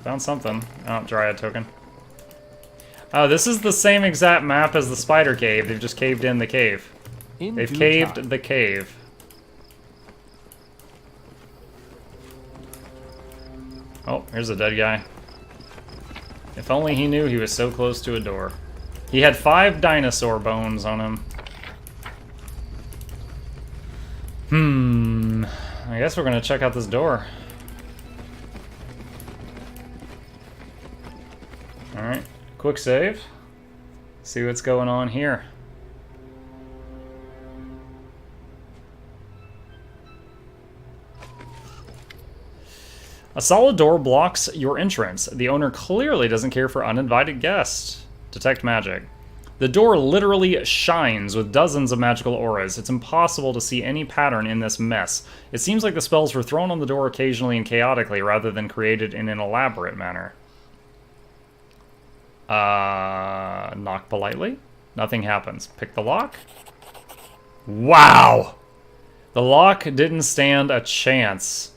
Found something. Oh, Dryad token. Oh, this is the same exact map as the spider cave. They've just caved in the cave. They've caved the cave. Oh, here's a dead guy. If only he knew he was so close to a door. He had 5 dinosaur bones on him. I guess we're gonna check out this door. Alright, quick save. See what's going on here. A solid door blocks your entrance. The owner clearly doesn't care for uninvited guests. Detect magic. The door literally shines with dozens of magical auras. It's impossible to see any pattern in this mess. It seems like the spells were thrown on the door occasionally and chaotically rather than created in an elaborate manner. Knock politely. Nothing happens. Pick the lock. Wow! The lock didn't stand a chance.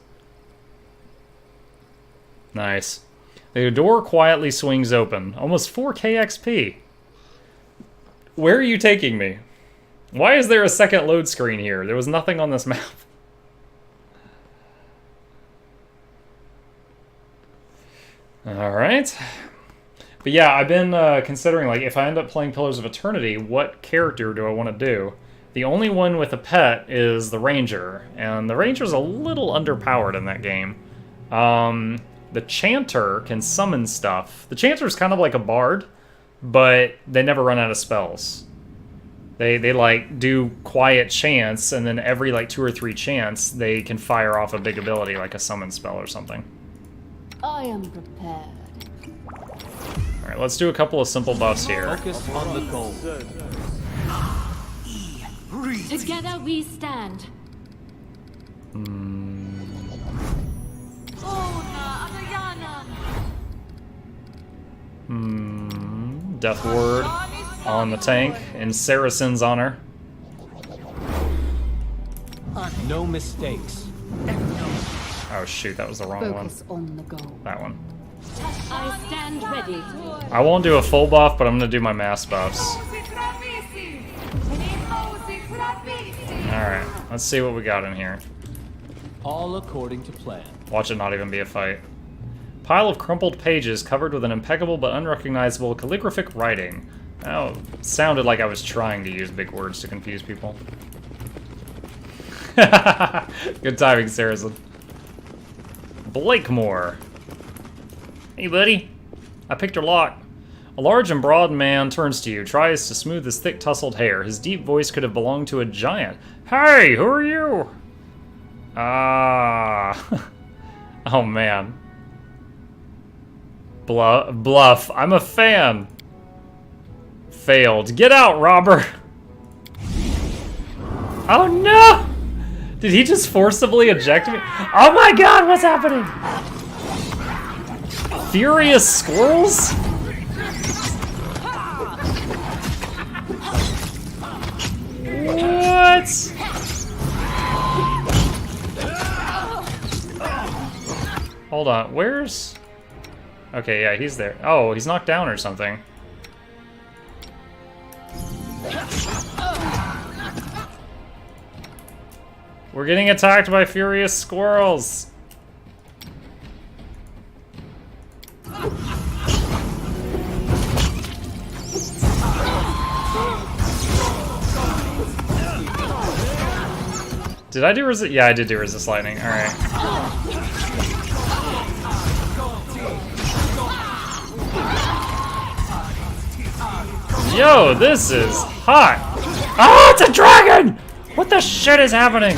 Nice. The door quietly swings open. Almost 4k XP. Where are you taking me? Why is there a second load screen here? There was nothing on this map. Alright. But yeah, I've been considering, like, if I end up playing Pillars of Eternity, what character do I want to do? The only one with a pet is the Ranger, and the Ranger's a little underpowered in that game. The Chanter can summon stuff. The Chanter's kind of like a bard, but they never run out of spells. They like, do quiet chants, and then every, like, 2 or 3 chants, they can fire off a big ability, like a summon spell or something. I am prepared. Alright, let's do a couple of simple buffs here. Focus on the goal. Together we stand. Death Word on the tank in Saracen's honor. No mistakes. Oh shoot, that was the wrong Focus one. on the goal. That one. I stand ready. I won't do a full buff, but I'm gonna do my mass buffs. Alright, let's see what we got in here. All according to plan. Watch it not even be a fight. Pile of crumpled pages covered with an impeccable but unrecognizable calligraphic writing. Oh, sounded like I was trying to use big words to confuse people. Good timing, Saracen. Blakemore. Hey, buddy. I picked your lock. A large and broad man turns to you, tries to smooth his thick tousled hair. His deep voice could have belonged to a giant. Hey, who are you? Oh, man. Bluff. I'm a fan. Failed. Get out, robber. Oh, no! Did he just forcibly eject me? Oh my god, what's happening? Furious squirrels? What? Hold on, where's... Okay, yeah, he's there. Oh, he's knocked down or something. We're getting attacked by furious squirrels. Did I do resist? Yeah, I did do resist lightning. All right. Yo, this is hot. Oh, it's a dragon! What the shit is happening?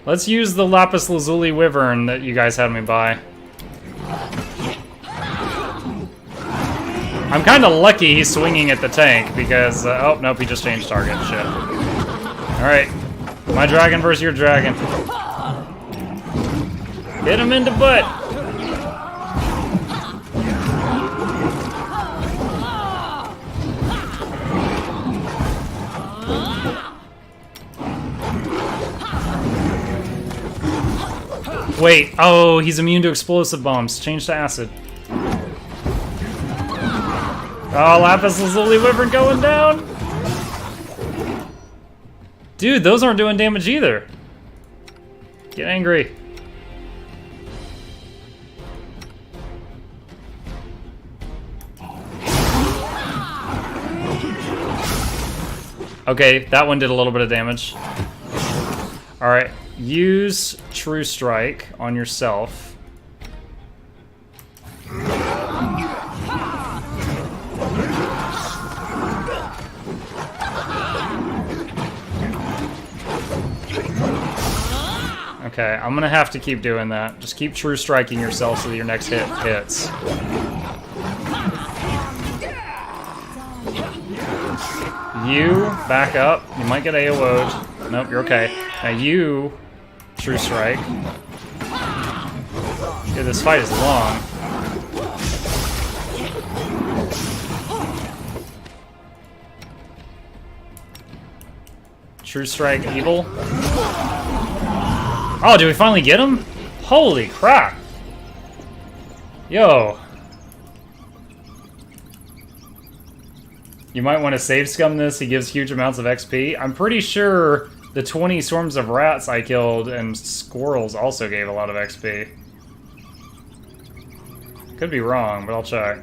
Let's use the Lapis Lazuli Wyvern that you guys had me buy. I'm kind of lucky he's swinging at the tank because... oh, nope, he just changed target. Shit. Alright. My dragon versus your dragon. Hit him in the butt! Wait, oh, he's immune to explosive bombs. Change to acid. Oh, Lapis Lazuli Wyvern going down! Dude, those aren't doing damage either. Get angry. Okay, that one did a little bit of damage. Alright, use True Strike on yourself. Okay, I'm gonna have to keep doing that. Just keep true striking yourself so that your next hit hits. You back up. You might get AO'd. Nope, you're okay. Now you true strike. Yeah, this fight is long. True strike evil. Oh, did we finally get him? Holy crap! Yo. You might want to save scum this. He gives huge amounts of XP. I'm pretty sure the 20 swarms of rats I killed and squirrels also gave a lot of XP. Could be wrong, but I'll check.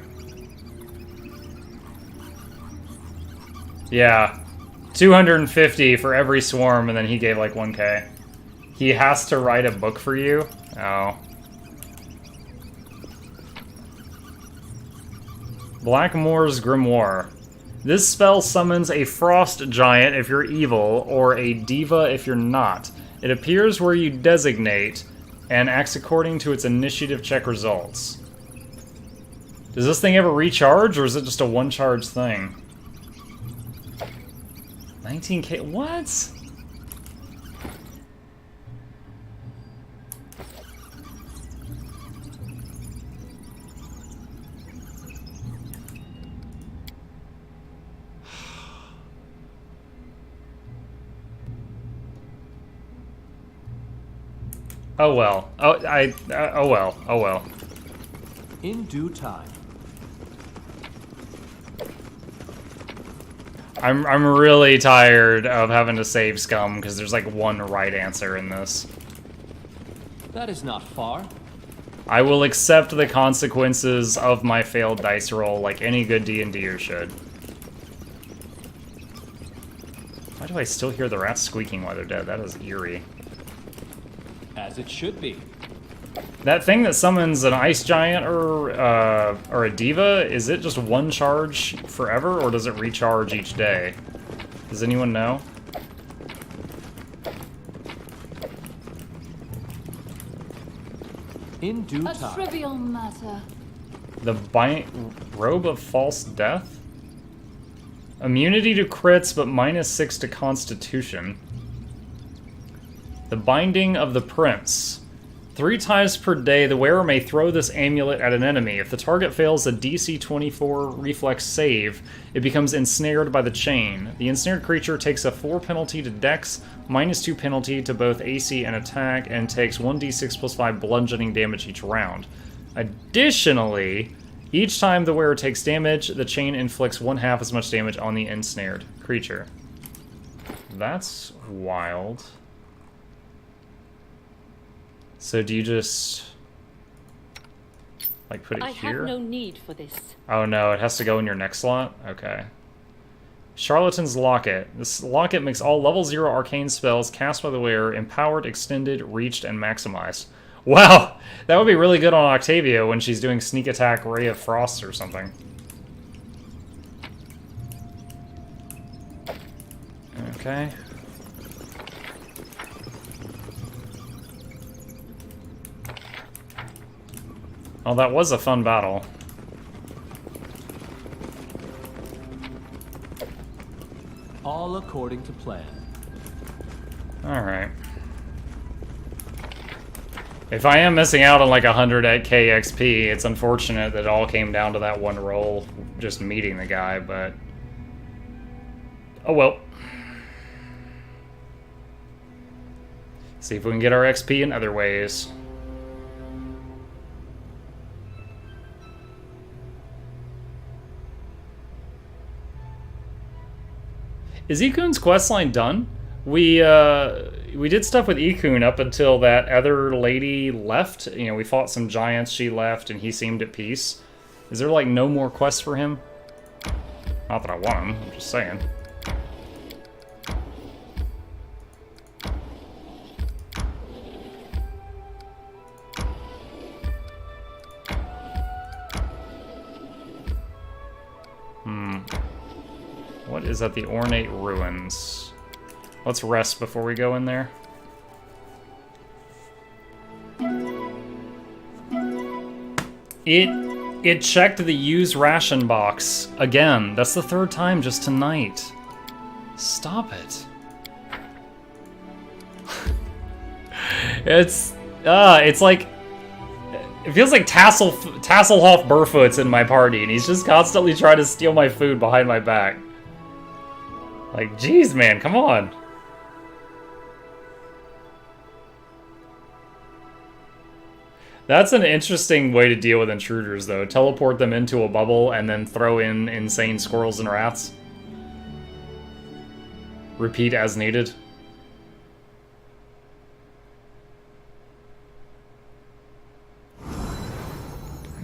Yeah. 250 for every swarm, and then he gave like 1k. He has to write a book for you? Oh. Blackmore's Grimoire. This spell summons a frost giant if you're evil, or a diva if you're not. It appears where you designate, and acts according to its initiative check results. Does this thing ever recharge, or is it just a one-charge thing? 19k, what? Oh well. Oh well. Oh well. In due time. I'm really tired of having to save scum because there's like one right answer in this. That is not far. I will accept the consequences of my failed dice roll like any good D&D'er should. Why do I still hear the rats squeaking while they're dead? That is eerie. As it should be. That thing that summons an ice giant or a diva, is it just one charge forever, or does it recharge each day? Does anyone know? In due A time. trivial matter. The Robe of False Death? Immunity to crits, but -6 to Constitution. The Binding of the Prince. 3 times per day, the wearer may throw this amulet at an enemy. If the target fails a DC 24 reflex save, it becomes ensnared by the chain. The ensnared creature takes a 4 penalty to Dex, -2 penalty to both AC and attack, and takes 1d6 plus 5 bludgeoning damage each round. Additionally, each time the wearer takes damage, the chain inflicts 1/2 as much damage on the ensnared creature. That's wild. So do you just, like, put it here? I have no need for this. Oh no, it has to go in your next slot? Okay. Charlatan's Locket. This locket makes all level 0 arcane spells cast by the wearer empowered, extended, reached, and maximized. Wow! That would be really good on Octavia when she's doing sneak attack, Ray of Frost, or something. Okay. Well, that was a fun battle. All according to plan. Alright. If I am missing out on like 100k XP, it's unfortunate that it all came down to that one roll, just meeting the guy, but... oh well. See if we can get our XP in other ways. Is Ikune's questline done? We did stuff with Ikune up until that other lady left. You know, we fought some giants, she left, and he seemed at peace. Is there, like, no more quests for him? Not that I want him, I'm just saying. What is at the Ornate Ruins? Let's rest before we go in there. It checked the use ration box again. That's the third time just tonight. Stop it. It's like, it feels like Tasselhoff Burfoot's in my party, and he's just constantly trying to steal my food behind my back. Like, geez, man, come on. That's an interesting way to deal with intruders, though. Teleport them into a bubble and then throw in insane squirrels and rats. Repeat as needed.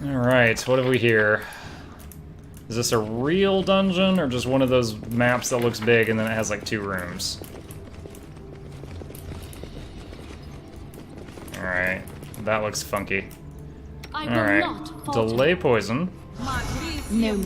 Alright, what have we here? Is this a real dungeon, or just one of those maps that looks big and then it has like 2 rooms? Alright, that looks funky. Alright, delay poison. No.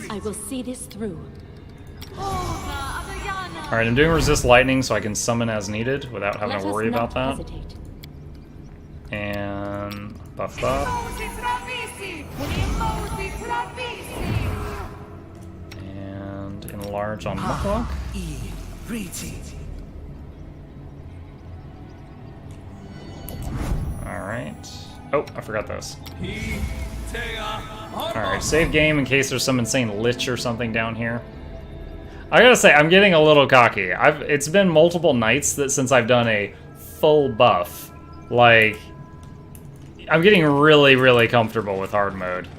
I will see this through. Alright, I'm doing resist lightning so I can summon as needed without having to worry about that. Hesitate. And buff up. And enlarge on nok-nok. Alright. Oh, I forgot those. Alright, save game in case there's some insane lich or something down here. I gotta say, I'm getting a little cocky. It's been multiple nights since I've done a full buff. Like, I'm getting really, really comfortable with hard mode.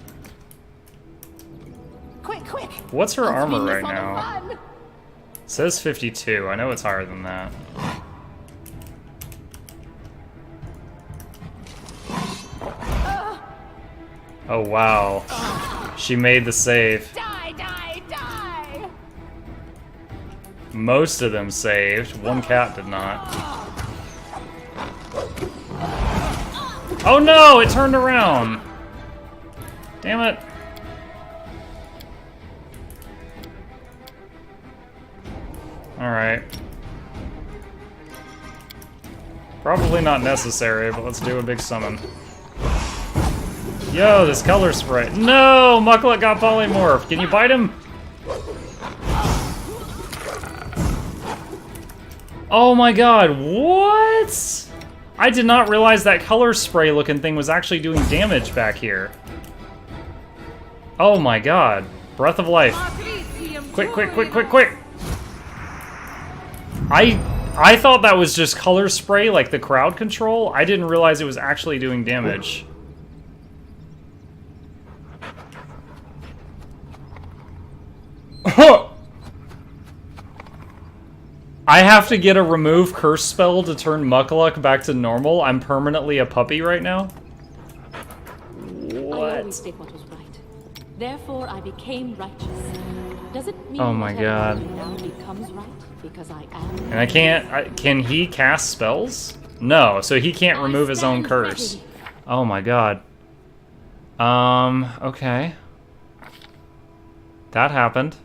Quick! What's her armor right now? It says 52. I know it's higher than that. Oh, wow. She made the save. Die! Most of them saved. One cat did not. Oh no! It turned around! Damn it. Alright. Probably not necessary, but let's do a big summon. Yo, this color spray. No! Mucklet got polymorphed. Can you bite him? Oh my god, what? I did not realize that color spray looking thing was actually doing damage back here. Oh my god. Breath of life. Quick! I thought that was just color spray, like the crowd control. I didn't realize it was actually doing damage. I have to get a remove curse spell to turn Mukluk back to normal. I'm permanently a puppy right now. What? I always did what was right. Therefore, I became righteous. Does it mean Oh my god. now becomes right because I am? And I can't. Can he cast spells? No, so he can't remove his own curse. Oh my god. Okay. That happened.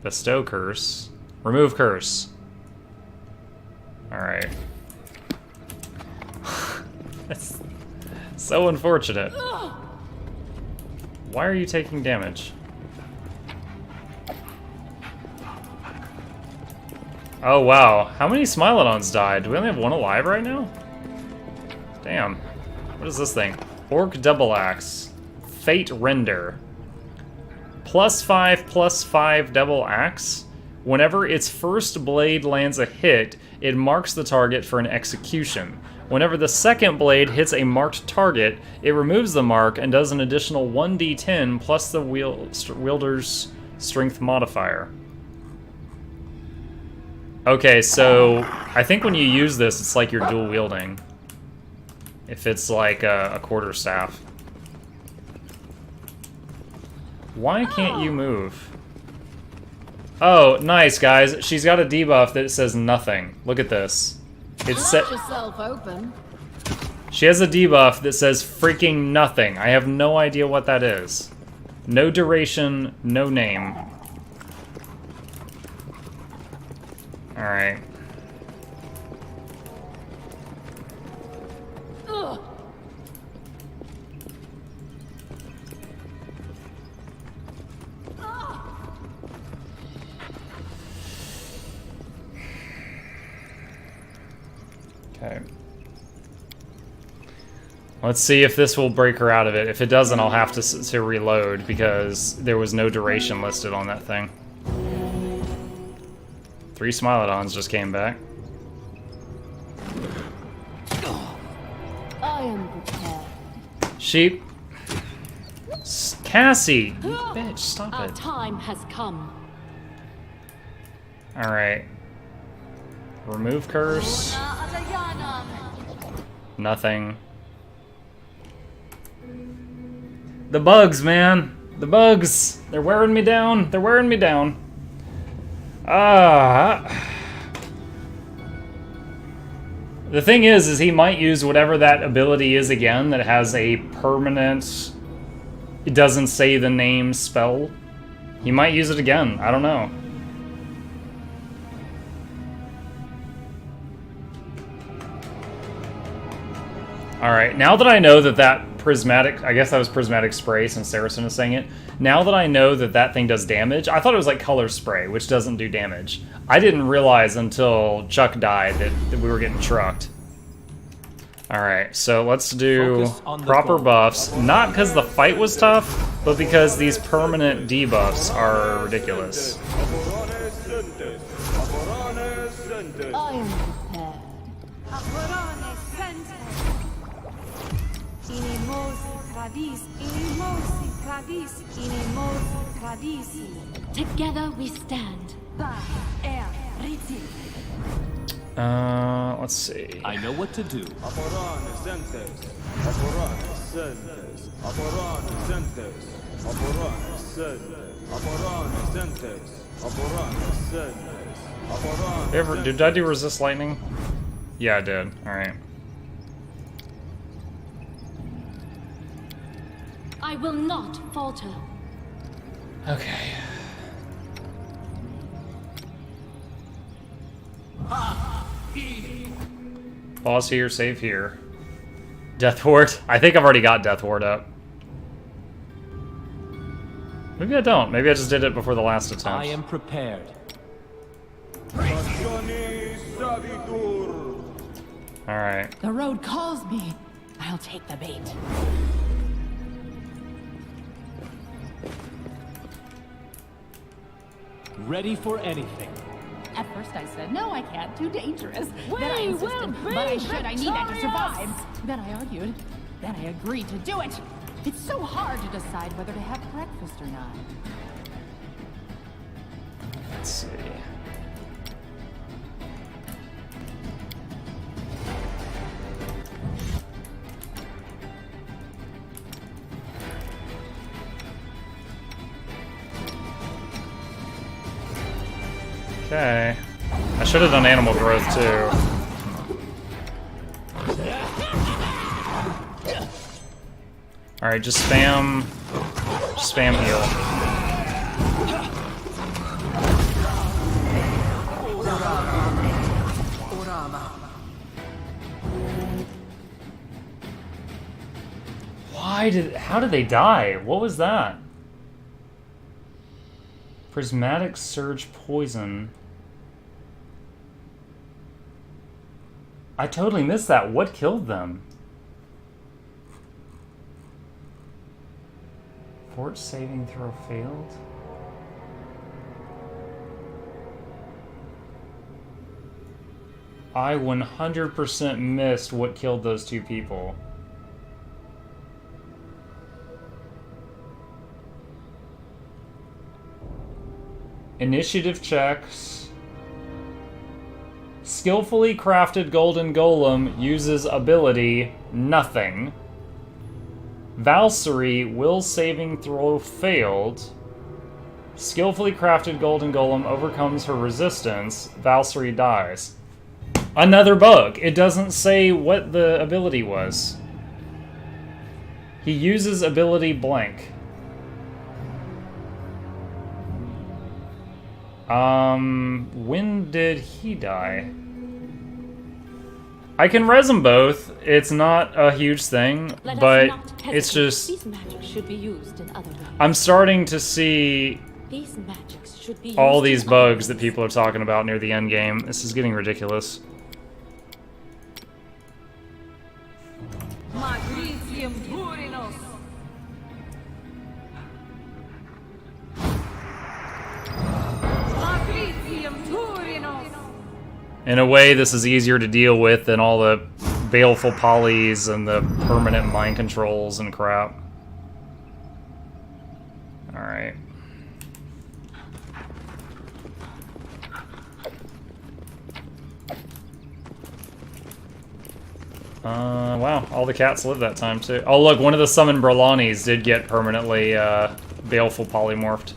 Bestow curse. Remove curse. Alright. That's so unfortunate. Why are you taking damage? Oh wow. How many Smilodons died? Do we only have one alive right now? Damn. What is this thing? Orc Double Axe. Fate Render. +5/+5 double axe. Whenever its first blade lands a hit, it marks the target for an execution. Whenever the second blade hits a marked target, it removes the mark and does an additional 1d10 plus the wielder's strength modifier. Okay, so I think when you use this, it's like you're dual wielding. If it's like a quarterstaff. Why can't you move? Oh, nice, guys. She's got a debuff that says nothing. Look at this. It's set. yourself open. She has a debuff that says freaking nothing. I have no idea what that is. No duration, no name. Alright. Okay. Let's see if this will break her out of it. If it doesn't, I'll have to reload because there was no duration listed on that thing. 3 Smilodons just came back. I am prepared. Sheep. Cassie! You bitch, stop Our it. time has come. Alright. Remove curse. Nothing. The bugs, man! The bugs! They're wearing me down! They're wearing me down! The thing is he might use whatever that ability is again that has a permanent... It doesn't say the name spell. He might use it again. I don't know. Alright, now that I know that prismatic... I guess that was prismatic spray since Saracen is saying it. Now that I know that thing does damage, I thought it was like color spray, which doesn't do damage. I didn't realize until Chuck died that we were getting trucked. Alright, so let's do proper buffs. Not because the fight was tough, but because these permanent debuffs are ridiculous. I am prepared. Together we stand. Let's see. I know what to do. Did I do resist lightning? Yeah, I did. Alright. I will not falter. Okay. Pause here, save here. Death Ward. I think I've already got Death Ward up. Maybe I don't. Maybe I just did it before the last attempt. I am prepared. Alright. The road calls me. I'll take the bait. Ready for anything. At first I said, no, I can't, too dangerous. Then I insisted, but I should, I need that to survive. Then I argued. Then I agreed to do it. It's so hard to decide whether to have breakfast or not. Let's see. Okay. I should have done animal growth too. Alright, just spam heal. How did they die? What was that? Prismatic Surge Poison. I totally missed that. What killed them? Fort saving throw failed? I 100% missed what killed those 2 people. Initiative checks. Skillfully crafted golden golem uses ability nothing. Valkyrie will saving throw failed. Skillfully crafted golden golem overcomes her resistance. Valkyrie dies. Another bug. It doesn't say what the ability was. He uses ability blank. When did he die? I can res them both. It's not a huge thing, but it's just... These magics should be used in other ways. I'm starting to see These magics should be all used these in other bugs that ways. people are talking about near the end game. This is getting ridiculous. In a way, this is easier to deal with than all the baleful polys and the permanent mind controls and crap. Alright. Wow, all the cats lived that time too. Oh look, one of the summoned Brolanis did get permanently baleful polymorphed.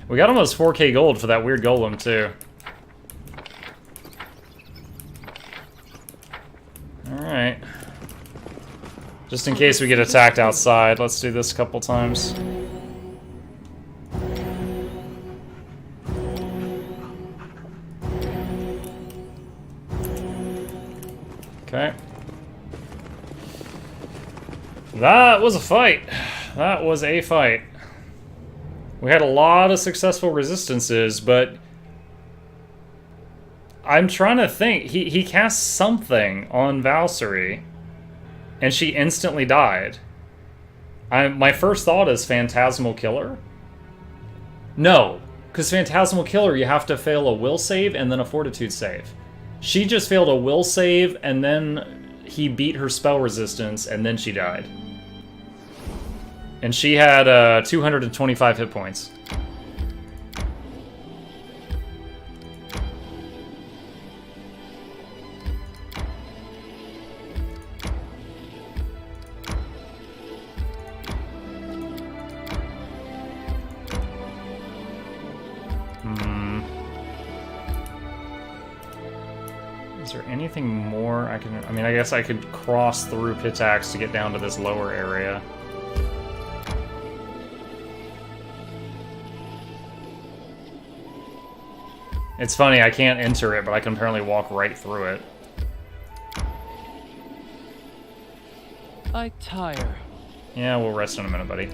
We got almost 4k gold for that weird golem too. Alright. Just in case we get attacked outside, let's do this a couple times. Okay. That was a fight. That was a fight. We had a lot of successful resistances, but I'm trying to think. He cast something on Valkyrie, and she instantly died. My first thought is Phantasmal Killer. No, because Phantasmal Killer, you have to fail a will save and then a fortitude save. She just failed a will save, and then he beat her spell resistance, and then she died. And she had 225 hit points. Is there anything more I can... I mean, I guess I could cross through Pitax to get down to this lower area. It's funny, I can't enter it, but I can apparently walk right through it. I tire. Yeah, we'll rest in a minute, buddy.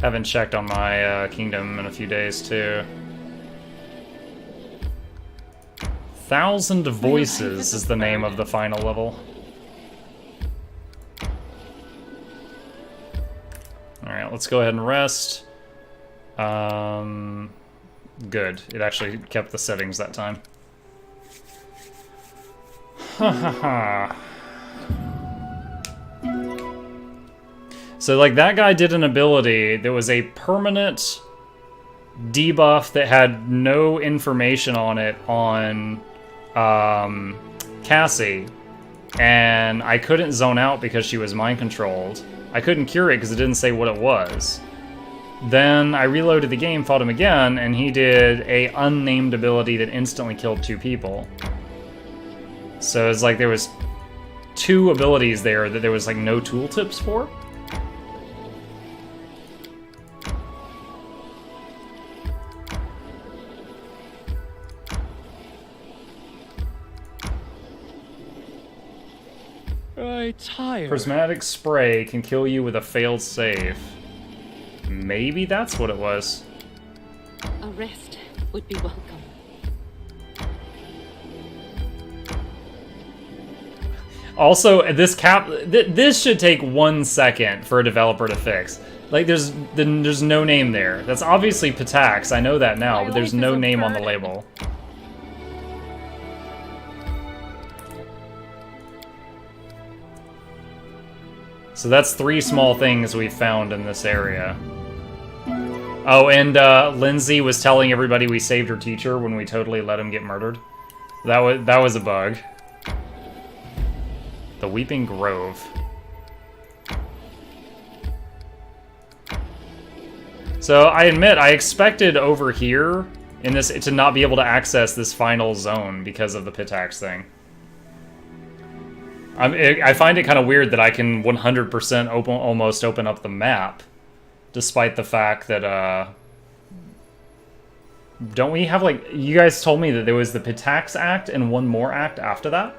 Haven't checked on my kingdom in a few days, too. 1,000 Voices is the name of the final level. Alright, let's go ahead and rest. Good. It actually kept the settings that time. Ha ha ha. So, like, that guy did an ability that was a permanent debuff that had no information on it on Cassie. And I couldn't zone out because she was mind-controlled. I couldn't cure it because it didn't say what it was. Then I reloaded the game, fought him again, and he did a unnamed ability that instantly killed 2 people. So it's like there was 2 abilities there that there was like no tooltips for. I tire. Prismatic spray can kill you with a failed save. Maybe that's what it was. A rest would be welcome. Also, this should take 1 second for a developer to fix. Like, there's no name there. That's obviously Pitax, I know that now, but there's no name on the label. So that's 3 small things we found in this area. Oh, and Lindsay was telling everybody we saved her teacher when we totally let him get murdered. That was a bug. The Weeping Grove. So I admit, I expected over here in this to not be able to access this final zone because of the Pitax thing. I find it kind of weird that I can 100% almost open up the map, despite the fact that, don't we have, like, you guys told me that there was the Pitax act and one more act after that?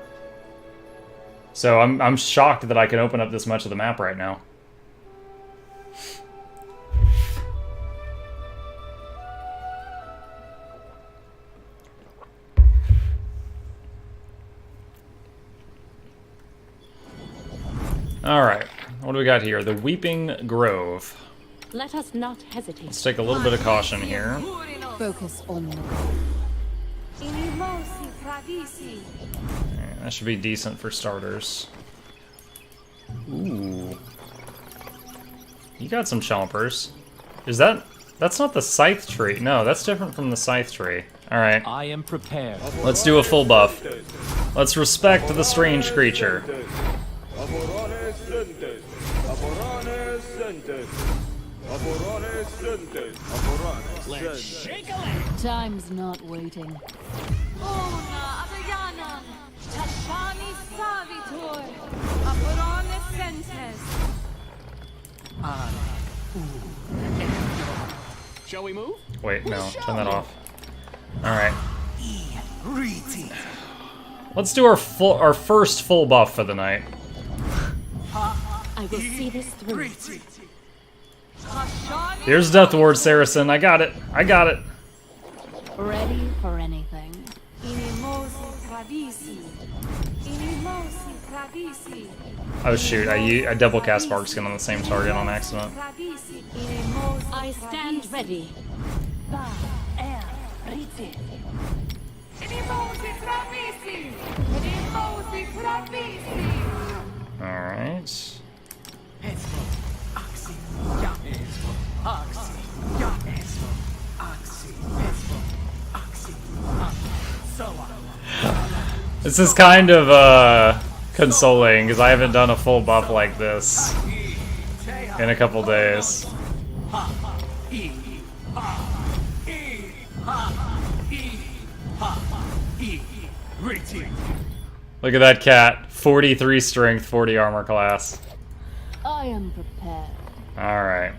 So I'm shocked that I can open up this much of the map right now. Alright, what do we got here? The Weeping Grove. Let us not hesitate. Let's take a little bit of caution here. Focus on the That should be decent for starters. Ooh. You got some chompers. Is that... That's not the scythe tree. No, that's different from the scythe tree. Alright. I am prepared. Let's do a full buff. Let's respect the strange creature. Let's shake a leg. Time's not waiting. Shall we move? Wait, no. Turn that off. Alright. Let's do our first full buff for the night. I will see this through. Here's Death Ward, Saracen. I got it. I got it. Ready for anything. Oh shoot, I double cast Bark Skin on the same target on accident. I stand ready. Alright. This is kind of consoling because I haven't done a full buff like this in a couple days. Look at that cat. 43 strength, 40 armor class. I am prepared. Alright.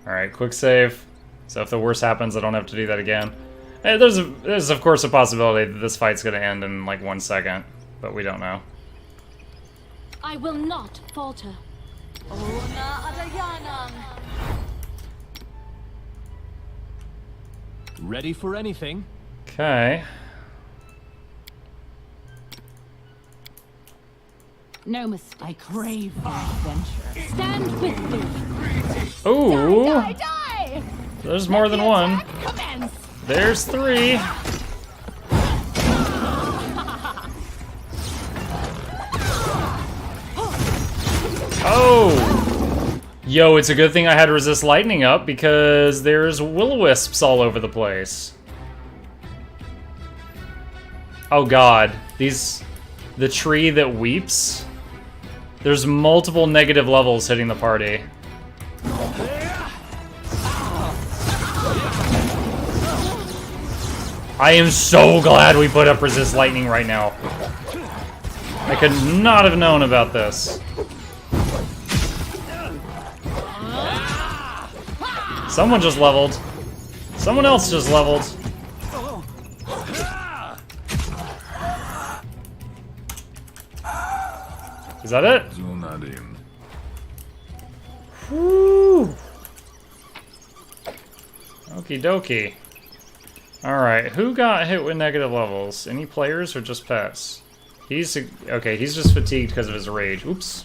Alright, quick save. So if the worst happens, I don't have to do that again. Hey, there's of course a possibility that this fight's gonna end in like 1 second, but we don't know. I will not falter. Ready for anything? Okay. No mistake. I crave adventure. Stand with me. Ooh! Die! There's more than one. Commence! There's 3. Oh! Yo, it's a good thing I had Resist Lightning up because there's will-o-wisps all over the place. Oh god, the tree that weeps? There's multiple negative levels hitting the party. I am so glad we put up Resist Lightning right now. I could not have known about this. Someone just leveled. Someone else just leveled. Is that it? Whew. Okie dokie. Alright, who got hit with negative levels? Any players or just pets? He's okay, he's just fatigued because of his rage. Oops.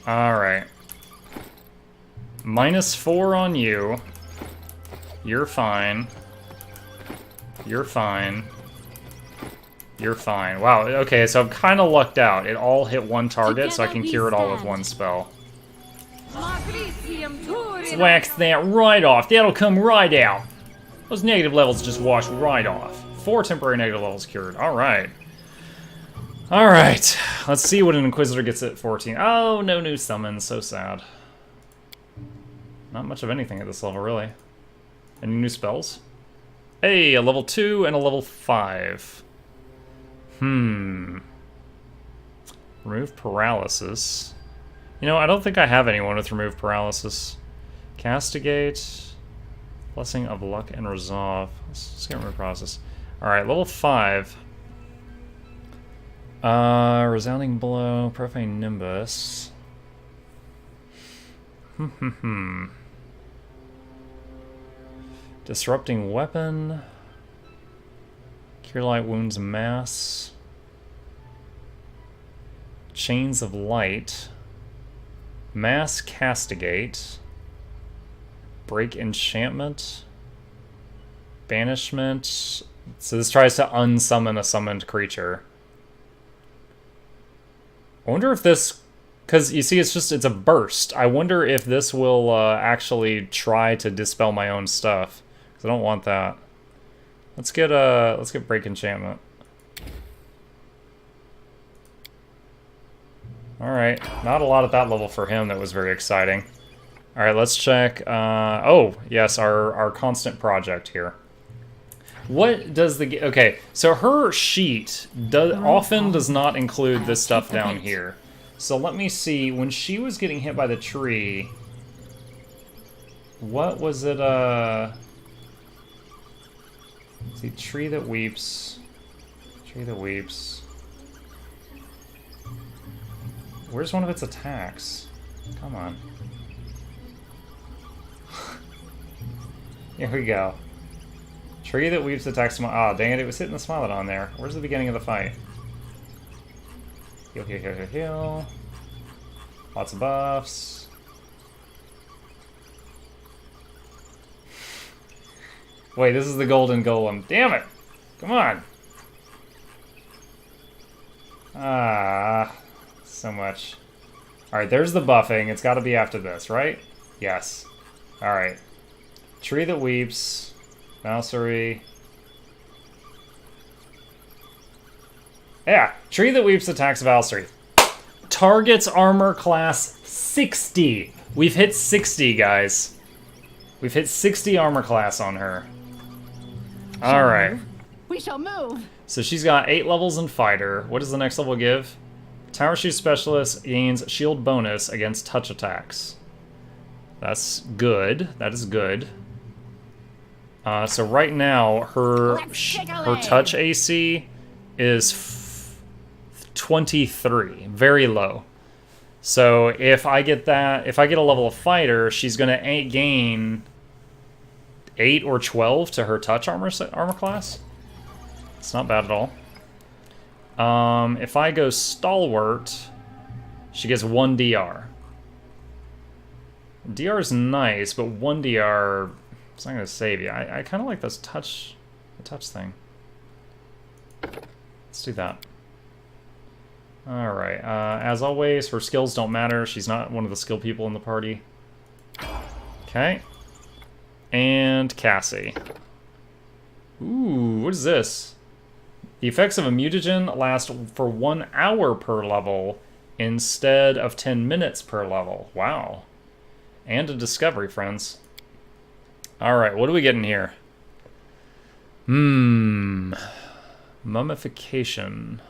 Alright. -4 on you. You're fine. You're fine. You're fine. Wow, okay, so I've kind of lucked out. It all hit one target, so I can cure it all with one spell. Let's wax that right off. That'll come right out. Those negative levels just wash right off. 4 temporary negative levels cured. Alright. Alright, let's see what an Inquisitor gets at 14. Oh, no new summons, so sad. Not much of anything at this level, really. Any new spells? Hey, a level 2 and a level 5. Remove paralysis. You know, I don't think I have anyone with remove paralysis. Castigate. Blessing of luck and resolve. Let's get remove paralysis. Alright, level 5. Resounding blow, profane nimbus. Disrupting weapon. Cure light wounds mass. Chains of light. Mass castigate. Break enchantment. Banishment. So this tries to unsummon a summoned creature. I wonder if this, because you see it's a burst. I wonder if this will actually try to dispel my own stuff, because I don't want that. Let's get break enchantment. All right, not a lot at that level for him. That was very exciting. All right, let's check. Oh yes, our constant project here. What does the... Okay, so her sheet often does not include this stuff down here. So let me see. When she was getting hit by the tree... What was it, Let's see, tree that weeps. Tree that weeps. Where's one of its attacks? Come on. Here we go. Tree that weeps attacks... Ah, dang it, it was hitting the Smilodon there. Where's the beginning of the fight? Heal, heal, heal, heal, heal. Lots of buffs. Wait, this is the golden golem. Damn it! Come on! Ah, so much. Alright, there's the buffing. It's gotta be after this, right? Yes. Alright. Tree that weeps... Valkyrie. Yeah, Tree that Weeps attacks Valkyrie. Targets armor class 60. We've hit 60, guys. We've hit 60 armor class on her. Alright. We shall move. So she's got 8 levels in Fighter. What does the next level give? Tower Shoe Specialist gains shield bonus against touch attacks. That's good. That is good. So right now, her touch AC is 23, very low. So if I get that, if I get a level of Fighter, she's gonna gain 8 or 12 to her touch armor class. It's not bad at all. If I go Stalwart, she gets 1 DR. DR is nice, but 1 DR. It's not going to save you. I kind of like this the touch thing. Let's do that. Alright, as always, her skills don't matter. She's not one of the skill people in the party. Okay. And Cassie. Ooh, what is this? The effects of a mutagen last for 1 hour per level instead of 10 minutes per level. Wow. And a discovery, friends. Alright, what are we getting here? Mummification.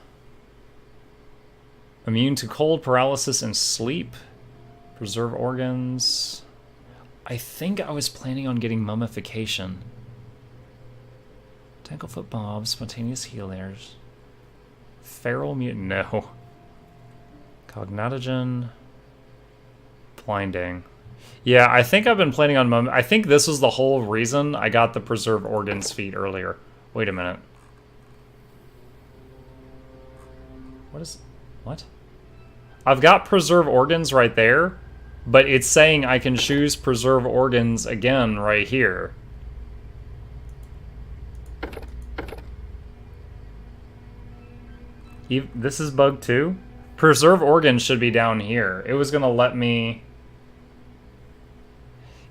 Immune to cold, paralysis, and sleep. Preserve organs. I think I was planning on getting mummification. Tanglefoot Bob, spontaneous healers. Feral mutant, no. Cognitogen. Blinding. Yeah, I think I've been planning on I think this was the whole reason I got the preserve organs feat earlier. Wait a minute. What? I've got preserve organs right there, but it's saying I can choose preserve organs again right here. This is bug 2? Preserve organs should be down here. It was gonna let me...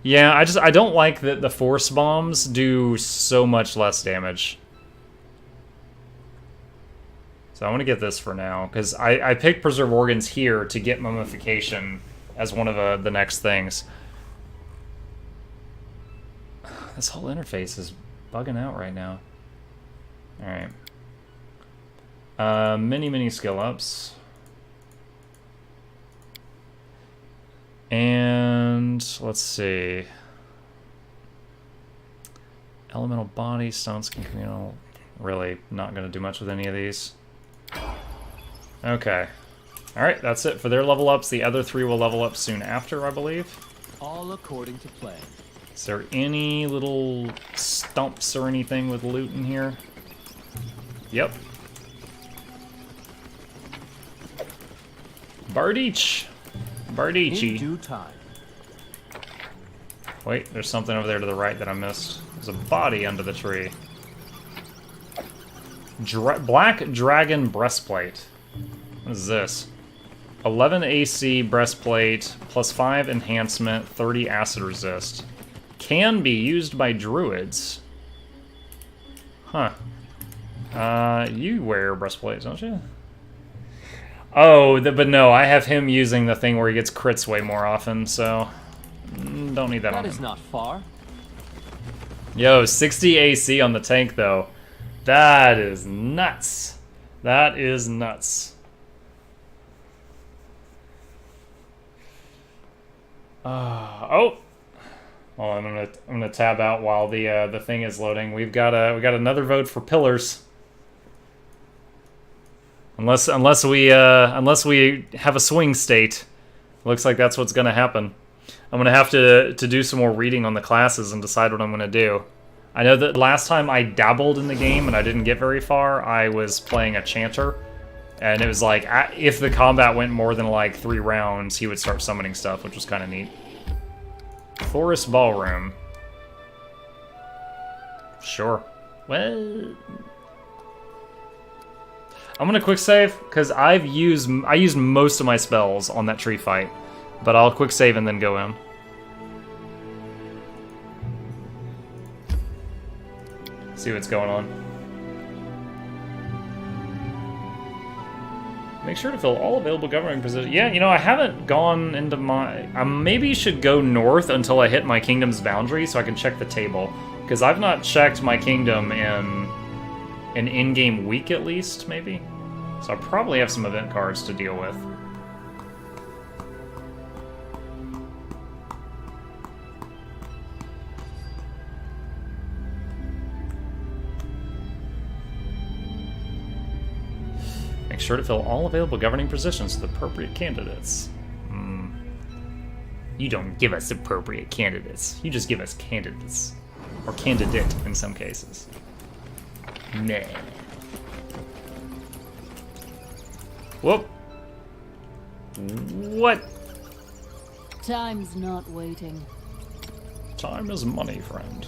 Yeah, I don't like that the force bombs do so much less damage. So I want to get this for now, because I picked Preserve Organs here to get Mummification as one of the next things. This whole interface is bugging out right now. Alright. Many skill ups. And let's see. Elemental Body, Stone Skin Communal. Really not going to do much with any of these. Okay. Alright, that's it for their level ups. The other 3 will level up soon after, I believe. All according to plan. Is there any little stumps or anything with loot in here? Yep. Bardich! Bardici. In due time. Wait, there's something over there to the right that I missed. There's a body under the tree. Black Dragon Breastplate. What is this? 11 AC breastplate, plus 5 enhancement, 30 acid resist. Can be used by druids. Huh. You wear breastplates, don't you? Oh, but no, I have him using the thing where he gets crits way more often, so... don't need that on him. That is not far. Yo, 60 AC on the tank, though. That is nuts. That is nuts. Oh. Well, I'm gonna tab out while the thing is loading. We got another vote for pillars. Unless we have a swing state, looks like that's what's gonna happen. I'm gonna have to do some more reading on the classes and decide what I'm gonna do. I know that last time I dabbled in the game and I didn't get very far, I was playing a chanter, and it was like if the combat went more than like 3 rounds, he would start summoning stuff, which was kind of neat. Forest Ballroom. Sure. Well, I'm gonna quick save because I used most of my spells on that tree fight, but I'll quick save and then go in. See what's going on. Make sure to fill all available governing positions. Yeah, you know, I haven't gone into my... I maybe should go north until I hit my kingdom's boundary so I can check the table. Because I've not checked my kingdom in an in-game week at least, maybe. So I probably have some event cards to deal with. Make sure to fill all available governing positions with appropriate candidates. You don't give us appropriate candidates. You just give us candidates. Or candidate in some cases. Nah. Whoop. What? Time's not waiting. Time is money, friend.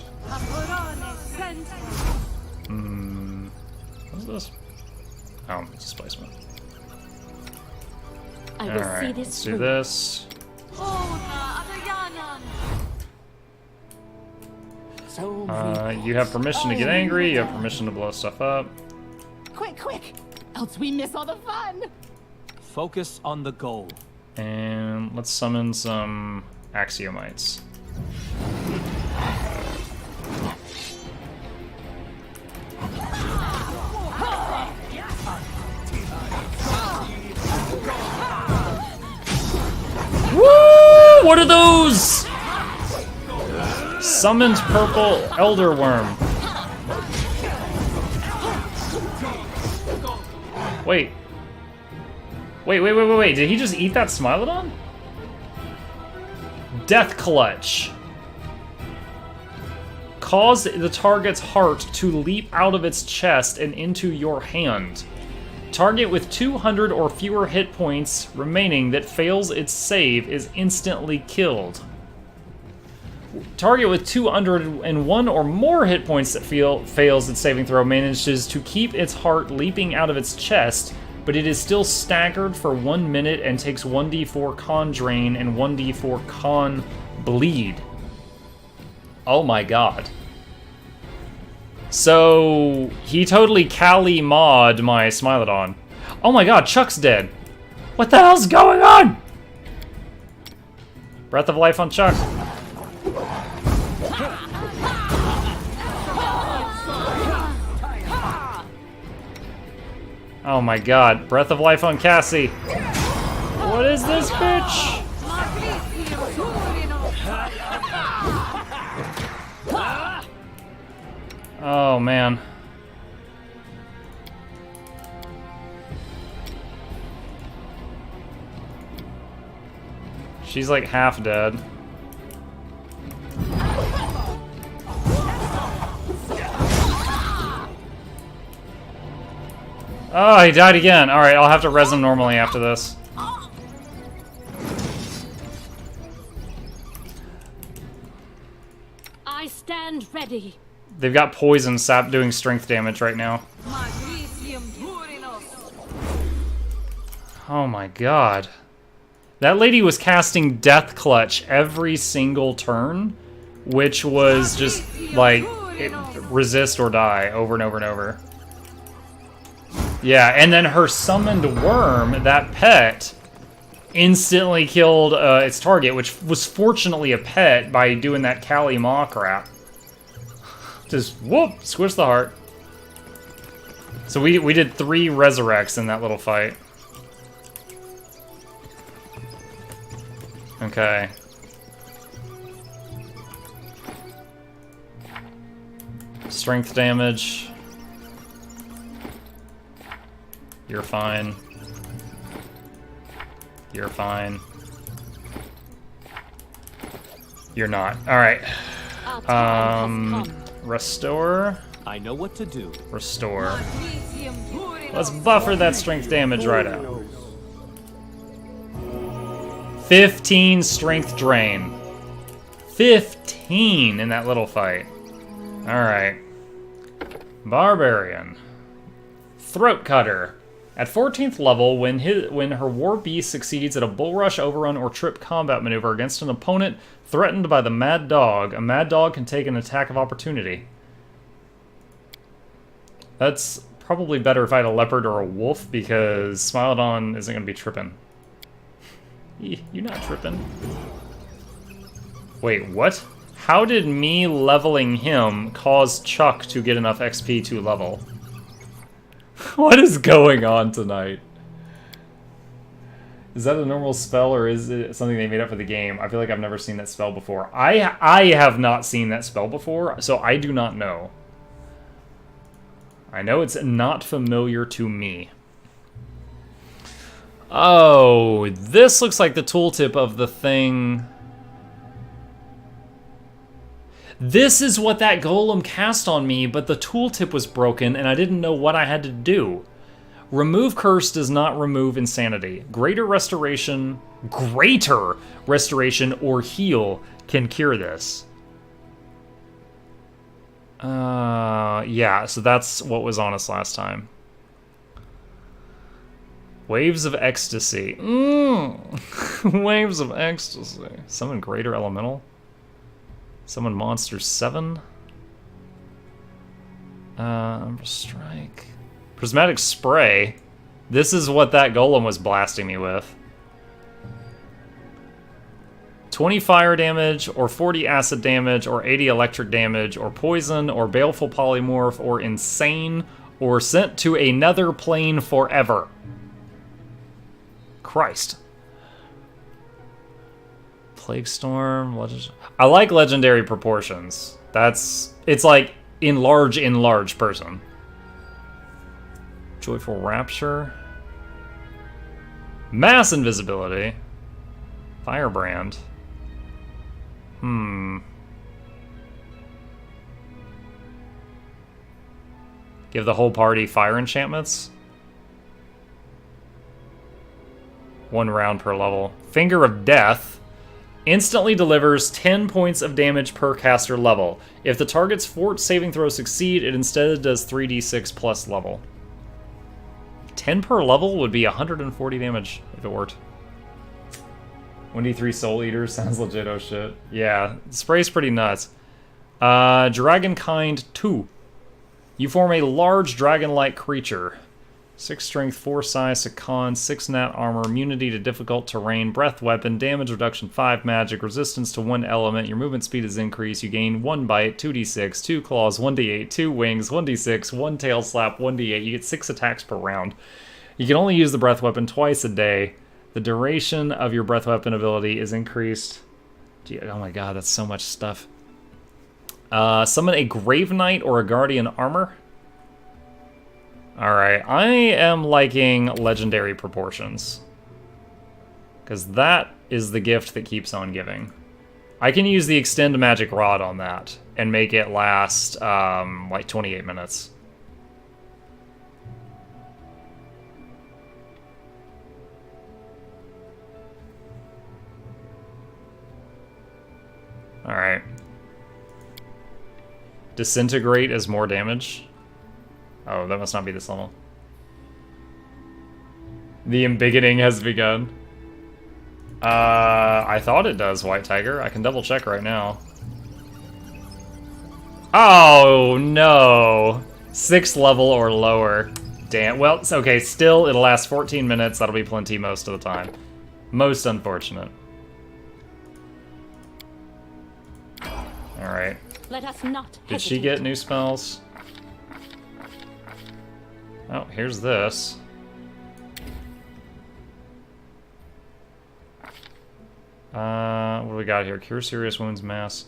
What's this? Oh, it's displacement. I will see Alright, this let's do through. this. You have permission to get angry, you have permission to blow stuff up. Quick! Else we miss all the fun! Focus on the goal. And let's summon some axiomites. Woo! What are those? Summoned purple elder worm. Wait. Wait. Did he just eat that Smilodon? Death Clutch. Cause the target's heart to leap out of its chest and into your hand. Target with 200 or fewer hit points remaining that fails its save is instantly killed. Target with 201 or more hit points that fails its saving throw manages to keep its heart leaping out of its chest, but it is still staggered for 1 minute and takes 1d4 con drain and 1d4 con bleed. Oh my god. So he totally Kali mod my Smilodon. Oh my god, Chuck's dead. What the hell's going on? Breath of life on Chuck. Oh my god, breath of life on Cassie. What is this bitch? Oh man. She's like half dead. Oh, he died again. Alright, I'll have to res him normally after this. I stand ready. They've got poison sap doing strength damage right now. Oh my god. That lady was casting Death Clutch every single turn, which was just like resist or die over and over and over. Yeah, and then her summoned worm, that pet, instantly killed its target, which was fortunately a pet by doing that Kali Ma crap. Just whoop, squish the heart. So we did 3 resurrects in that little fight. Okay. Strength damage. You're fine. You're fine. You're not. Alright. Restore. I know what to do. Restore. Let's buffer that strength damage right out. 15 strength drain. 15 in that little fight. Alright. Barbarian. Throat Cutter. At 14th level, when her War Beast succeeds at a Bull Rush, Overrun, or Trip combat maneuver against an opponent threatened by the Mad Dog, a Mad Dog can take an attack of opportunity. That's probably better if I had a Leopard or a Wolf, because Smilodon isn't going to be tripping. You're not tripping. Wait, what? How did me leveling him cause Chuck to get enough XP to level? What is going on tonight? Is that a normal spell, or is it something they made up for the game? I feel like I've never seen that spell before. I have not seen that spell before, so I do not know. I know it's not familiar to me. Oh, this looks like the tooltip of the thing. This is what that golem cast on me, but the tooltip was broken and I didn't know what I had to do. Remove curse does not remove insanity. Greater restoration or heal can cure this. Yeah, so that's what was on us last time. Waves of Ecstasy. Waves of Ecstasy. Summon Greater Elemental. Summon Monster 7. Strike. Prismatic Spray. This is what that golem was blasting me with. 20 fire damage, or 40 acid damage, or 80 electric damage, or poison, or baleful polymorph, or insane, or sent to another plane forever. Christ. Plague Storm. I like legendary proportions. It's like enlarge person. Joyful Rapture. Mass Invisibility. Firebrand. Give the whole party fire enchantments. 1 round per level. Finger of Death. Instantly delivers 10 points of damage per caster level. If the target's fort saving throws succeed, it instead does 3d6 plus level. 10 per level would be 140 damage if it worked. 1d3 Soul Eater sounds legit, oh shit. Yeah, the spray's pretty nuts. Dragonkind 2. You form a large dragon-like creature. 6 strength, 4 size, a con, 6 nat armor, immunity to difficult terrain, breath weapon, damage reduction 5 magic, resistance to 1 element, your movement speed is increased, you gain 1 bite, 2d6, 2 claws, 1d8, 2 wings, 1d6, 1 tail slap, 1d8, you get 6 attacks per round. You can only use the breath weapon twice a day. The duration of your breath weapon ability is increased. Gee, oh my god, that's so much stuff. Summon a Grave Knight or a Guardian Armor. Alright, I am liking legendary proportions. Because that is the gift that keeps on giving. I can use the Extend Magic Rod on that and make it last, like 28 minutes. Alright. Disintegrate is more damage. Oh, that must not be this level. The embiggening has begun. I thought it does, White Tiger. I can double check right now. Oh, no. 6th level or lower. Damn. Well, it's okay. Still, it'll last 14 minutes. That'll be plenty most of the time. Most unfortunate. Alright. Let us not Did she get new spells? Oh, here's this. What do we got here? Cure serious wounds, mass.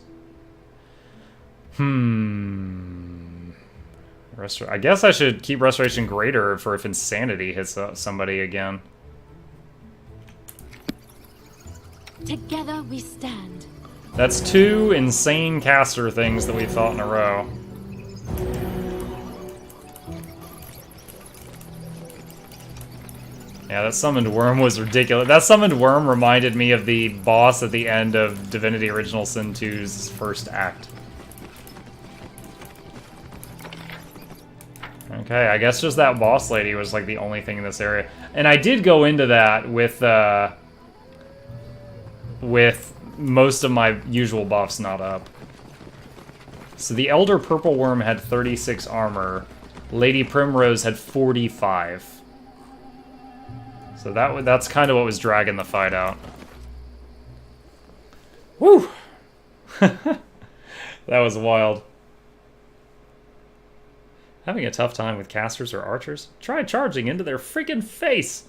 I guess I should keep Restoration Greater for if Insanity hits somebody again. Together we stand. That's 2 insane caster things that we fought in a row. Yeah, that summoned worm was ridiculous. That summoned worm reminded me of the boss at the end of Divinity Original Sin 2's first act. Okay, I guess just that boss lady was like the only thing in this area. And I did go into that with most of my usual buffs not up. So the Elder Purple Worm had 36 armor. Lady Primrose had 45. So that's kind of what was dragging the fight out. Woo! That was wild. Having a tough time with casters or archers? Try charging into their freaking face!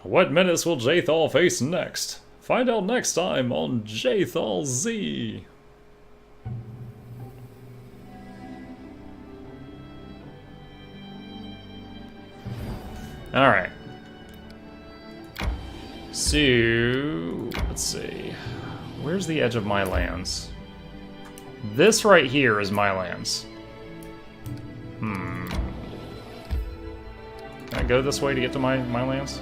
What menace will Jathal face next? Find out next time on Jathal Z. Alright. So, let's see. Where's the edge of my lands? This right here is my lands. Can I go this way to get to my lands?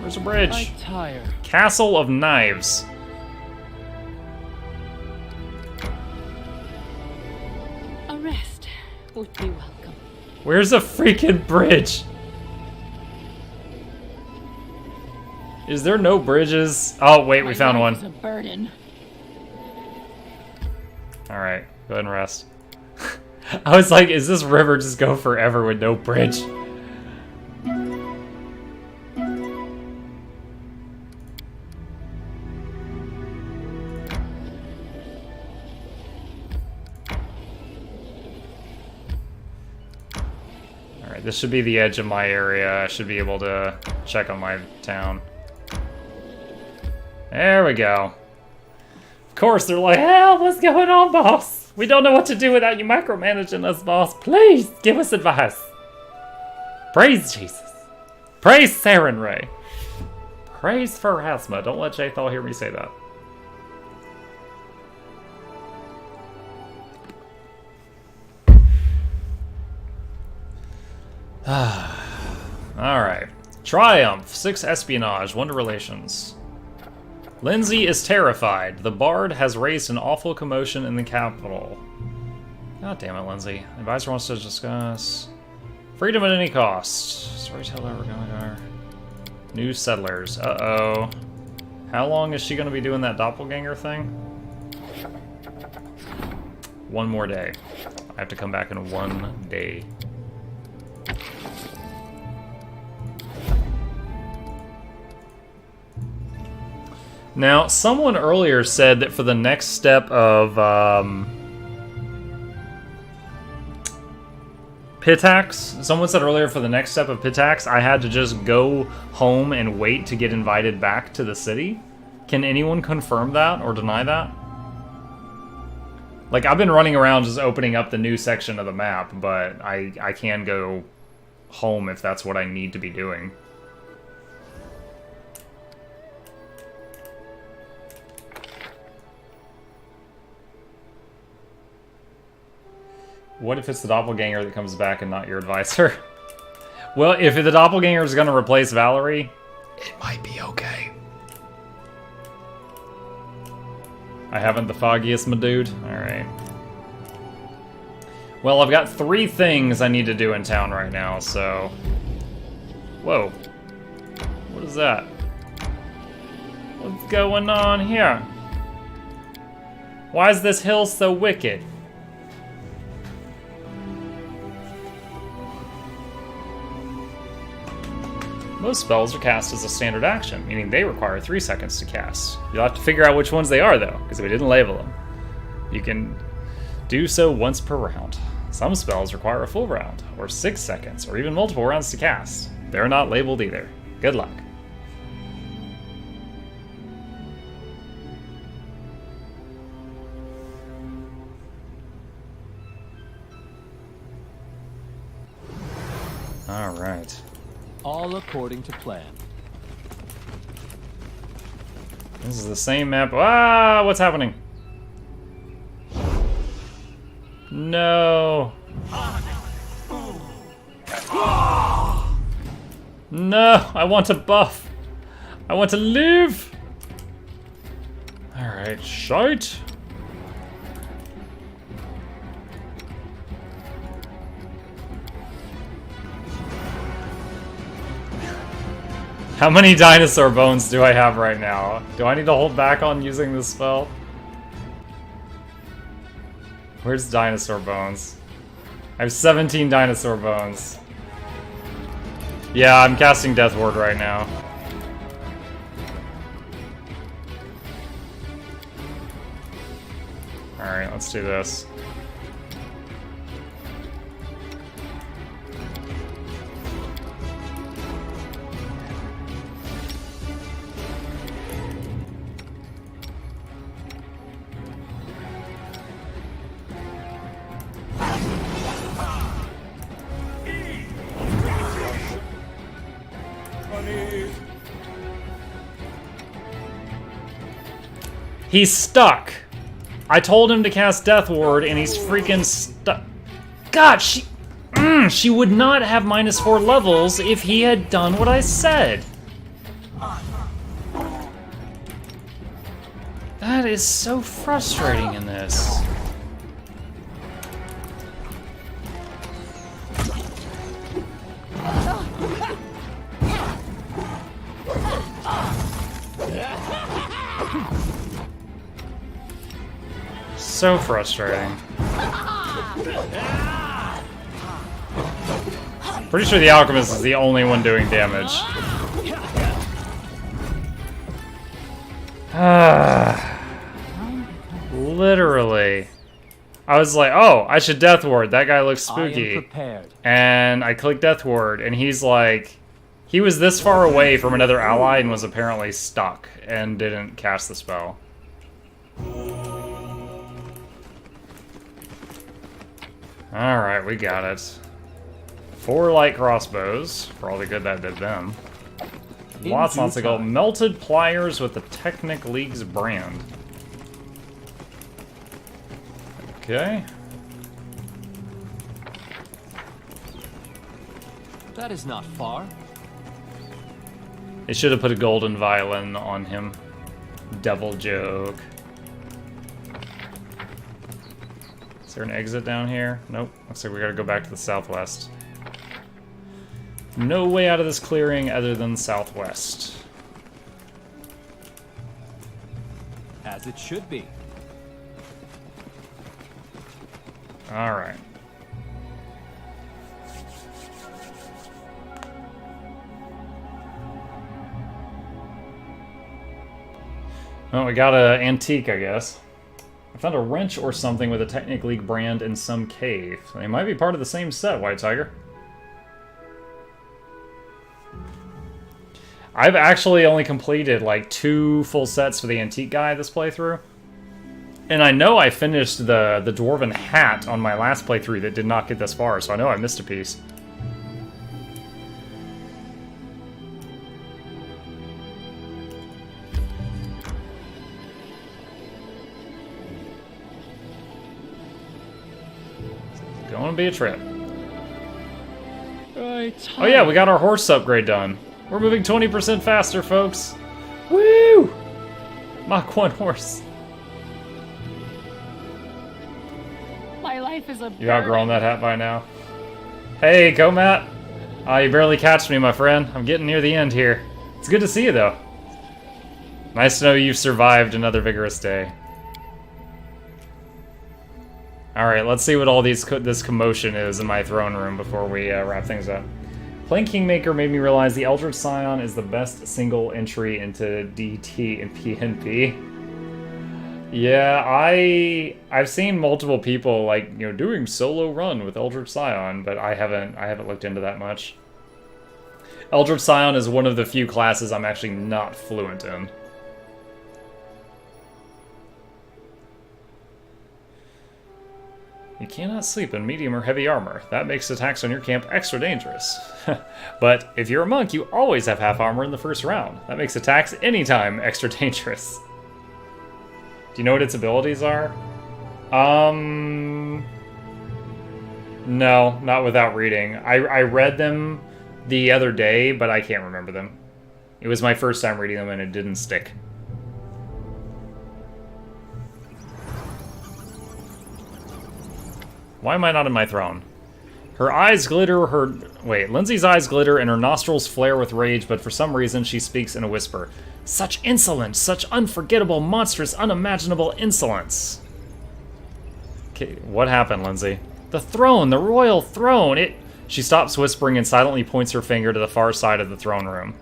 Where's a bridge? I'm tired. Castle of Knives. A rest would be welcome. Where's a freaking bridge? Is there no bridges? Oh, wait, we found one. It's a burden. Alright, go ahead and rest. I was like, is this river just go forever with no bridge? Alright, this should be the edge of my area. I should be able to check on my town. There we go. Of course, they're like, hell, what's going on, boss? We don't know what to do without you micromanaging us, boss. Please, give us advice. Praise Jesus. Praise Saren Ray. Praise Pharasma. Don't let Jathal hear me say that. Alright. Triumph. 6 espionage. 1 to relations. Lindsay is terrified. The Bard has raised an awful commotion in the capital. God damn it, Lindsay. Advisor wants to discuss freedom at any cost. Storyteller, we're going to go. New settlers. Uh-oh. How long is she going to be doing that doppelganger thing? 1 more day. I have to come back in 1 day. Now, someone earlier said that for the next step of Pitax, someone said earlier for the next step of Pitax, I had to just go home and wait to get invited back to the city. Can anyone confirm that or deny that? Like, I've been running around just opening up the new section of the map, but I can go home if that's what I need to be doing. What if it's the doppelganger that comes back and not your advisor? Well, if the doppelganger is going to replace Valerie, it might be okay. I haven't the foggiest, my dude. Alright. Well, I've got 3 things I need to do in town right now, so... Whoa. What is that? What's going on here? Why is this hill so wicked? Most spells are cast as a standard action, meaning they require 3 seconds to cast. You'll have to figure out which ones they are, though, because we didn't label them. You can do so once per round. Some spells require a full round, or 6 seconds, or even multiple rounds to cast. They're not labeled either. Good luck. All right. All according to plan. This is the same map. Ah, what's happening? No. No, I want to buff. I want to live. All right, shite. How many dinosaur bones do I have right now? Do I need to hold back on using this spell? Where's dinosaur bones? I have 17 dinosaur bones. Yeah, I'm casting Death Ward right now. Alright, let's do this. He's stuck. I told him to cast Death Ward, and he's freaking stuck. God, she would not have -4 levels if he had done what I said. That is so frustrating in this. So frustrating. Pretty sure the Alchemist is the only one doing damage. Literally. I was like, oh, I should Death Ward. That guy looks spooky. I am prepared. And I clicked Death Ward, and he's like... He was this far away from another ally and was apparently stuck and didn't cast the spell. Alright, we got it. 4 light crossbows, for all the good that did them. Lots of gold. Melted pliers with the Technic League's brand. Okay. That is not far. They should have put a golden violin on him. Devil joke. Is there an exit down here? Nope. Looks like we gotta go back to the southwest. No way out of this clearing other than southwest. As it should be. All right. Oh, we got an antique, I guess. I found a wrench or something with a Technic League brand in some cave. They might be part of the same set, White Tiger. I've actually only completed like 2 full sets for the antique guy this playthrough. And I know I finished the Dwarven hat on my last playthrough that did not get this far, so I know I missed a piece. It's going to be a trip. Right. Oh yeah, we got our horse upgrade done. We're moving 20% faster, folks. Woo! Mach 1 horse. My life is a You outgrown that hat by now. Hey, Comat. You barely catch me, my friend. I'm getting near the end here. It's good to see you, though. Nice to know you've survived another vigorous day. Alright, let's see what all this commotion is in my throne room before we wrap things up. Playing Kingmaker made me realize the Eldritch Scion is the best single entry into DT and PNP. Yeah, I've seen multiple people like, you know, doing solo run with Eldritch Scion, but I haven't looked into that much. Eldritch Scion is one of the few classes I'm actually not fluent in. You cannot sleep in medium or heavy armor. That makes attacks on your camp extra dangerous. But if you're a monk, you always have half armor in the first round. That makes attacks anytime extra dangerous. Do you know what its abilities are? No, not without reading. I read them the other day, but I can't remember them. It was my first time reading them and it didn't stick. Why am I not in my throne? Her eyes glitter, Lindsay's eyes glitter and her nostrils flare with rage, but for some reason she speaks in a whisper. Such insolence! Such unforgettable, monstrous, unimaginable insolence! Okay, what happened, Lindsay? The throne! The royal throne! She stops whispering and silently points her finger to the far side of the throne room.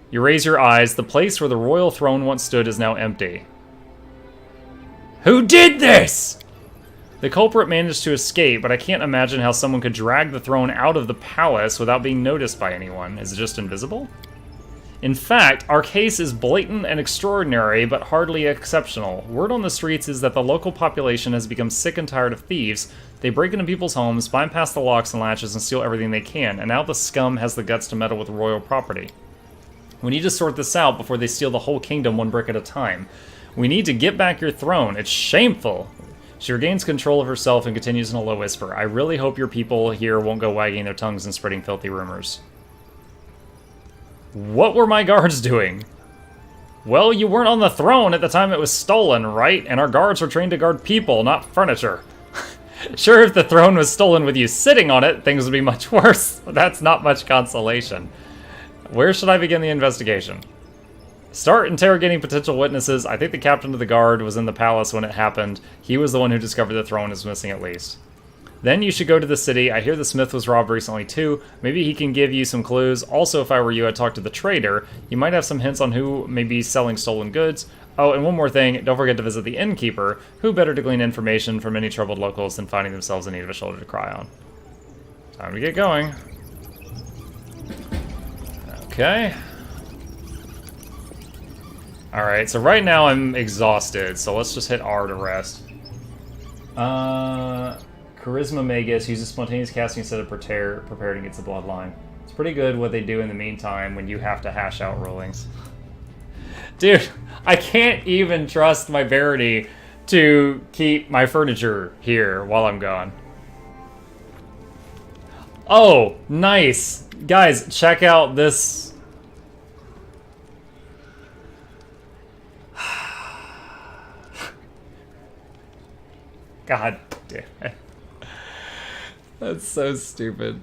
You raise your eyes. The place where the royal throne once stood is now empty. Who did this? The culprit managed to escape, but I can't imagine how someone could drag the throne out of the palace without being noticed by anyone. Is it just invisible? In fact, our case is blatant and extraordinary, but hardly exceptional. Word on the streets is that the local population has become sick and tired of thieves. They break into people's homes, bypass the locks and latches, and steal everything they can, and now the scum has the guts to meddle with royal property. We need to sort this out before they steal the whole kingdom one brick at a time. We need to get back your throne. It's shameful. She regains control of herself and continues in a low whisper. I really hope your people here won't go wagging their tongues and spreading filthy rumors. What were my guards doing? Well, you weren't on the throne at the time it was stolen, right? And our guards were trained to guard people, not furniture. Sure, if the throne was stolen with you sitting on it, things would be much worse. But that's not much consolation. Where should I begin the investigation? Start interrogating potential witnesses. I think the captain of the guard was in the palace when it happened. He was the one who discovered the throne is missing at least. Then you should go to the city. I hear the smith was robbed recently too. Maybe he can give you some clues. Also, if I were you, I'd talk to the trader. He might have some hints on who may be selling stolen goods. Oh, and one more thing. Don't forget to visit the innkeeper. Who better to glean information from any troubled locals than finding themselves in need of a shoulder to cry on? Time to get going. Okay. Alright, so right now I'm exhausted, so let's just hit R to rest. Charisma Magus uses spontaneous casting instead of prepared and gets the bloodline. It's pretty good what they do in the meantime when you have to hash out rollings. Dude, I can't even trust my Verity to keep my furniture here while I'm gone. Oh, nice. Guys, check out this. God damn it. That's so stupid.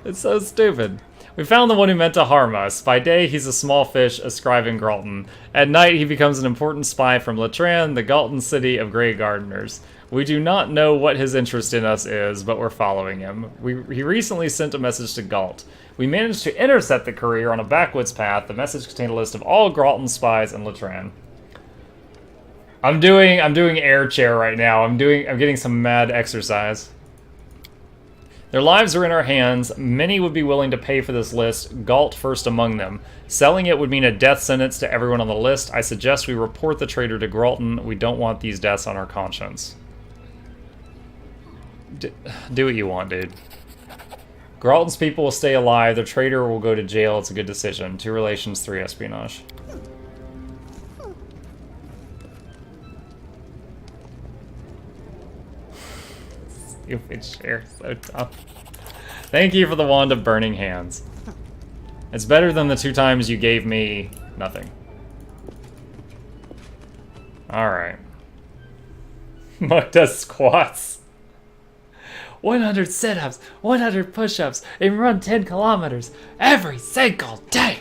It's so stupid. We found the one who meant to harm us. By day, he's a small fish, a scribe in Gralton. At night, he becomes an important spy from Latran, the Galton city of Grey Gardeners. We do not know what his interest in us is, but we're following him. He recently sent a message to Galt. We managed to intercept the courier on a backwoods path. The message contained a list of all Gralton spies in Latran. I'm doing air chair right now. I'm getting some mad exercise. Their lives are in our hands. Many would be willing to pay for this list, Galt first among them. Selling it would mean a death sentence to everyone on the list. I suggest we report the traitor to Gralton. We don't want these deaths on our conscience. Do what you want, dude. Gralton's people will stay alive. The traitor will go to jail. It's a good decision. 2 relations, 3 espionage. Stupid share, so dumb. Thank you for the wand of burning hands. It's better than the 2 times you gave me nothing. Alright. Muck does squats. 100 sit-ups, 100 push-ups, and run 10 kilometers every single day.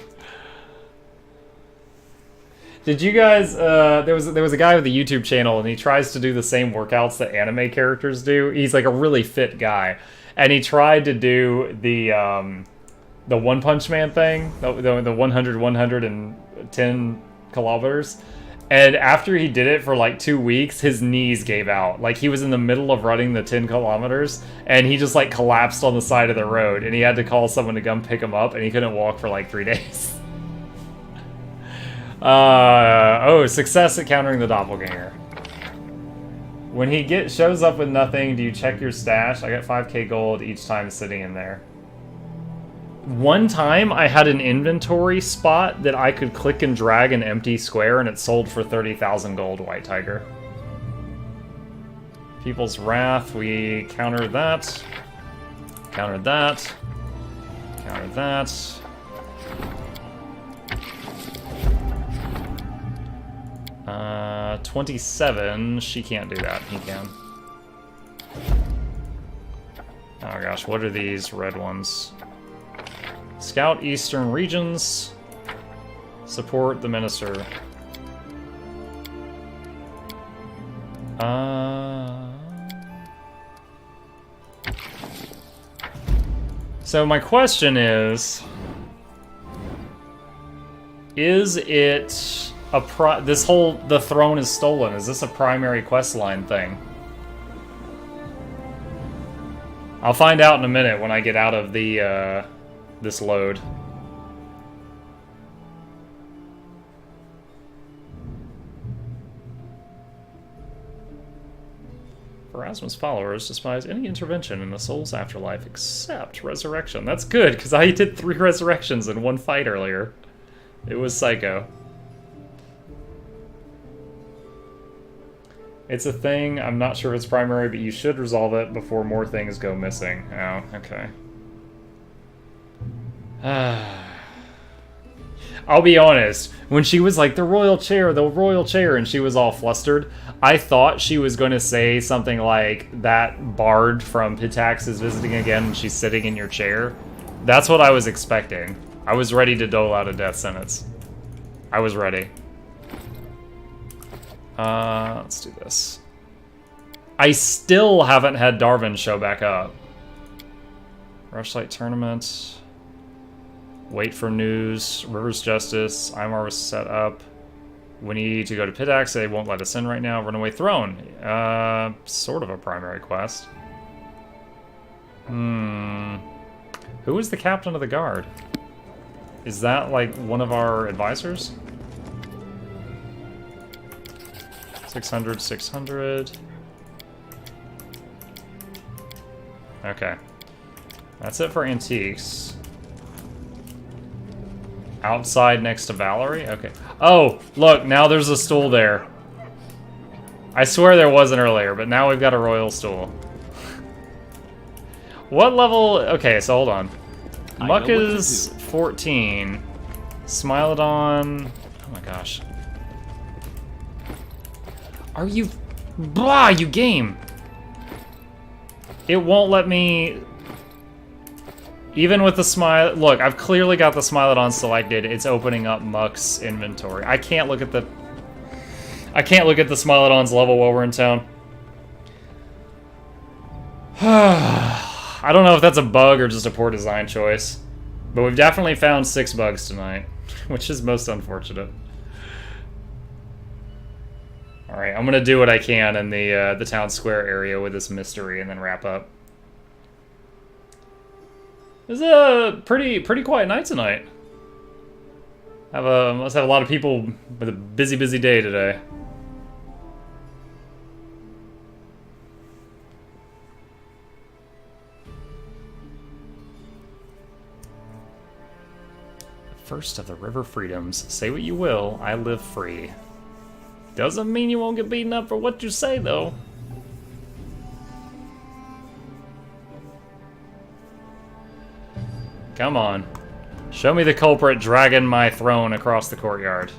Did you guys, there was a guy with a YouTube channel, and he tries to do the same workouts that anime characters do. He's like a really fit guy, and he tried to do the One Punch Man thing, the 100, 110 kilometers. And after he did it for like 2 weeks, his knees gave out. Like, he was in the middle of running the 10 kilometers, and he just like collapsed on the side of the road, and he had to call someone to come pick him up, and he couldn't walk for like 3 days. Oh, success at countering the doppelganger. When he shows up with nothing, do you check your stash? I got 5k gold each time sitting in there. One time, I had an inventory spot that I could click and drag an empty square, and it sold for 30,000 gold, White Tiger. People's Wrath, we countered that. Countered that. Countered that. 27, she can't do that, he can. Oh gosh, what are these red ones? Scout Eastern Regions. Support the Minister. So my question is it the throne is stolen, is this a primary quest line thing? I'll find out in a minute when I get out of the this load. Erasmus followers despise any intervention in the soul's afterlife except resurrection. That's good, because I did 3 resurrections in 1 fight earlier. It was psycho. It's a thing. I'm not sure if it's primary, but you should resolve it before more things go missing. Oh, okay. I'll be honest, when she was like, the royal chair, and she was all flustered, I thought she was going to say something like, that bard from Pitax is visiting again and she's sitting in your chair. That's what I was expecting. I was ready to dole out a death sentence. I was ready. Let's do this. I still haven't had Darwin show back up. Rushlight tournament. Wait for news. River's Justice. Imar was set up. We need to go to Pitax. They won't let us in right now. Runaway Throne. Sort of a primary quest. Who is the captain of the guard? Is that like one of our advisors? 600, 600. Okay. That's it for antiques. Outside next to Valerie? Okay. Oh, look, now there's a stool there. I swear there wasn't earlier, but now we've got a royal stool. What level? Okay, so hold on. Muck is 14. Smilodon. Oh my gosh. Are you... Blah, you game! It won't let me... Even with the smile, look, I've clearly got the Smilodon selected. It's opening up Muck's inventory. I can't look at the Smilodon's level while we're in town. I don't know if that's a bug or just a poor design choice, but we've definitely found 6 bugs tonight, which is most unfortunate. All right, I'm gonna do what I can in the town square area with this mystery, and then wrap up. It's a pretty quiet night tonight. Must have a lot of people with a busy day today. First of the River Freedoms. Say what you will, I live free. Doesn't mean you won't get beaten up for what you say, though. Come on. Show me the culprit dragging my throne across the courtyard.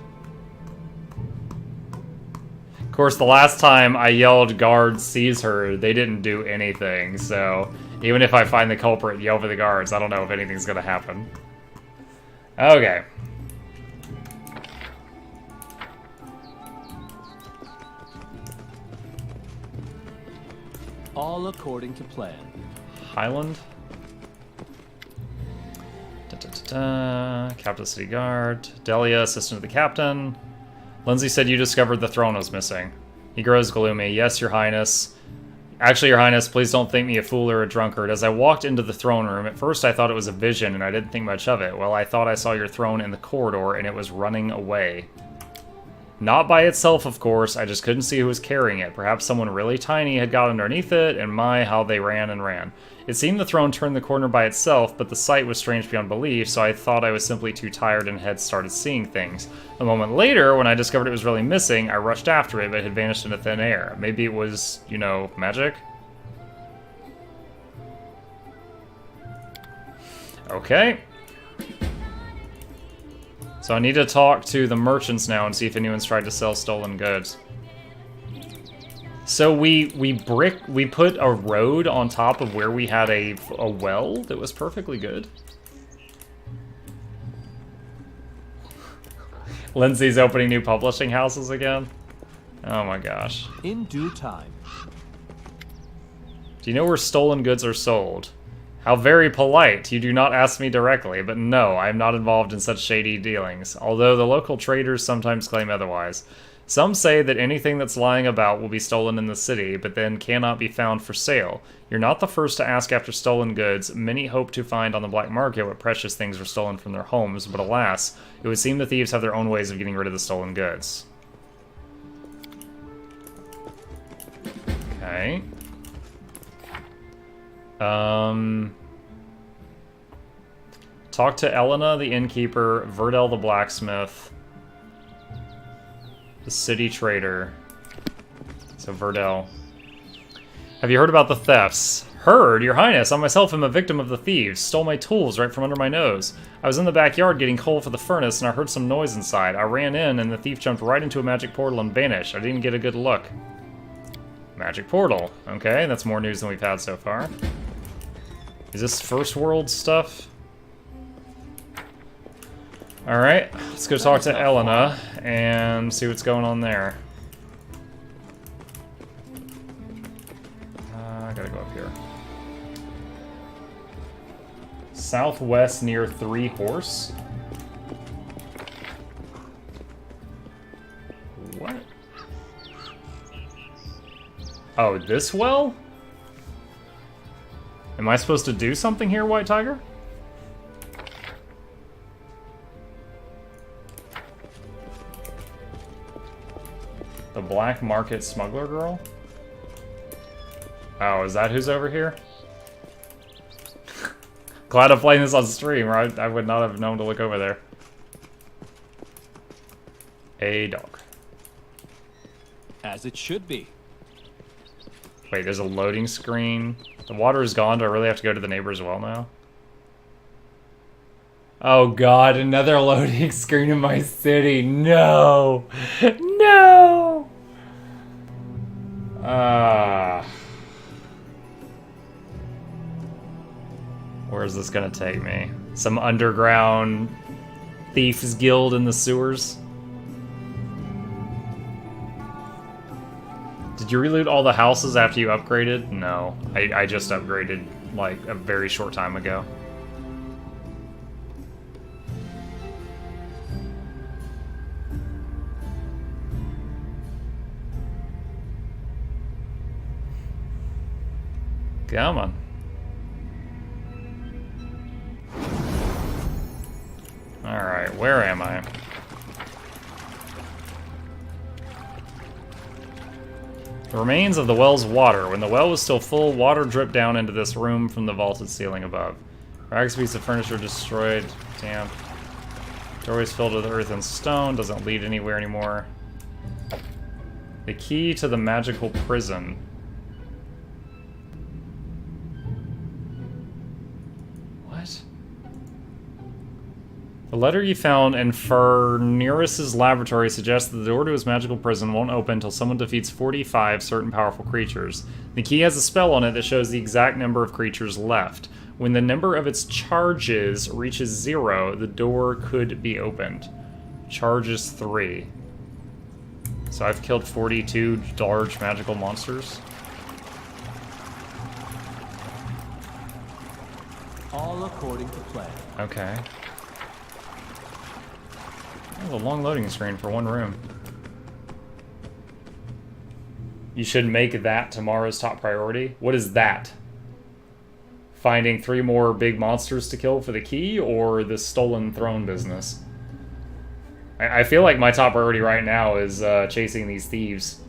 Of course, the last time I yelled, "Guard, seize her," they didn't do anything, so even if I find the culprit and yell for the guards, I don't know if anything's gonna happen. Okay. All according to plan. Highland. Captain City Guard. Delia, assistant to the captain. Lindsay said you discovered the throne was missing. He grows gloomy. Yes, your highness. Actually, your highness, please don't think me a fool or a drunkard. As I walked into the throne room, at first I thought it was a vision and I didn't think much of it. Well, I thought I saw your throne in the corridor and it was running away. Not by itself, of course, I just couldn't see who was carrying it. Perhaps someone really tiny had got underneath it, and my, how they ran and ran. It seemed the throne turned the corner by itself, but the sight was strange beyond belief, so I thought I was simply too tired and had started seeing things. A moment later, when I discovered it was really missing, I rushed after it, but it had vanished into thin air. Maybe it was, you know, magic? Okay. So I need to talk to the merchants now and see if anyone's tried to sell stolen goods. So we put a road on top of where we had a well that was perfectly good. Lindsay's opening new publishing houses again. Oh my gosh. In due time. Do you know where stolen goods are sold? How very polite. You do not ask me directly, but no, I am not involved in such shady dealings, although the local traders sometimes claim otherwise. Some say that anything that's lying about will be stolen in the city, but then cannot be found for sale. You're not the first to ask after stolen goods. Many hope to find on the black market what precious things were stolen from their homes, but alas, it would seem the thieves have their own ways of getting rid of the stolen goods. Okay. Talk to Elena, the innkeeper, Verdel, the blacksmith, the city trader. So Verdel. Have you heard about the thefts? Heard, your highness. I myself am a victim of the thieves. Stole my tools right from under my nose. I was in the backyard getting coal for the furnace and I heard some noise inside. I ran in and the thief jumped right into a magic portal and vanished. I didn't get a good look. Magic portal. Okay, that's more news than we've had so far. Is this first world stuff? Alright, let's go talk to Elena and see what's going on there. I gotta go up here. Southwest near 3 Horse? What? Oh, this well? Am I supposed to do something here, White Tiger? The Black Market Smuggler Girl? Oh, is that who's over here? Glad I'm playing this on stream, or I would not have known to look over there. A dog. As it should be. Wait, there's a loading screen. The water is gone. Do I really have to go to the neighbor's well now? Oh god, another loading screen in my city. No! No! Where Where's this gonna take me? Some underground thieves guild in the sewers? Did you reloot all the houses after you upgraded? No, I just upgraded like a very short time ago. Come on. Alright, where am I? The remains of the well's water. When the well was still full, water dripped down into this room from the vaulted ceiling above. Rags piece of furniture destroyed, damp. Doorways filled with earth and stone, doesn't lead anywhere anymore. The key to the magical prison. What? The letter you found in Furnirus' laboratory suggests that the door to his magical prison won't open until someone defeats 45 certain powerful creatures. The key has a spell on it that shows the exact number of creatures left. When the number of its charges reaches 0, the door could be opened. Charges 3. So I've killed 42 large magical monsters. All according to plan. Okay. That was a long loading screen for one room. You should make that tomorrow's top priority. What is that? Finding 3 more big monsters to kill for the key, or the stolen throne business? I feel like my top priority right now is chasing these thieves.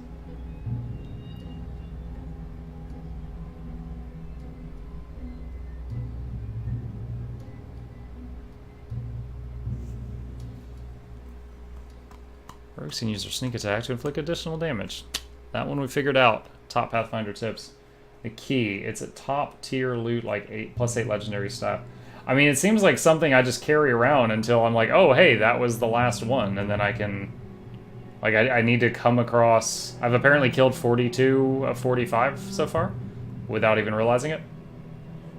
Rogues can use their sneak attack to inflict additional damage. That one we figured out. Top Pathfinder tips. The key. It's a top tier loot, like 8+8 legendary stuff. I mean, it seems like something I just carry around until I'm like, oh, hey, that was the last one. And then I can... Like, I need to come across... I've apparently killed 42 of 45 so far, without even realizing it.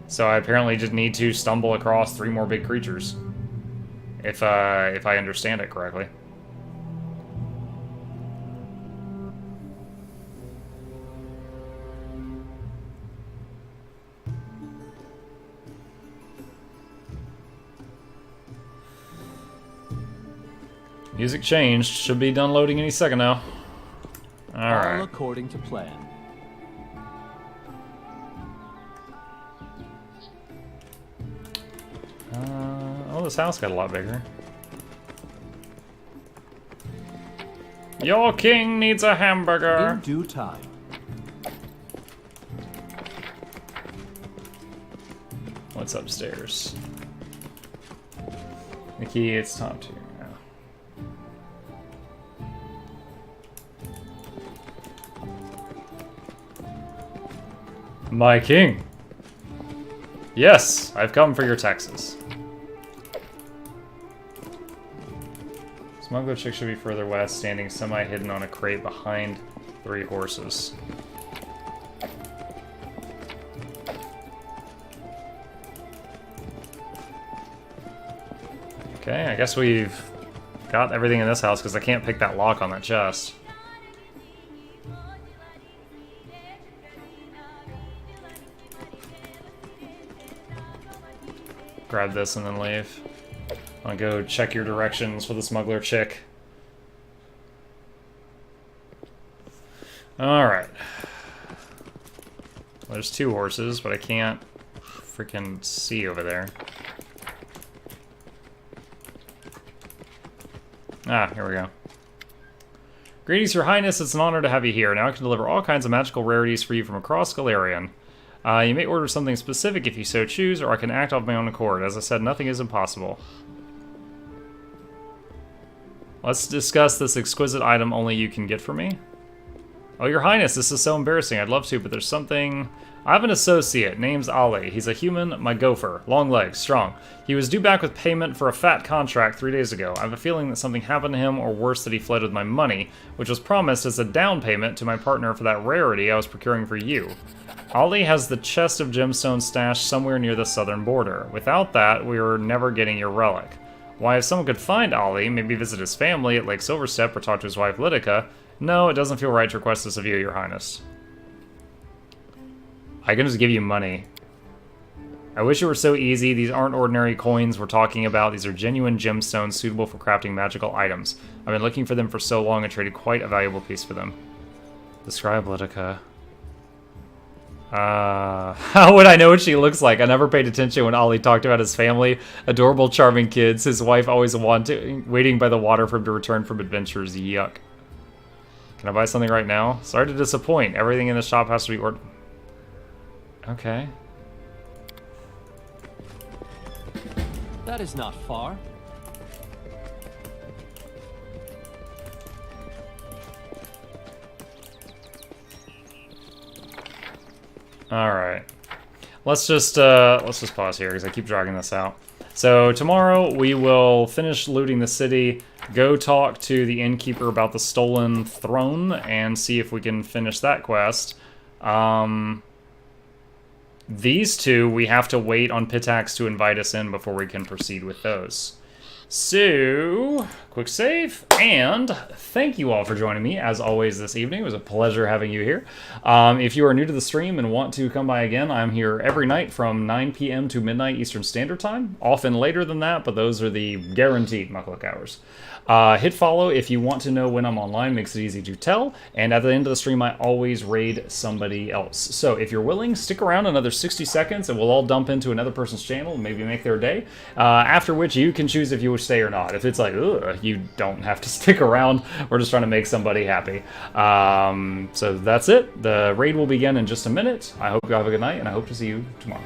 So I apparently just need to stumble across 3 more big creatures. If I understand it correctly. Music changed. Should be done loading any second now. Alright. All according to plan. Oh, this house got a lot bigger. Your king needs a hamburger. In due time. What's upstairs? The key, it's top tier. My king! Yes, I've come for your taxes. Smuggler chick should be further west, standing semi-hidden on a crate behind 3 horses. Okay, I guess we've got everything in this house because I can't pick that lock on that chest. Grab this and then leave. I'll go check your directions for the smuggler chick. Alright. There's 2 horses, but I can't freaking see over there. Ah, here we go. Greetings, Your Highness. It's an honor to have you here. Now I can deliver all kinds of magical rarities for you from across Galarian. You may order something specific if you so choose, or I can act of my own accord. As I said, nothing is impossible. Let's discuss this exquisite item only you can get for me. Oh, Your Highness, this is so embarrassing. I'd love to, but there's something... I have an associate, name's Ali. He's a human, my gopher. Long legs, strong. He was due back with payment for a fat contract 3 days ago. I have a feeling that something happened to him, or worse, that he fled with my money, which was promised as a down payment to my partner for that rarity I was procuring for you. Ollie has the chest of gemstones stashed somewhere near the southern border. Without that, we were never getting your relic. Why, if someone could find Ollie, maybe visit his family at Lake Silverstep or talk to his wife Lydica. No, it doesn't feel right to request this of you, Your Highness. I can just give you money. I wish it were so easy. These aren't ordinary coins we're talking about. These are genuine gemstones suitable for crafting magical items. I've been looking for them for so long and traded quite a valuable piece for them. Describe Lydica. How would I know what she looks like? I never paid attention when Ollie talked about his family. Adorable, charming kids. His wife always waiting by the water for him to return from adventures. Yuck. Can I buy something right now? Sorry to disappoint. Everything in the shop has to be ordered. Okay. That is not far. Alright. Let's just pause here because I keep dragging this out. So tomorrow we will finish looting the city, go talk to the innkeeper about the stolen throne, and see if we can finish that quest. These two, we have to wait on Pitax to invite us in before we can proceed with those. So, quick save, and thank you all for joining me, as always, this evening. It was a pleasure having you here. If you are new to the stream and want to come by again, I'm here every night from 9 p.m. to midnight Eastern Standard Time. Often later than that, but those are the guaranteed nok-nok hours. Hit follow if you want to know when I'm online, makes it easy to tell. And at the end of the stream, I always raid somebody else. So if you're willing, stick around another 60 seconds and we'll all dump into another person's channel and maybe make their day. After which you can choose if you wish to stay or not. If it's like, ugh, you don't have to stick around. We're just trying to make somebody happy. So that's it. The raid will begin in just a minute. I hope you have a good night and I hope to see you tomorrow.